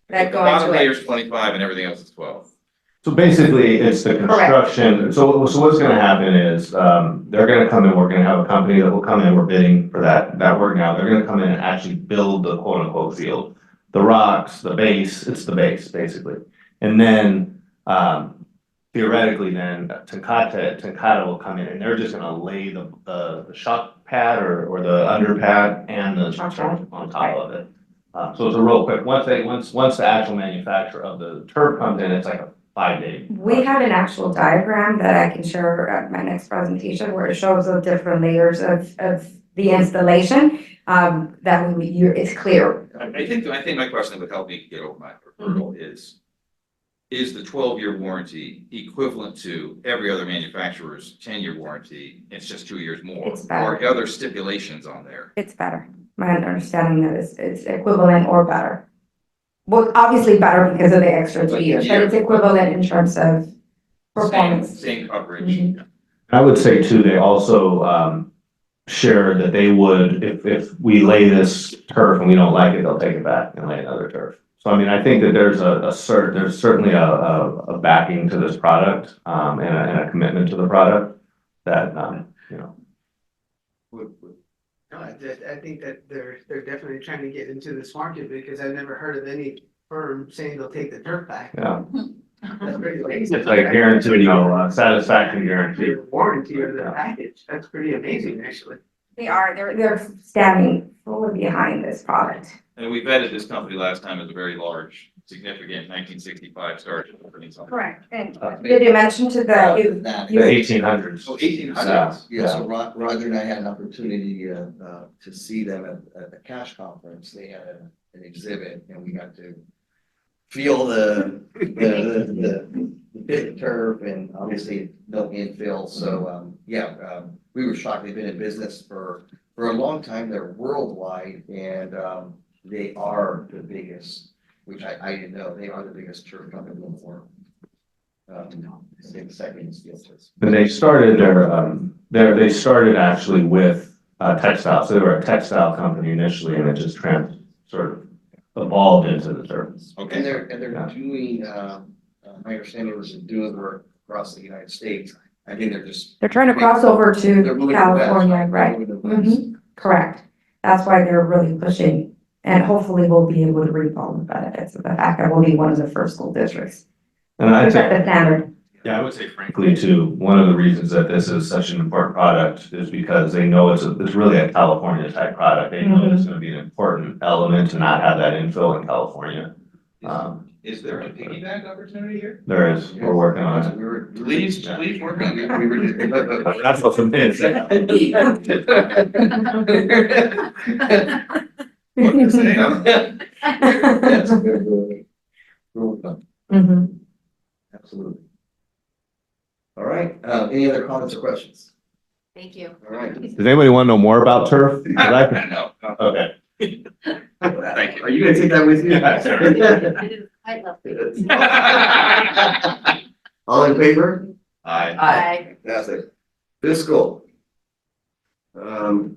that The go bottom into layer it. is 25 and everything else is 12. So basically, it's the construction. So what's gonna happen is, they're gonna come in, we're gonna have a company that will come in, we're bidding for that work now. They're gonna come in and actually build the quote unquote field. The rocks, the base, it's the base, basically. And then, theoretically then, Tecate will come in and they're just gonna lay the shock pad or the under pad and the Shock turf pad. on top of it. So it's a real quick, once the actual manufacturer of the turf comes in, it's like a 5-day. We have an actual diagram that I can share at my next presentation where it shows the different layers of the installation. That we would use, it's clear. I think my question that would help me get over my hurdle is the 12-year warranty equivalent to every other manufacturer's 10-year warranty? It's just 2 years more. It's better. Or are there stipulations on there? It's better. My understanding that it's equivalent or better. Well, obviously better because of the extra 2 years, but it's equivalent in terms of performance. Same coverage. Mhm. I would say too, they also shared that they would, if we lay this turf and we don't like it, they'll take it back and lay another turf. So I mean, I think that there's there's certainly a backing to this product, and a commitment to the product that, you know. No, I think that they're definitely trying to get into this market because I've never heard of any firm saying they'll take the turf back. Yeah. That's pretty amazing. It's like guaranteed, you know, satisfaction guarantee. Warranty of the package. That's pretty amazing, actually. They are, they're standing fully behind this product. And we vetted this company last time as a very large, significant 1965 started company. Correct. And did you mention to the? The 1800s. Oh, 1800s. Yeah, so Roger and I had an opportunity to see them at the Cash Conference. They had an exhibit and we got to feel the pit turf and obviously no infill. So, we were shocked. They've been in business for a long time. They're worldwide and they are the biggest, which I didn't know, they are the biggest turf company in the world. Second in steel turf. And they started they started actually with textiles. So they were a textile company initially, and it just sort of evolved into the turf. Okay. And they're doing, my understanding was doing work across the United States. I think They're trying to cross over They're to moving California, west. right? Moving west. Correct. That's why they're really pushing, and hopefully we'll be able to reap all the benefits of the fact that we'll be one of the first school districts. And I Set think, the standard. yeah, I would say frankly too, one of the reasons that this is such an important product is because they know it's really a California type product. They know it's gonna be an important element to not have that infill in California. Is there a piggyback opportunity here? There is, we're working on it. Please work on it. We were That's what's amazing. What to say? Absolutely. All right, any other comments or questions? Thank you. All right. Does anybody want to know more about turf? No. Okay. Thank you. Are you gonna take that with you? I love it. All in favor? Aye. Fantastic. Fiscal. We're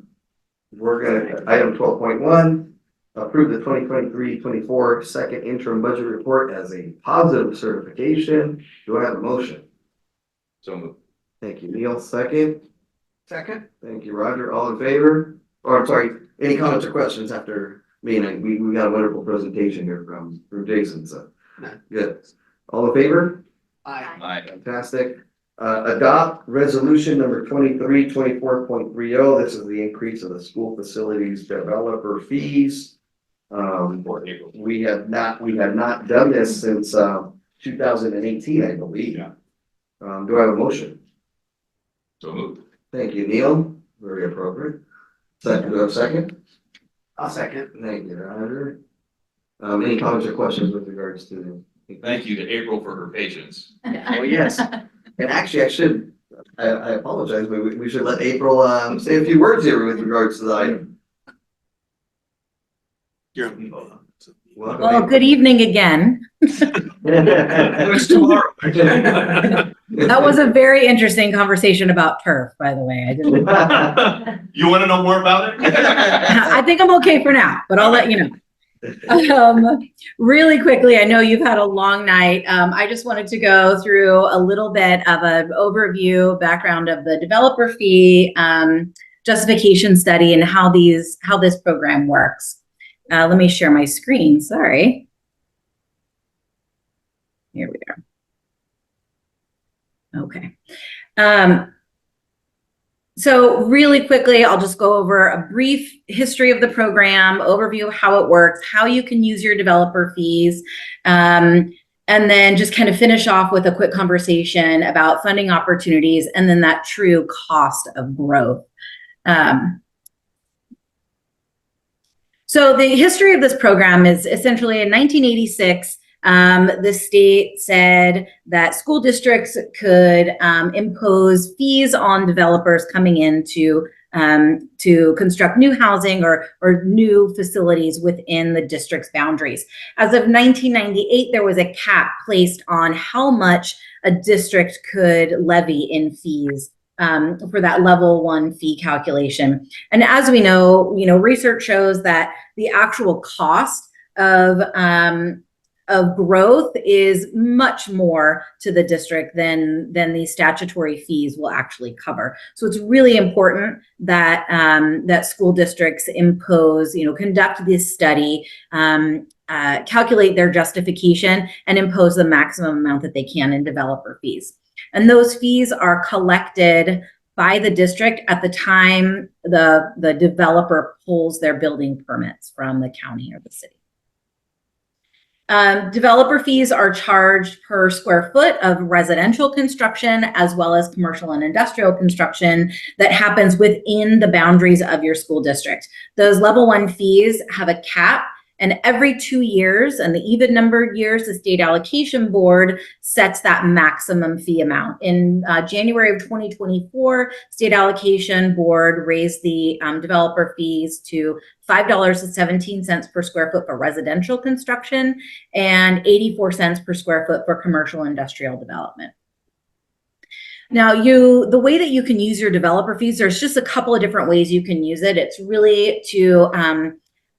gonna, item 12.1, approve the 2023-24 second interim budget report as a positive certification. Do I have a motion? So moved. Thank you, Neil. Second. Second? Thank you, Roger. All in favor? Or I'm sorry, any comments or questions after me? And we got a wonderful presentation here from Jason, so good. All in favor? Aye. Fantastic. Adopt resolution number 2324.30. This is the increase of the school facilities developer fees. We have not done this since 2018, I believe. Yeah. Do I have a motion? So moved. Thank you, Neil. Very appropriate. Second, do I have a second? I'll second. Thank you, Roger. Any comments or questions with regards to? Thank you to April for her patience. Oh, yes. And actually, I apologize, but we should let April, say a few words here with regards to the item. Welcome, Well, April. good evening again. It's tomorrow. That was a very interesting conversation about turf, by the way. I didn't. You want to know more about it? I think I'm okay for now, but I'll let you know. Really quickly, I know you've had a long night. I just wanted to go through a little bit of an overview, background of the developer fee justification study and how this program works. Let me share my screen. Sorry. Here we go. Okay. So really quickly, I'll just go over a brief history of the program, overview of how it works, how you can use your developer fees, and then just kind of finish off with a quick conversation about funding opportunities and then that true cost of growth. So the history of this program is essentially in 1986, the state said that school districts could impose fees on developers coming in to construct new housing or new facilities within the district's boundaries. As of 1998, there was a cap placed on how much a district could levy in fees for that level 1 fee calculation. And as we know, research shows that the actual cost of growth is much more to the district than these statutory fees will actually cover. So it's really important that that school districts impose, conduct this study, calculate their justification, and impose the maximum amount that they can in developer fees. And those fees are collected by the district at the time the developer pulls their building permits from the county or the city. Developer fees are charged per square foot of residential construction as well as commercial and industrial construction that happens within the boundaries of your school district. Those level 1 fees have a cap, and every 2 years, and the even numbered years, the state allocation board sets that maximum fee amount. In January of 2024, state allocation board raised the developer fees to $5.17 per square foot for residential construction and 84 cents per square foot for commercial industrial development. Now, the way that you can use your developer fees, there's just a couple of different ways you can use it. It's really to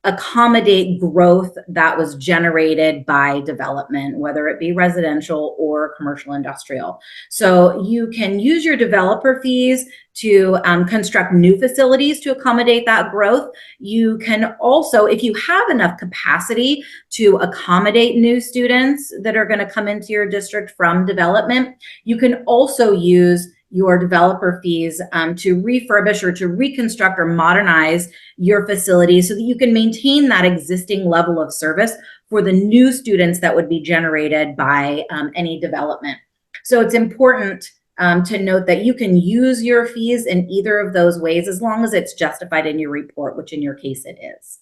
accommodate growth that was generated by development, whether it be residential or commercial industrial. So you can use your developer fees to construct new facilities to accommodate that growth. You can also, if you have enough capacity to accommodate new students that are going to come into your district from development, you can also use your developer fees to refurbish or to reconstruct or modernize your facilities so that you can maintain that existing level of service for the new students that would be generated by any development. So it's important to note that you can use your fees in either of those ways as long as it's justified in your report, which in your case it is.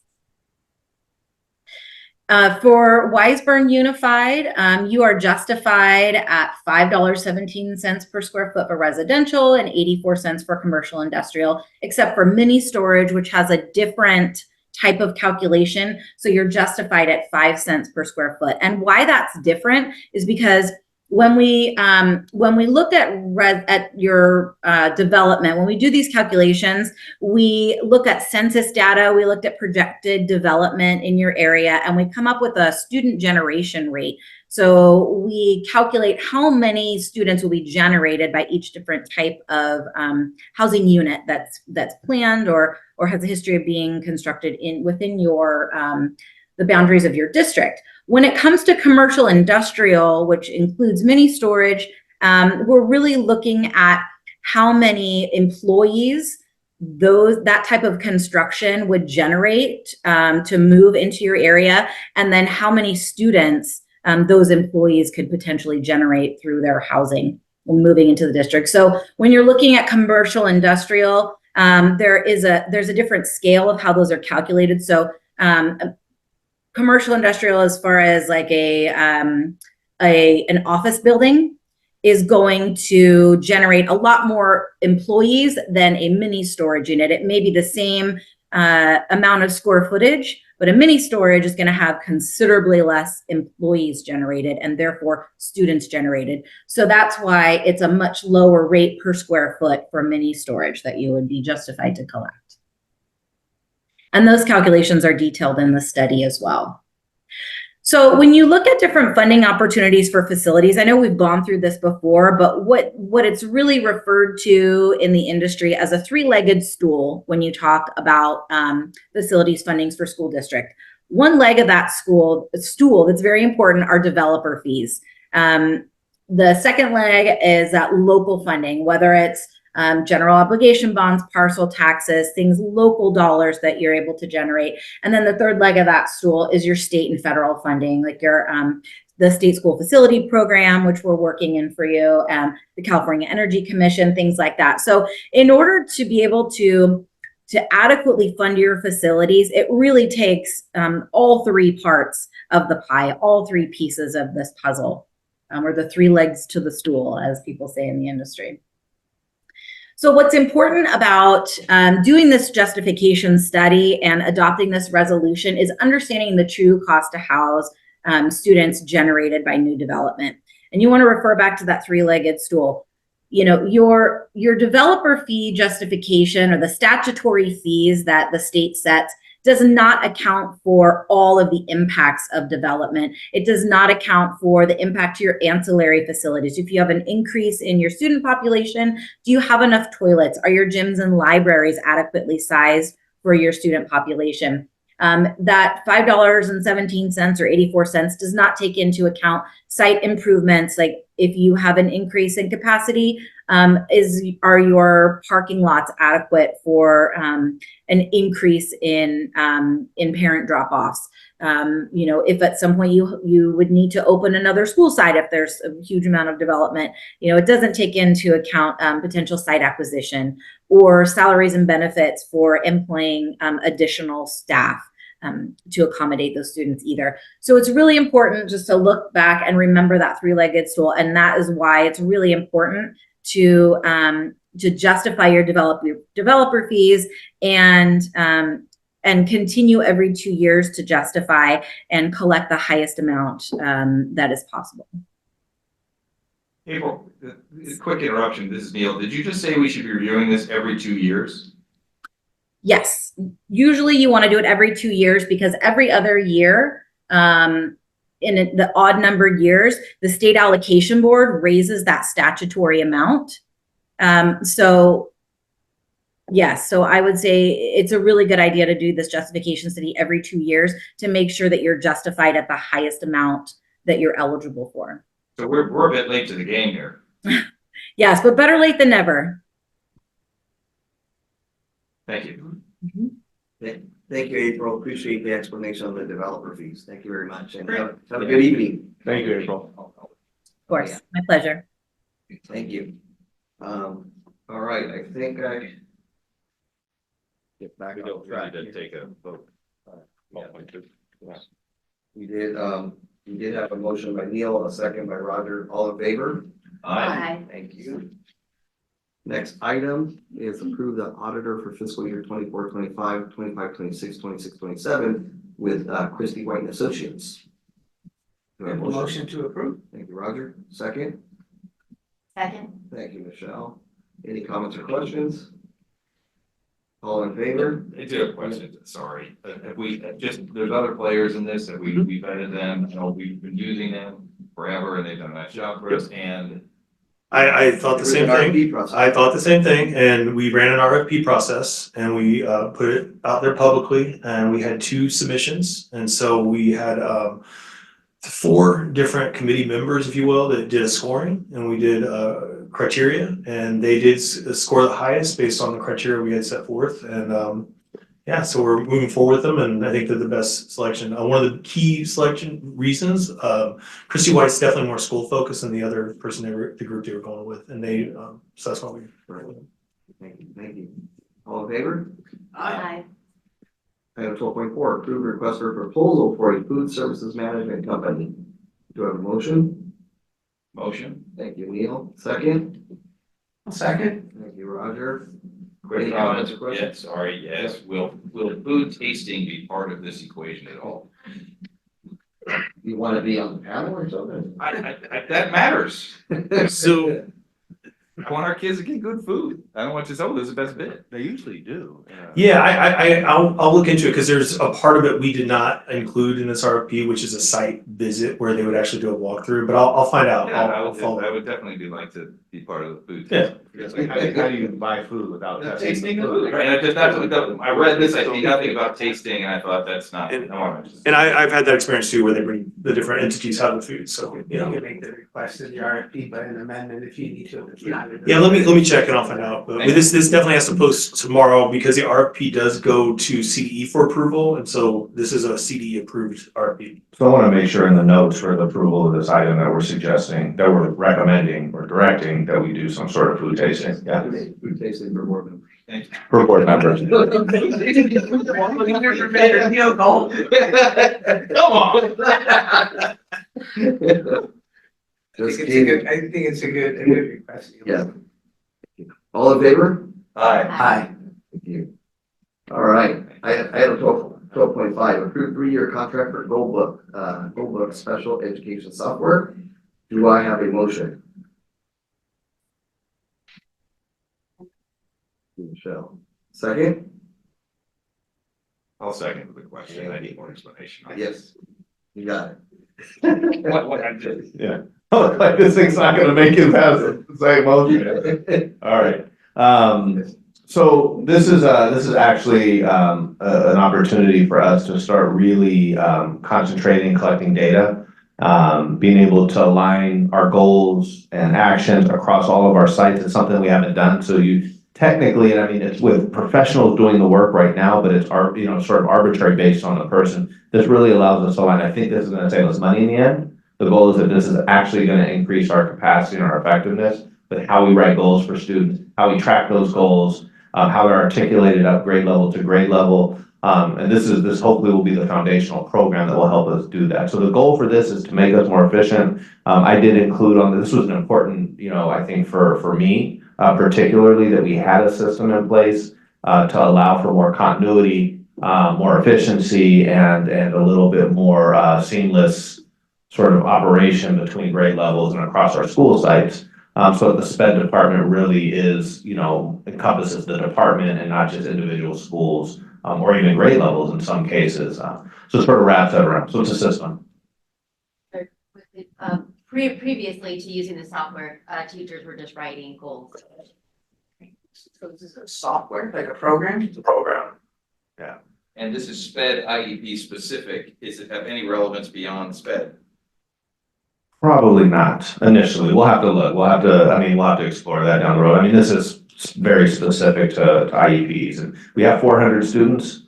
For Wiseburn Unified, you are justified at $5.17 per square foot for residential and 84 cents for commercial industrial, except for mini storage, which has a different type of calculation. So you're justified at 5 cents per square foot. And why that's different is because when we look at your development, when we do these calculations, we look at census data, we looked at projected development in your area, and we come up with a student generation rate. So we calculate how many students will be generated by each different type of housing unit that's planned or has a history of being constructed within your the boundaries of your district. When it comes to commercial industrial, which includes mini storage, we're really looking at how many employees that type of construction would generate to move into your area, and then how many students those employees could potentially generate through their housing when moving into the district. So when you're looking at commercial industrial, there's a different scale of how those are calculated. So commercial industrial, as far as like an office building, is going to generate a lot more employees than a mini storage unit. It may be the same amount of square footage, but a mini storage is going to have considerably less employees generated and therefore students generated. So that's why it's a much lower rate per square foot for mini storage that you would be justified to collect. And those calculations are detailed in the study as well. So when you look at different funding opportunities for facilities, I know we've gone through this before, but what it's really referred to in the industry as a three-legged stool when you talk about facilities fundings for school district. One leg of that stool that's very important are developer fees. The second leg is that local funding, whether it's general obligation bonds, parcel taxes, things, local dollars that you're able to generate. And then the third leg of that stool is your state and federal funding, like your the state school facility program, which we're working in for you, the California Energy Commission, things like that. So in order to be able to adequately fund your facilities, it really takes all three parts of the pie, all three pieces of this puzzle, or the three legs to the stool, as people say in the industry. So what's important about doing this justification study and adopting this resolution is understanding the true cost to house students generated by new development. And you want to refer back to that three-legged stool. You know, your developer fee justification, or the statutory fees that the state sets, does not account for all of the impacts of development. It does not account for the impact to your ancillary facilities. If you have an increase in your student population, do you have enough toilets? Are your gyms and libraries adequately sized for your student population? That $5.17 or 84 cents does not take into account site improvements. Like if you have an increase in capacity, are your parking lots adequate for an increase in parent drop-offs? If at some point you would need to open another school site if there's a huge amount of development, it doesn't take into account potential site acquisition or salaries and benefits for employing additional staff to accommodate those students either. So it's really important just to look back and remember that three-legged stool, and that is why it's really important to justify your developer fees and continue every 2 years to justify and collect the highest amount that is possible. April, quick interruption. This is Neil. Did you just say we should be reviewing this every 2 years? Yes, usually you want to do it every 2 years because every other year, in the odd numbered years, the state allocation board raises that statutory amount. So I would say it's a really good idea to do this justification study every 2 years to make sure that you're justified at the highest amount that you're eligible for. So we're a bit late to the game here. Yes, but better late than never. Thank you. Thank you, April. Appreciate the explanation on the developer fees. Thank you very much, and have a good evening. Thank you, April. Of course, my pleasure. Thank you. All right, I think I get back on track. We did take a vote. We did have a motion by Neil, a second by Roger. All in favor? Aye. Thank you. Next item is approve the auditor for fiscal year 24, 25, 25, 26, 26, 27 with Christie White and Associates. Do I have a Motion to approve. Thank you, Roger. Second. Second. Thank you, Michelle. Any comments or questions? All in favor? I do have a question, sorry. Have we, there's other players in this, we vetted them, we've been using them forever and they've done a nice job for us, and I thought the same thing. I thought the same thing, and we ran an RFP process and we put it out there publicly, and we had 2 submissions. And so we had 4 different committee members, if you will, that did a scoring, and we did criteria, and they did score the highest based on the criteria we had set forth. And so we're moving forward with them, and I think they're the best selection. One of the key selection reasons, Christie White's definitely more school focused than the other person the group they were going with, and so that's why we. Thank you. All in favor? Aye. Item 12.4, approve request for proposal for a food services management company. Do I have a motion? motion. Thank you, Neil. Second. Second. Thank you, Roger. Quick Any comments or questions? Yes. Will food tasting be part of this equation at all? You want to be on the panel or something? That matters. So I want our kids to get good food. I don't want to say, oh, this is the best bit. They usually do. yeah, I'll look into it because there's a part of it we did not include in this RFP, which is a site visit where they would actually do a walkthrough. But I'll find out. Yeah, I'll follow. I would definitely be like to be part of the food. Yeah. How do you buy food without Tasting the food, right? And I read this, I see nothing about tasting, and I thought that's not. And I've had that experience too, where they bring the different entities have the food. So You can make the request in the RFP by an amendment if you need to. If it's not. yeah, let me check and I'll find out. But this definitely has to post tomorrow because the RFP does go to CDE for approval, and so this is a CDE approved RFP. So I want to make sure in the notes for the approval of this item that we're suggesting, that we're recommending or directing that we do some sort of food tasting. Yeah. Food tasting for board members. For board members. Come on. I think it's a good request. Yeah. All in favor? Aye. Thank you. All right, item 12.5, approved 3-year contract for Goldbook Special Education Software. Do I have a motion? Michelle. Second? I'll second the question. I need more explanation. Yes, you got it. What I did. Yeah. Like this thing's not gonna make it past the same motion. All right. So this is actually, an opportunity for us to start really, concentrating, collecting data. Being able to align our goals and actions across all of our sites is something we haven't done. So you technically, and I mean, it's with professionals doing the work right now, but it's sort of arbitrary based on the person. This really allows us to align. I think this is gonna save us money in the end. The goal is that this is actually gonna increase our capacity and our effectiveness, but how we write goals for students, how we track those goals, how they're articulated up grade level to grade level. And this hopefully will be the foundational program that will help us do that. So the goal for this is to make us more efficient. I did include this was an important, I think for me, particularly that we had a system in place, to allow for more continuity, more efficiency and a little bit more, seamless sort of operation between grade levels and across our school sites. So that the SPED department really is, encompasses the department and not just individual schools, or even grade levels in some cases. So it sort of wraps that around. So it's a system. Previously to using the software, teachers were just writing goals. So this is a software, like a program? It's a program. Yeah. And this is SPED IEP specific. Does it have any relevance beyond SPED? Probably not initially. We'll have to look. We'll have to explore that down the road. I mean, this is very specific to IEPs, and we have 400 students.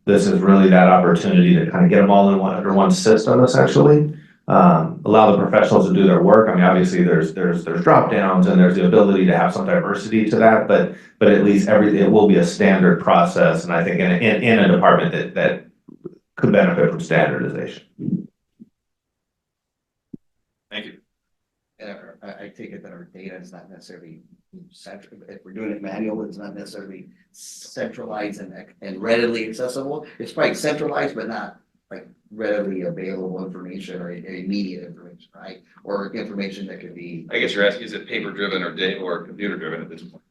This is really that opportunity to kind of get them all under one system, essentially. Allow the professionals to do their work. I mean, obviously there's drop downs and there's the ability to have some diversity to that, but at least it will be a standard process, and I think in a department that could benefit from standardization. Thank you. And I take it that our data is not necessarily central. If we're doing it manual, it's not necessarily centralized and readily accessible. It's probably centralized, but not like readily available information or immediate information, right? Or information that could be. I guess you're asking, is it paper driven or computer driven at this point?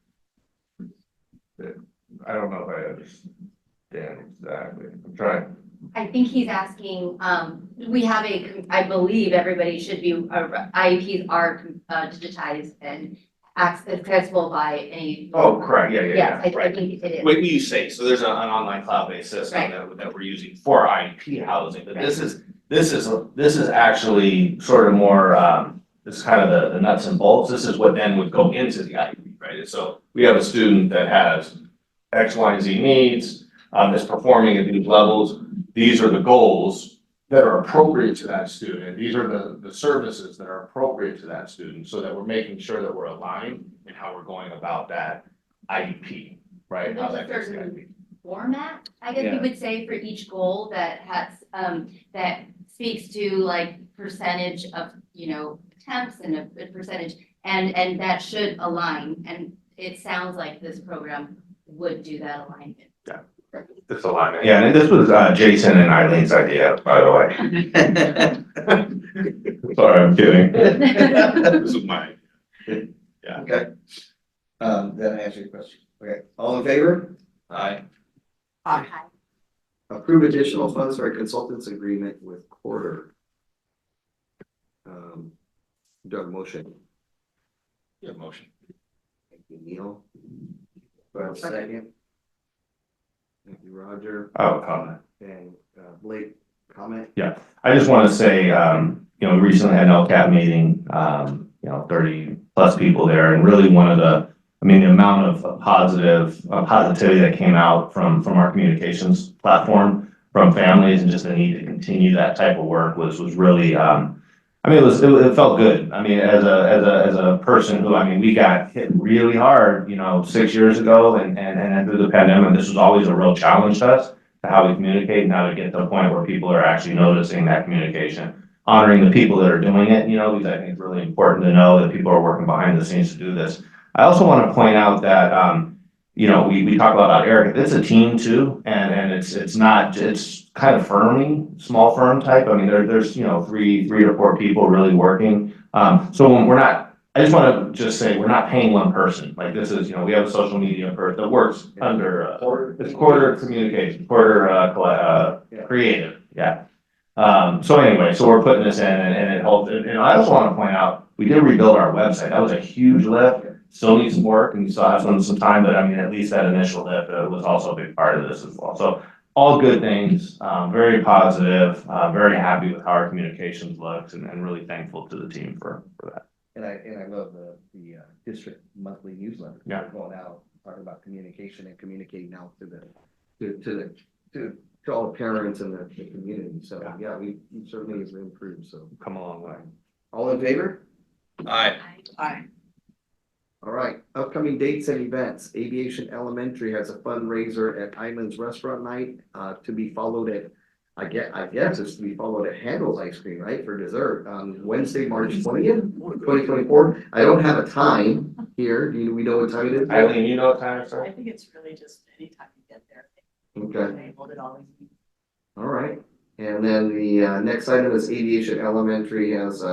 I don't know if I understand exactly. I'm trying. I think he's asking, we have I believe everybody should be, IEPs are digitized and accessible by any. Oh, correct. Yeah. Yes, I Right. think it is. What you say, so there's an online cloud-based system Right. that we're using for IEP housing, but this is actually sort of more, this is kind of the nuts and bolts. This is what then would go into the IEP, right? And so we have a student that has X, Y, and Z needs, is performing at these levels. These are the goals that are appropriate to that student. These are the services that are appropriate to that student, so that we're making sure that we're aligned in how we're going about that IEP, right? How that goes to the IEP. Format, I guess you would say, for each goal that has, that speaks to like percentage of, attempts and a percentage, and that should align. And it sounds like this program would do that alignment. Yeah. This alignment. Yeah, and this was Jason and Eileen's idea, by the way. Sorry, I'm kidding. This is mine. Yeah. Okay. Then I answer your question. Okay, all in favor? Aye. Approve additional funds for a consultants agreement with Quarter. Do I have a motion? You have motion. Thank you, Neil. Do I have a second? Thank you, Roger. Comment. And Blake, comment? Yeah, I just want to say, we recently had an LCAP meeting, 30 plus people there, and really the amount of positivity that came out from our communications platform, from families, and just the need to continue that type of work was really, it felt good. I mean, as a person who, we got hit really hard, 6 years ago, and through the pandemic, this was always a real challenge to us, to how we communicate and how to get to the point where people are actually noticing that communication, honoring the people that are doing it, because I think it's really important to know that people are working behind the scenes to do this. I also want to point out that, we talk about Eric, it's a team too, and it's kind of small firm type. There's 3 to 4 people really working. So when we're not I just wanna just say, we're not paying one person, like this is, we have a social media person that works under, it's quarter communication, quarter, creative, yeah. So anyway, so we're putting this in and it helped, and I also wanna point out, we did rebuild our website, that was a huge lift. Still needs some work and you still have some time, but I mean, at least that initial lift was also a big part of this as well. So all good things, very positive, very happy with how our communications looks and really thankful to the team for that. And I love the district monthly newsletter. Yeah. Going out, talking about communication and communicating out to all the parents and the community. So, yeah, we certainly have improved, so. Come a long way. All in favor? Aye. Aye. All right, upcoming dates and events. Aviation Elementary has a fundraiser at Islands Restaurant Night, to be followed at, I guess it's to be followed at Handel's Ice Cream, right, for dessert, on Wednesday, March 20th, 2024. I don't have a time here. Do we know what time it is? Eileen, you know what time it's I think it's really just anytime you get there. Okay. Enabled it always. All right, and then the next item is Aviation Elementary has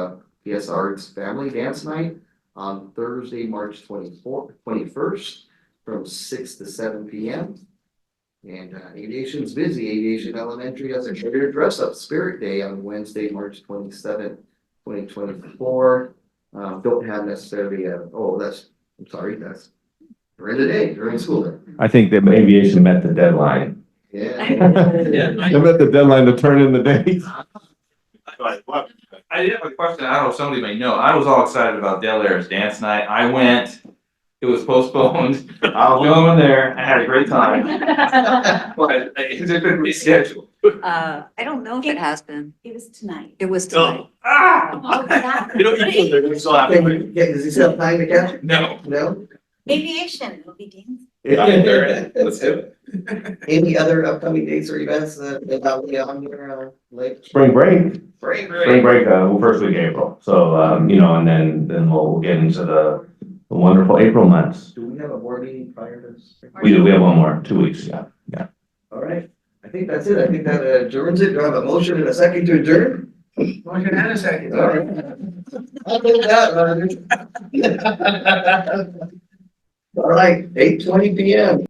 PS Arts Family Dance Night on Thursday, March 21st, from 6 to 7 p.m. And Aviation's busy. Aviation Elementary has a career dress up Spirit Day on Wednesday, March 27th, 2024. Don't have necessarily that's during the day, during school day. I think that aviation met the deadline. Yeah. They met the deadline to turn in the dates. I did have a question, I don't know if somebody may know, I was all excited about Del Air's dance night, I went, it was postponed, I was the only one there, I had a great time. But it's been rescheduled. I don't know if it has been. It was tonight. It was tonight. You know, you can still have it. Does he still have time to catch it? No. No? Aviation will be dancing. Let's do it. Any other upcoming dates or events that will be on your list? Spring break. Spring Spring break, first week of April. So, and then we'll get into the wonderful April months. Do we have a board meeting prior to spring? We do, we have one more, 2 weeks, yeah. All right, I think that's it. I think that adjourns it. Do I have a motion and a second to adjourn? Motion and a second. All right. I'll take that, Roger. All right, 8:20 p.m.